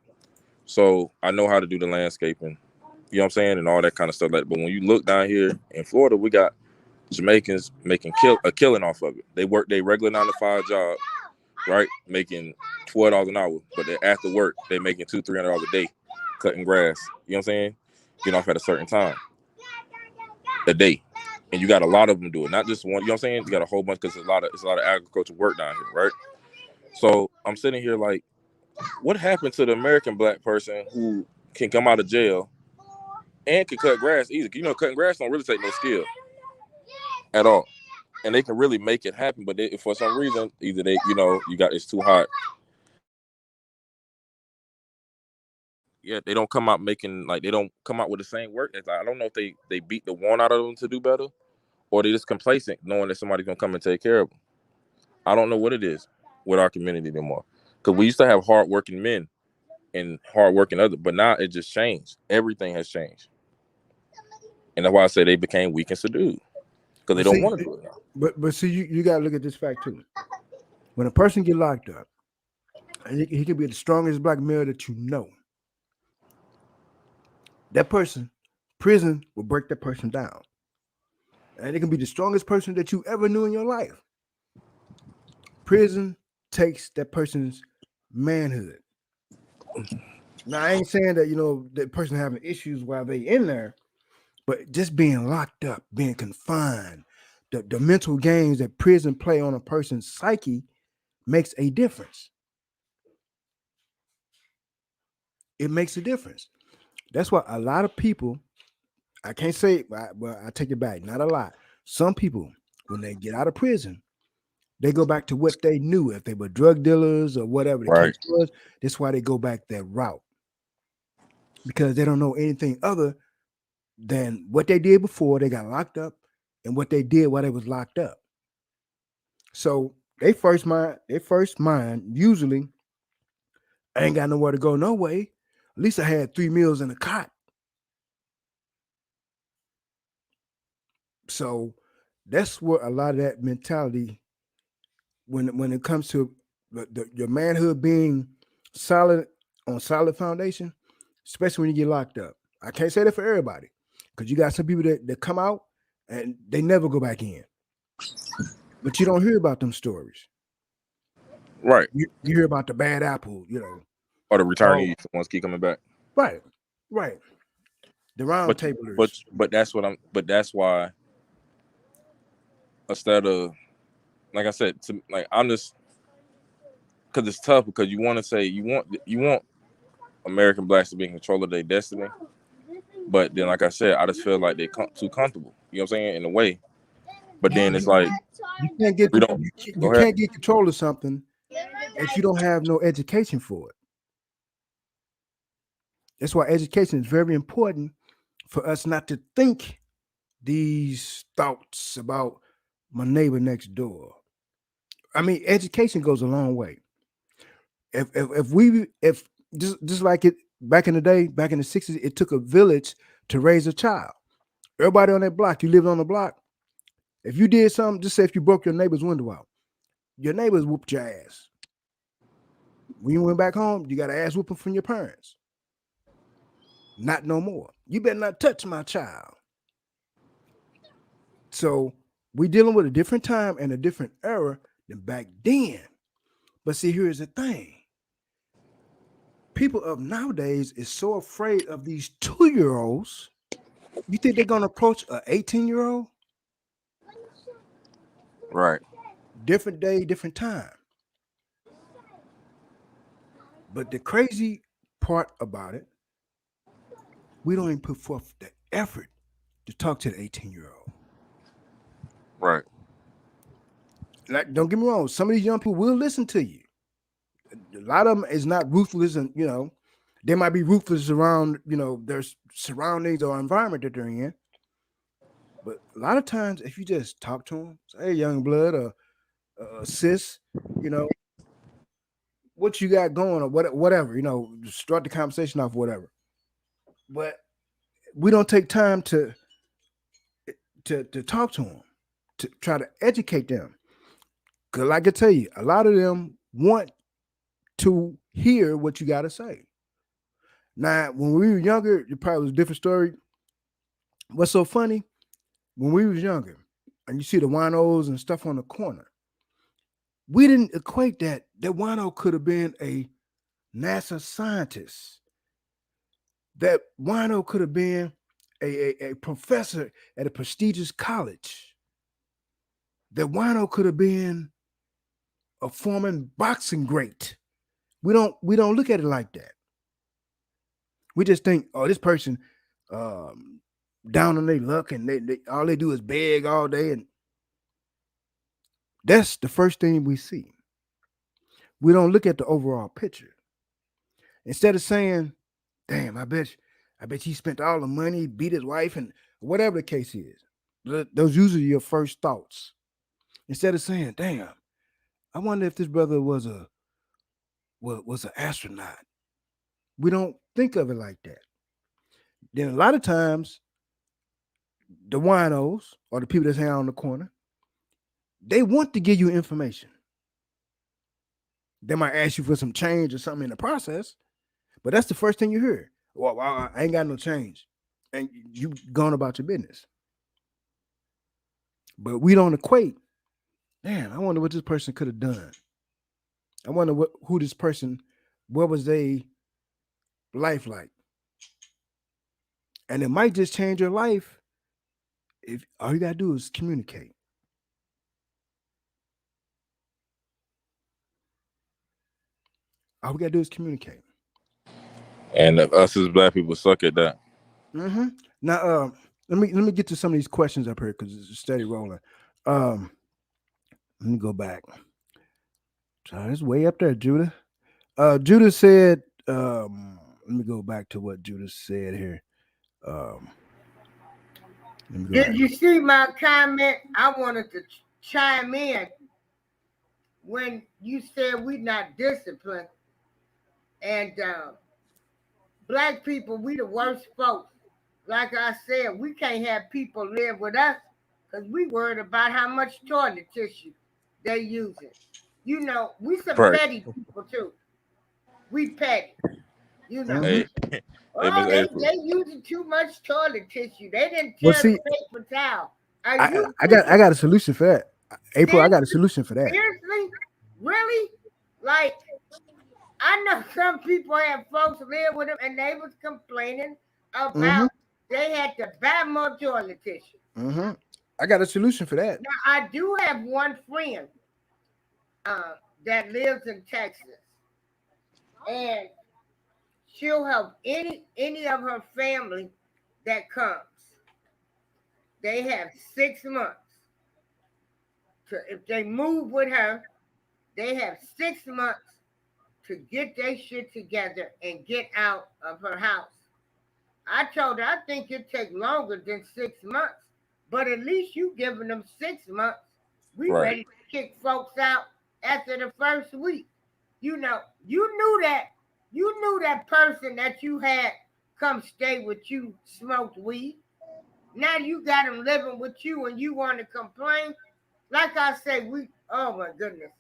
So I know how to do the landscaping. You know what I'm saying, and all that kind of stuff. But when you look down here in Florida, we got Jamaicans making a killing off of it. They work their regular 9 to 5 job, right? Making $12 an hour, but after work they making $200-300 a day cutting grass. You know what I'm saying? Getting off at a certain time a day, and you got a lot of them do it, not just one. You know what I'm saying? You got a whole bunch because it's a lot of agriculture work down here, right? So I'm sitting here like, what happened to the American black person who can come out of jail and can cut grass easy? Cutting grass don't really take no skill at all. And they can really make it happen, but for some reason, either it's too hot. Yeah, they don't come out making they don't come out with the same work. It's like, I don't know if they beat the want out of them to do better, or they just complacent, knowing that somebody's gonna come and take care of them. I don't know what it is with our community anymore, because we used to have hardworking men and hardworking others, but now it just changed. Everything has changed, and that's why I say they became weak and subdued because they don't want to do it now. But see, you got to look at this fact too. When a person get locked up, and he can be the strongest black male that you know, that prison will break that person down, and it can be the strongest person that you ever knew in your life. Prison takes that person's manhood. Now, I ain't saying that that person having issues while they in there, but just being locked up, being confined, the mental games that prison play on a person's psyche makes a difference. It makes a difference. That's why a lot of people, I can't say, well, I take it back, not a lot. Some people, when they get out of prison, they go back to what they knew. If they were drug dealers or whatever the case was, that's why they go back that route. Because they don't know anything other than what they did before they got locked up and what they did while they was locked up. So they first mind usually, I ain't got nowhere to go no way. At least I had 3 meals in a cot. So that's what a lot of that mentality, when it comes to your manhood being solid on solid foundation, especially when you get locked up. I can't say that for everybody, because you got some people that come out and they never go back in. But you don't hear about them stories. Right. You hear about the bad apple, or the returnees ones keep coming back. Right. The round tablers. But that's why instead of, like I said, I'm just, because it's tough, because you want to say you want American blacks to be in control of their destiny, but then, like I said, I just feel like they're too comfortable. You know what I'm saying? In a way, but then it's like you can't get control of something if you don't have no education for it. That's why education is very important, for us not to think these thoughts about my neighbor next door. I mean, education goes a long way. If just like it back in the day, back in the 60s, it took a village to raise a child. Everybody on that block, you lived on the block. If you did something, just say if you broke your neighbor's window out, your neighbors whooped your ass. When you went back home, you got an ass whooping from your parents. Not no more. You better not touch my child. So we're dealing with a different time and a different era than back then. But see, here's the thing. People of nowadays is so afraid of these 2-year-olds. You think they're going to approach an 18-year-old? Right. different day, different time. But the crazy part about it, we don't even put forth the effort to talk to the 18-year-old. Right. Like, don't get me wrong, some of these young people will listen to you. A lot of them is not ruthless, and they might be ruthless around their surroundings or environment that they're in. But a lot of times, if you just talk to them, say, "Hey, young blood," or "Sis," you know, what you got going, or whatever, start the conversation off, whatever. But we don't take time to talk to them, to try to educate them. Because, like I tell you, a lot of them want to hear what you got to say. Now, when we were younger, it probably was a different story. What's so funny? When we was younger, and you see the winos and stuff on the corner, we didn't equate that wino could have been a NASA scientist. That wino could have been a professor at a prestigious college. That wino could have been a former boxing great. We don't look at it like that. We just think, oh, this person down on their luck, and they all they do is beg all day, and that's the first thing we see. We don't look at the overall picture. Instead of saying, "Damn, I bet he spent all the money, beat his wife," and whatever the case is, those usually your first thoughts. Instead of saying, "Damn, I wonder if this brother was an astronaut," we don't think of it like that. Then a lot of times, the winos or the people that's hanging out on the corner, they want to give you information. They might ask you for some change or something in the process, but that's the first thing you hear. Well, I ain't got no change, and you gone about your business. But we don't equate. Man, I wonder what this person could have done. I wonder who this person, what was they life like, and it might just change your life if all you gotta do is communicate. All we gotta do is communicate. And if us as black people suck at that. Mm-hmm. Now, let me get to some of these questions up here because it's steady rolling. Let me go back. So it's way up there, Judah. Judah said, let me go back to what Judah said here. Um, let me go Did back. you see my comment? I wanted to chime in when you said we not disciplined, and black people, we the worst folks. Like I said, we can't have people live with us because we worried about how much toilet tissue they using. We some Right. petty people too. We petty. You know. Mhm. Hey, hey, Oh, Miss they April. they using too much toilet tissue. They didn't Well, tear the see, paper towel. Are I you I got thinking I got a solution for that. April, I got a seriously? solution for that. Seriously? Really? Like I know some people have folks live with them and they was complaining Mm-hmm. about they had to buy more toilet tissue. Mm-hmm. I got a solution for that. Now I do have one friend uh, that lives in Texas, and she'll help any of her family that comes. They have 6 months to if they move with her. They have 6 months to get their shit together and get out of her house. I told her I think it take longer than 6 months, but at least you giving them 6 months. We Right. ready to kick folks out after the first week. You knew that person that you had come stay with you smoked weed. Now you got them living with you and you want to complain. Like I say, oh my goodness.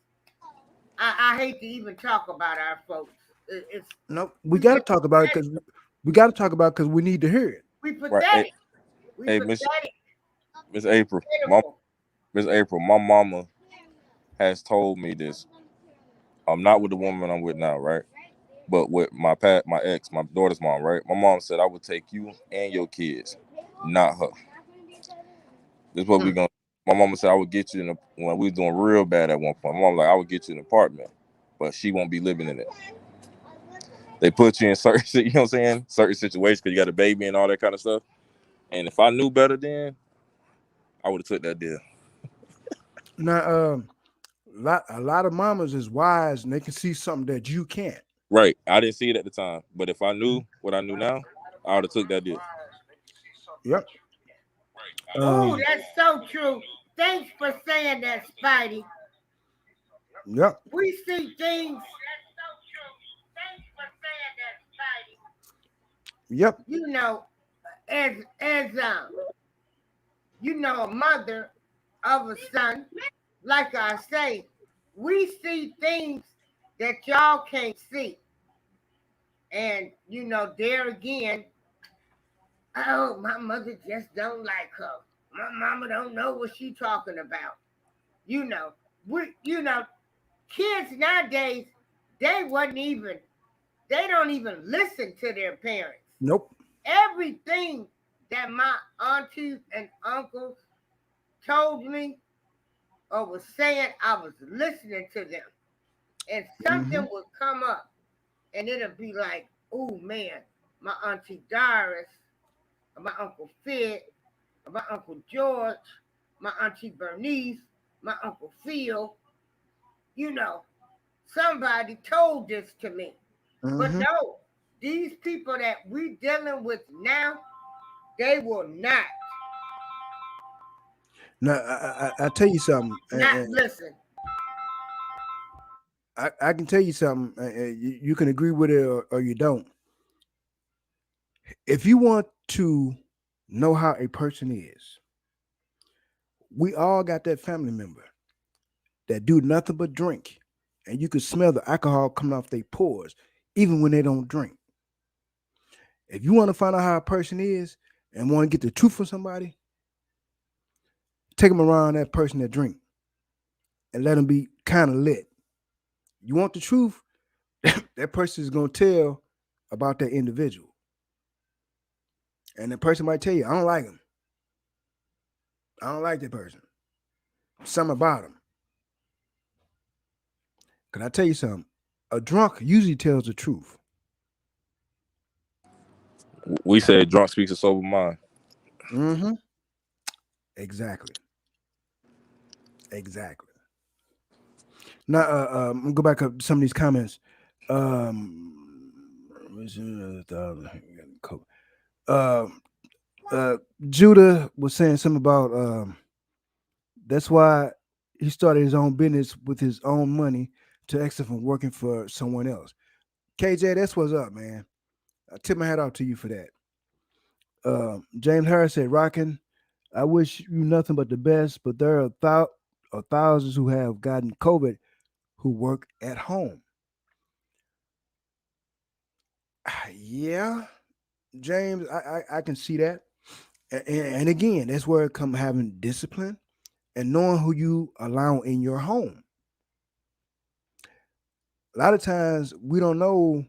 I hate to even talk about our folks. It's No, we we got to talk about it pathetic. because we got to talk about because we need to hear it. We Right. Hey, pathetic. We hey pathetic. Miss April. Pitiful. Miss April, my mama has told me this. I'm not with the woman I'm with now, right? But with my ex, my daughter's mom, right? My mom said I would take you and your kids, not her. This is what we Mm. gonna. My mama said I would get you when we was doing real bad at one point. My mom was like, I would get you an apartment, but she won't be living in it. They put you in certain, you know what I'm saying, certain situations because you got a baby and all that kind of stuff. And if I knew better then, I would have took that deal. Now, a lot of mamas is wise and they can see something that you can't. Right. I didn't see it at the time, but if I knew what I knew now, I would have took that deal. Yep. Oh, that's so true. Thanks for saying that, Spidey. Yep. We see things, Yep. you know, as a mother of a son. Like I say, we see things that y'all can't see, and there again, oh, my mother just don't like her. My mama don't know what she talking about. You know, we, kids nowadays, they wasn't even, they don't even listen to their parents. Nope. Everything that my aunties and uncles told me or was saying, I was listening to them. And something would come up and it'll be like, oh man, my auntie Doris, my uncle Fid, my uncle George, my auntie Bernice, my uncle Phil, you know, somebody told this to me. But Mm-hmm. no, these people that we dealing with now, they will Now, I tell you something. not listen. I can tell you something. You can agree with it or you don't. If you want to know how a person is, we all got that family member that do nothing but drink, and you can smell the alcohol coming off their pores, even when they don't drink. If you want to find out how a person is and want to get the truth from somebody, take them around that person that drink and let them be kind of lit. You want the truth? That person is going to tell about that individual. And the person might tell you, I don't like him. I don't like that person. Something about him. Can I tell you something? A drunk usually tells the truth. We said drunk speaks a sober mind. Mm-hmm. Exactly. Exactly. Now, I'm gonna go back up some of these comments. Um, uh, uh, Judah was saying something about that's why he started his own business with his own money to exit from working for someone else. KJ, that's what's up, man. I tip my hat out to you for that. James Harris said, "Rockin', I wish you nothing but the best, but there are thousands who have gotten COVID who work at home." Yeah, James, I can see that. And again, that's where it comes having discipline and knowing who you allow in your home. A lot of times we don't know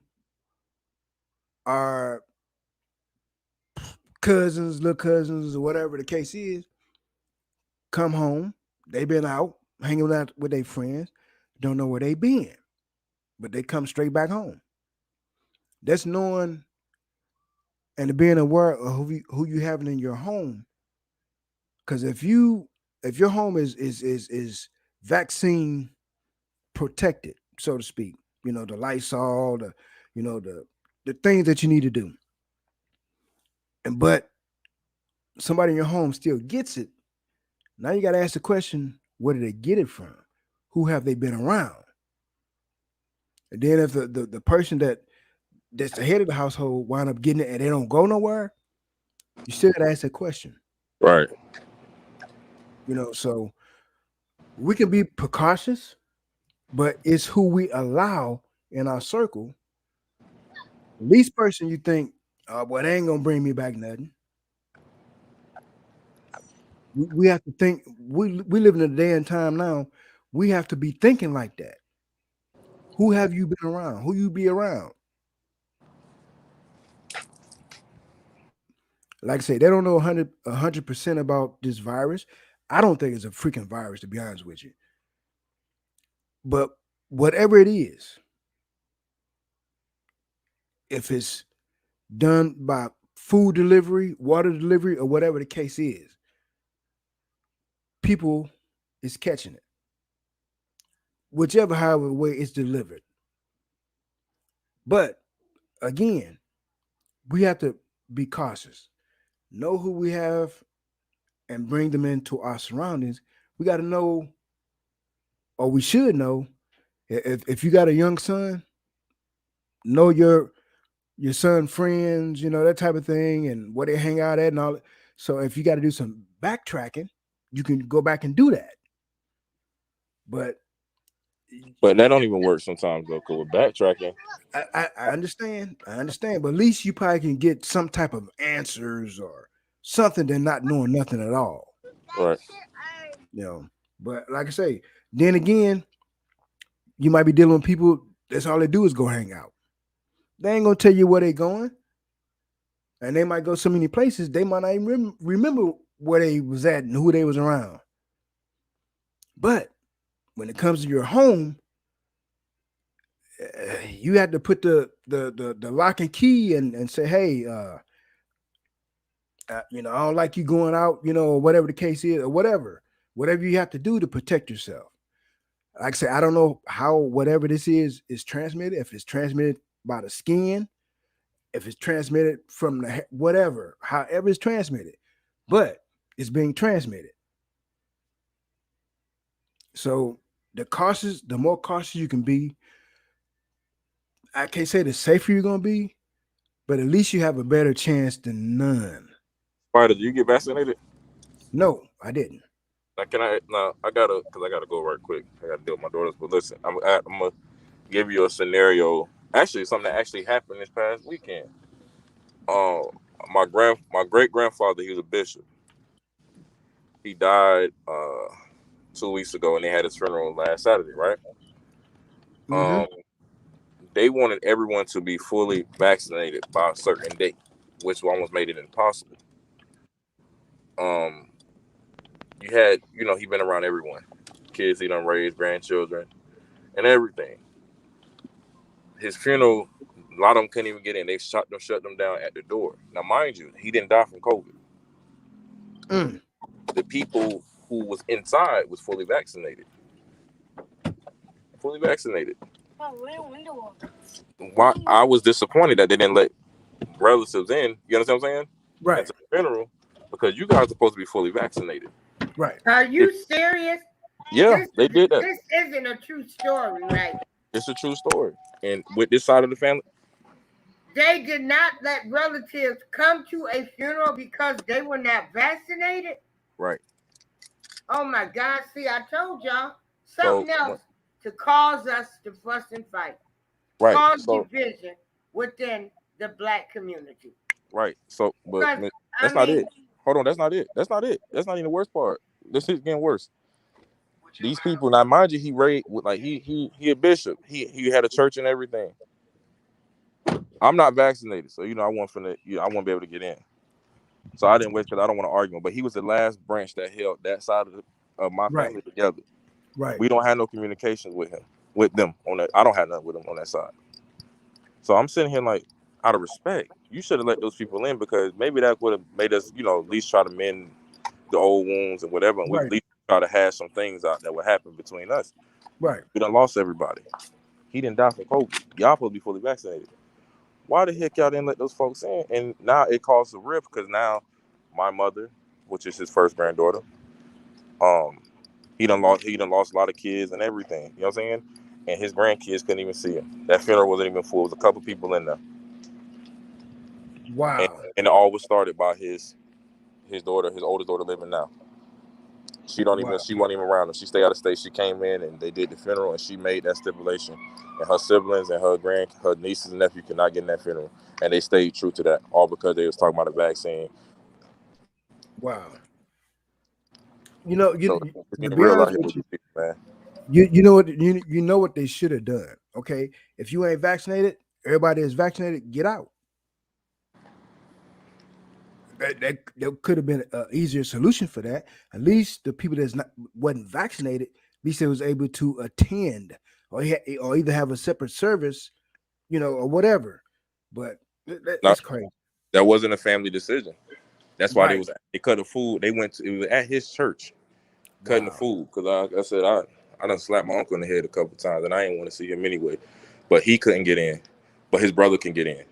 our cousins, little cousins, or whatever the case is, come home. They been out hanging out with their friends, don't know where they been, but they come straight back home. That's knowing and being aware of who you having in your home. Because if your home is vaccine protected, so to speak, the Lysol, the things that you need to do, and but somebody in your home still gets it. Now you got to ask the question: where did they get it from? Who have they been around? And then if the person that's the head of the household wind up getting it and they don't go nowhere, you still got to ask that question. Right. So we can be precautious, but it's who we allow in our circle. Least person you think, oh, boy, they ain't gonna bring me back nothing. We have to think. We live in a day and time now. We have to be thinking like that. Who have you been around? Who you be around? Like I say, they don't know 100% about this virus. I don't think it's a freaking virus, to be honest with you. But whatever it is, if it's done by food delivery, water delivery, or whatever the case is, people is catching it. Whichever however way it's delivered. But again, we have to be cautious. Know who we have and bring them into our surroundings. We got to know, or we should know, if you got a young son, know your son friends, that type of thing, and where they hang out at and all. So if you got to do some backtracking, you can go back and do that. But that don't even work sometimes though, because with backtracking. I understand. But at least you probably can get some type of answers or something than not knowing nothing at all. Right. But like I say, then again, you might be dealing with people that's all they do is go hang out. They ain't gonna tell you where they going. And they might go so many places, they might not even remember where they was at and who they was around. But when it comes to your home, you had to put the lock and key and say, hey, I don't like you going out, or whatever the case is, or whatever you have to do to protect yourself. Like I say, I don't know how whatever this is transmitted. If it's transmitted by the skin, if it's transmitted from the whatever, however it's transmitted, but it's being transmitted. So the more cautious you can be, I can't say the safer you're gonna be, but at least you have a better chance than none. Spider, did you get vaccinated? No, I didn't. Now, I gotta go right quick. I gotta deal with my daughters. But listen, I'm gonna give you a scenario. Actually, something that actually happened this past weekend. My great grandfather, he was a bishop. He died 2 weeks ago, and they had his funeral last Saturday, right? Mm-hmm. They wanted everyone to be fully vaccinated by a certain date, which almost made it impossible. You had, he been around everyone, kids he done raised, grandchildren, and everything. His funeral, a lot of them couldn't even get in. They shut them down at the door. Now, mind you, he didn't die from COVID. The people who was inside was fully vaccinated. Why I was disappointed that they didn't let relatives in. You understand what I'm saying? Right. At the funeral, because you guys are supposed to be fully vaccinated. Right. Are you serious? Yeah, they did that. This isn't a true story, right? It's a true story. And with this side of the family, they did not let relatives come to a funeral because they were not vaccinated. Right. Oh my God! See, I told y'all something else to cause us to fuss and fight. Right. Cause division within the black community. Right. So, but that's not it. Hold on, that's not it. That's not even the worst part. This is getting worse. These people, now mind you, he raised like he a bishop. He had a church and everything. I'm not vaccinated, so I won't be able to get in. So I didn't wait because I don't want to argue. But he was the last branch that held that side of my family together. Right. We don't have no communications with them on that. I don't have nothing with them on that side. So I'm sitting here like, out of respect, you should have let those people in, because maybe that would have made us, at least try to mend the old wounds and whatever. And we at least try to hash some things out that would happen between us. Right. We done lost everybody. He didn't die from COVID. Y'all supposed to be fully vaccinated. Why the heck y'all didn't let those folks in? And now it caused a rift, because now my mother, which is his first granddaughter, he done lost a lot of kids and everything. You know what I'm saying? And his grandkids couldn't even see him. That funeral wasn't even full. It was a couple people in there. Wow. And it all was started by his daughter, his oldest daughter living now. She wasn't even around him. She stayed out of state. She came in and they did the funeral, and she made that stipulation. And her siblings and her nieces and nephews could not get in that funeral. And they stayed true to that, all because they was talking about the vaccine. Wow. To be honest with you, man. You know what they should have done. Okay, if you ain't vaccinated, everybody is vaccinated, get out. there could have been an easier solution for that. At least the people that's not wasn't vaccinated, at least they was able to attend or either have a separate service, or whatever. But No, that's crazy. that wasn't a family decision. That's why Right. they cut the food. They went to it was at his church cutting the Wow. food because like I said I done slapped my uncle in the head a couple times and I didn't want to see him anyway, but he couldn't get in, but his brother can get in.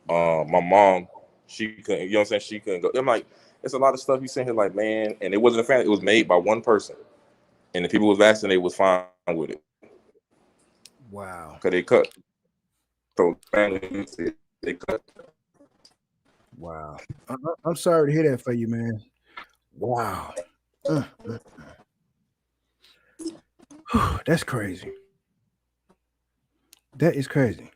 Wow. My mom, she couldn't. You know what I'm saying? She couldn't go. I'm like, it's a lot of stuff you saying here, like man, and it wasn't a family. It was made by one person, and the people who was vaccinated was fine with it Wow. because they cut. So family, they cut. Wow. I'm sorry to hear that for you, man. Wow. Mm. That's crazy. That is crazy.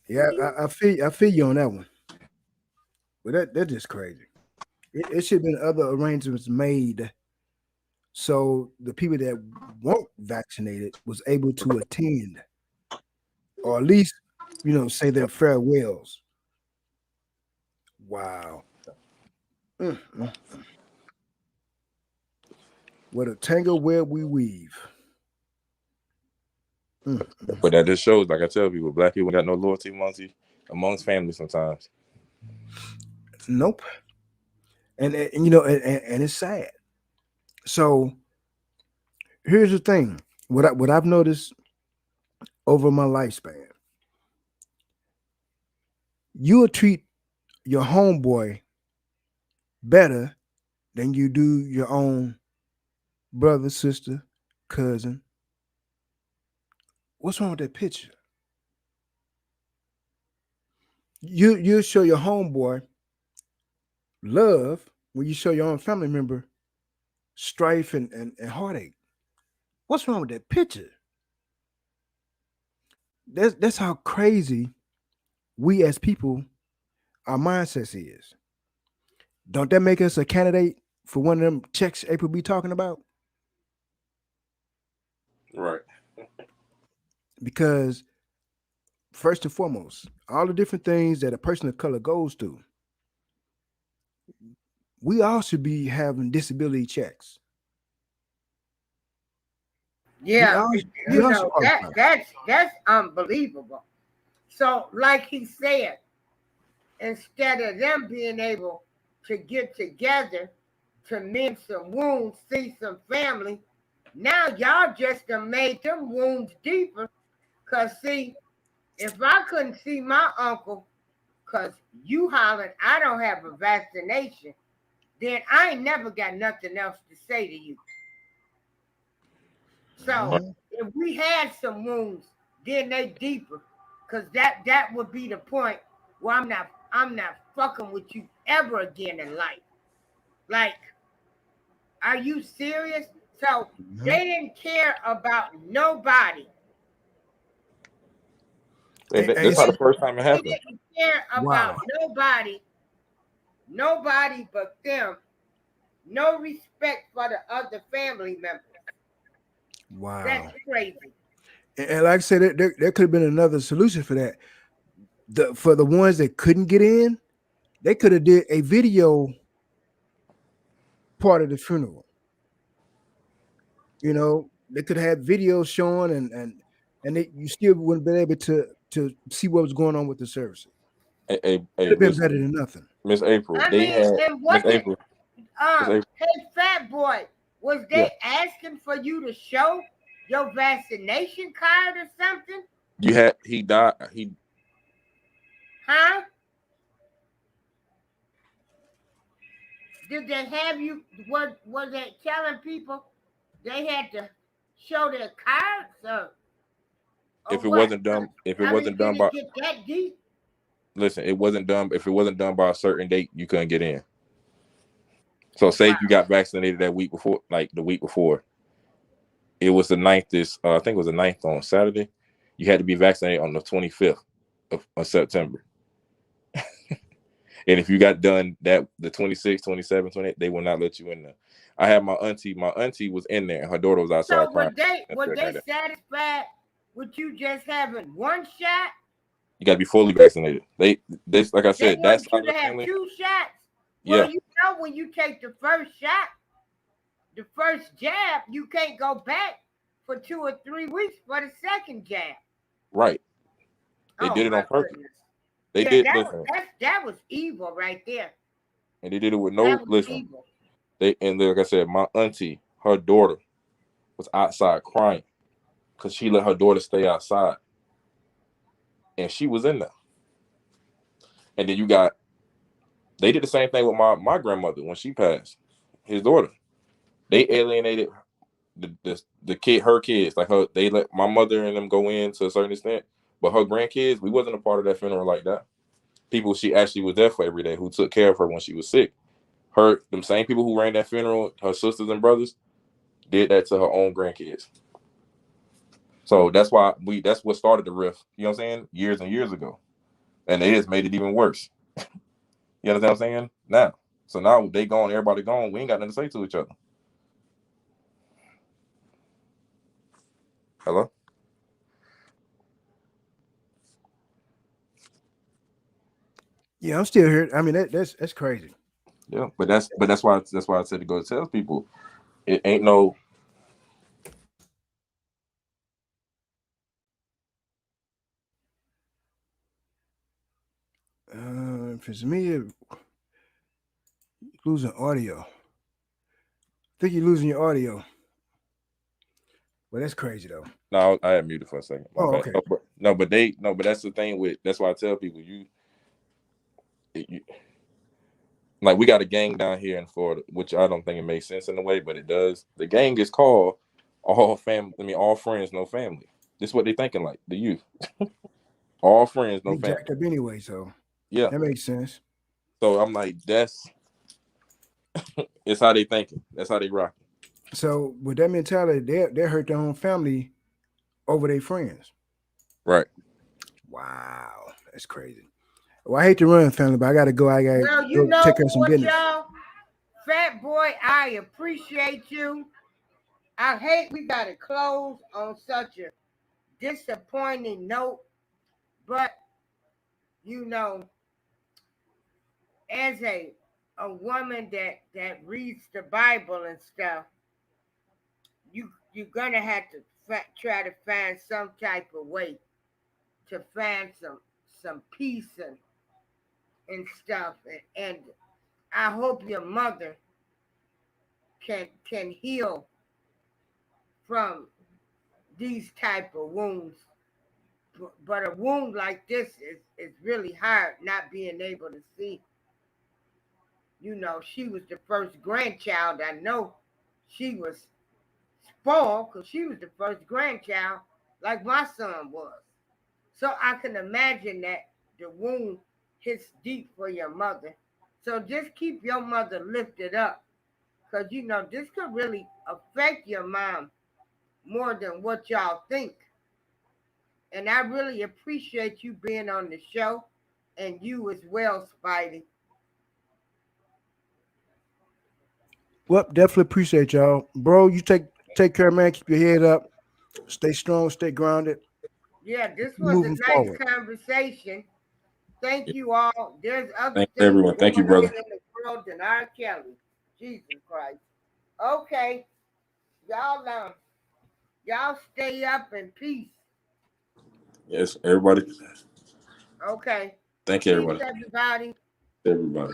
Yeah, I feel you on that one. But that's just crazy. It should have been other arrangements made so the people that weren't vaccinated was able to attend, or at least say their farewells. Wow. Mm. What a tangle web we weave. But that just shows, like I tell people, black people got no loyalty amongst family sometimes. Nope. And it's sad. So here's the thing. What I've noticed over my lifespan, you'll treat your homeboy better than you do your own brother, sister, cousin. What's wrong with that picture? You show your homeboy love when you show your own family member strife and heartache. What's wrong with that picture? That's how crazy we as people, our mindsets is. Don't that make us a candidate for one of them checks April be talking about? Right. Because first and foremost, all the different things that a person of color goes through, we all should be having disability checks. Yeah, We all should qualify. that's unbelievable. So, like he said, instead of them being able to get together to mend some wounds, see some family, now y'all just done made them wounds deeper. Cause see, if I couldn't see my uncle, cause you hollering I don't have a vaccination, then I ain't never got nothing else to say to you. So Mhm. if we had some wounds, then they deeper, cause that would be the point where I'm not fucking with you ever again in life. Like, are you serious? So Mhm. they didn't care about nobody. That's not the first time it They happened. didn't care about Wow. nobody but them. No respect for the other family members. That's Wow. crazy. And like I said, there could have been another solution for that. For the ones that couldn't get in, they could have did a video part of the funeral. They could have had videos showing you still wouldn't been able to see what was going on with the services. Could Hey, have been better than nothing. Miss April, I they mean, had it Miss wasn't. April, Miss April. Hey, fat boy, was Yeah, they asking for you to show your vaccination card or something? you had he died. He Huh? Did they have you? Was they telling people they had to show their cards or if it what? wasn't done, if it I mean, wasn't did done it by get that deep? listen, it wasn't done. If it wasn't done by a certain date, you couldn't get in. So Oh say wow. if you got vaccinated that week before, like the week before, it was the ninth. I think it was the ninth on Saturday. You had to be vaccinated on the 25th of September. And if you got done that the 26th, 27th, 28th, they will not let you in there. I had my auntie. My auntie was in there, and her daughter was outside So crying. were they satisfied with you just having one shot? You got to be fully vaccinated. This, like I They said, want that's you to have 2 shots. Yeah. Well, when you take the first shot, the first jab, you can't go back for 2 or 3 weeks for the second jab. Right. They did it on purpose. Goodness. They did. Listen. That was evil right there. And they did it with That was listen. evil. And like I said, my auntie, her daughter, was outside crying because she let her daughter stay outside, and she was in there. And then they did the same thing with my grandmother when she passed, his daughter. They alienated her kids. Like they let my mother and them go in to a certain extent, but her grandkids, we wasn't a part of that funeral like that. People she actually was there for every day, who took care of her when she was sick. Them same people who ran that funeral, her sisters and brothers, did that to her own grandkids. So that's what started the rift, you know what I'm saying, years and years ago. And they just made it even worse. You understand what I'm saying? So now they gone, everybody gone, we ain't got nothing to say to each other. Hello? Yeah, I'm still here. I mean, that's crazy. Yeah, but that's why I said to go tell people it ain't no. For me, losing audio. I think you're losing your audio. Well, that's crazy though. No, I had muted for a second. My bad. Okay. But that's the thing that's why I tell people you like we got a gang down here in Florida, which I don't think it makes sense in a way, but it does. The gang is called all friends, no family. This is what they thinking like, the youth. All friends, no They family. jacked up anyway, so Yeah. that makes sense. So I'm like, it's how they thinking. That's how they rocking. So with that mentality, they hurt their own family over their friends. Right. Wow, that's crazy. Well, I hate to run, family, but I gotta go. I gotta go take care of some business. Y'all, Fat Boy, I appreciate you. I hate we gotta close on such a disappointing note, but as a woman that reads the Bible and stuff, you're gonna have to try to find some type of way to find some peace and stuff, and I hope your mother can heal from these type of wounds. But a wound like this is really hard, not being able to see. She was the first grandchild. I know she was spoiled because she was the first grandchild, like my son was. So I can imagine that the wound hits deep for your mother. So just keep your mother lifted up, because this could really affect your mom more than what y'all think. And I really appreciate you being on the show, and you as well, Spidey. Well, definitely appreciate y'all, bro. You take care, man. Keep your head up. Stay strong. Stay grounded. Yeah, this Keep was a moving nice forward. conversation. Thank you all. There's other Thanks things everyone. Thank you, going brother. on in the world than R. Kelly. Jesus Christ. Okay, y'all stay up in peace. Yes, everybody. Okay. Thank you, Peace, everybody. everybody. Everybody.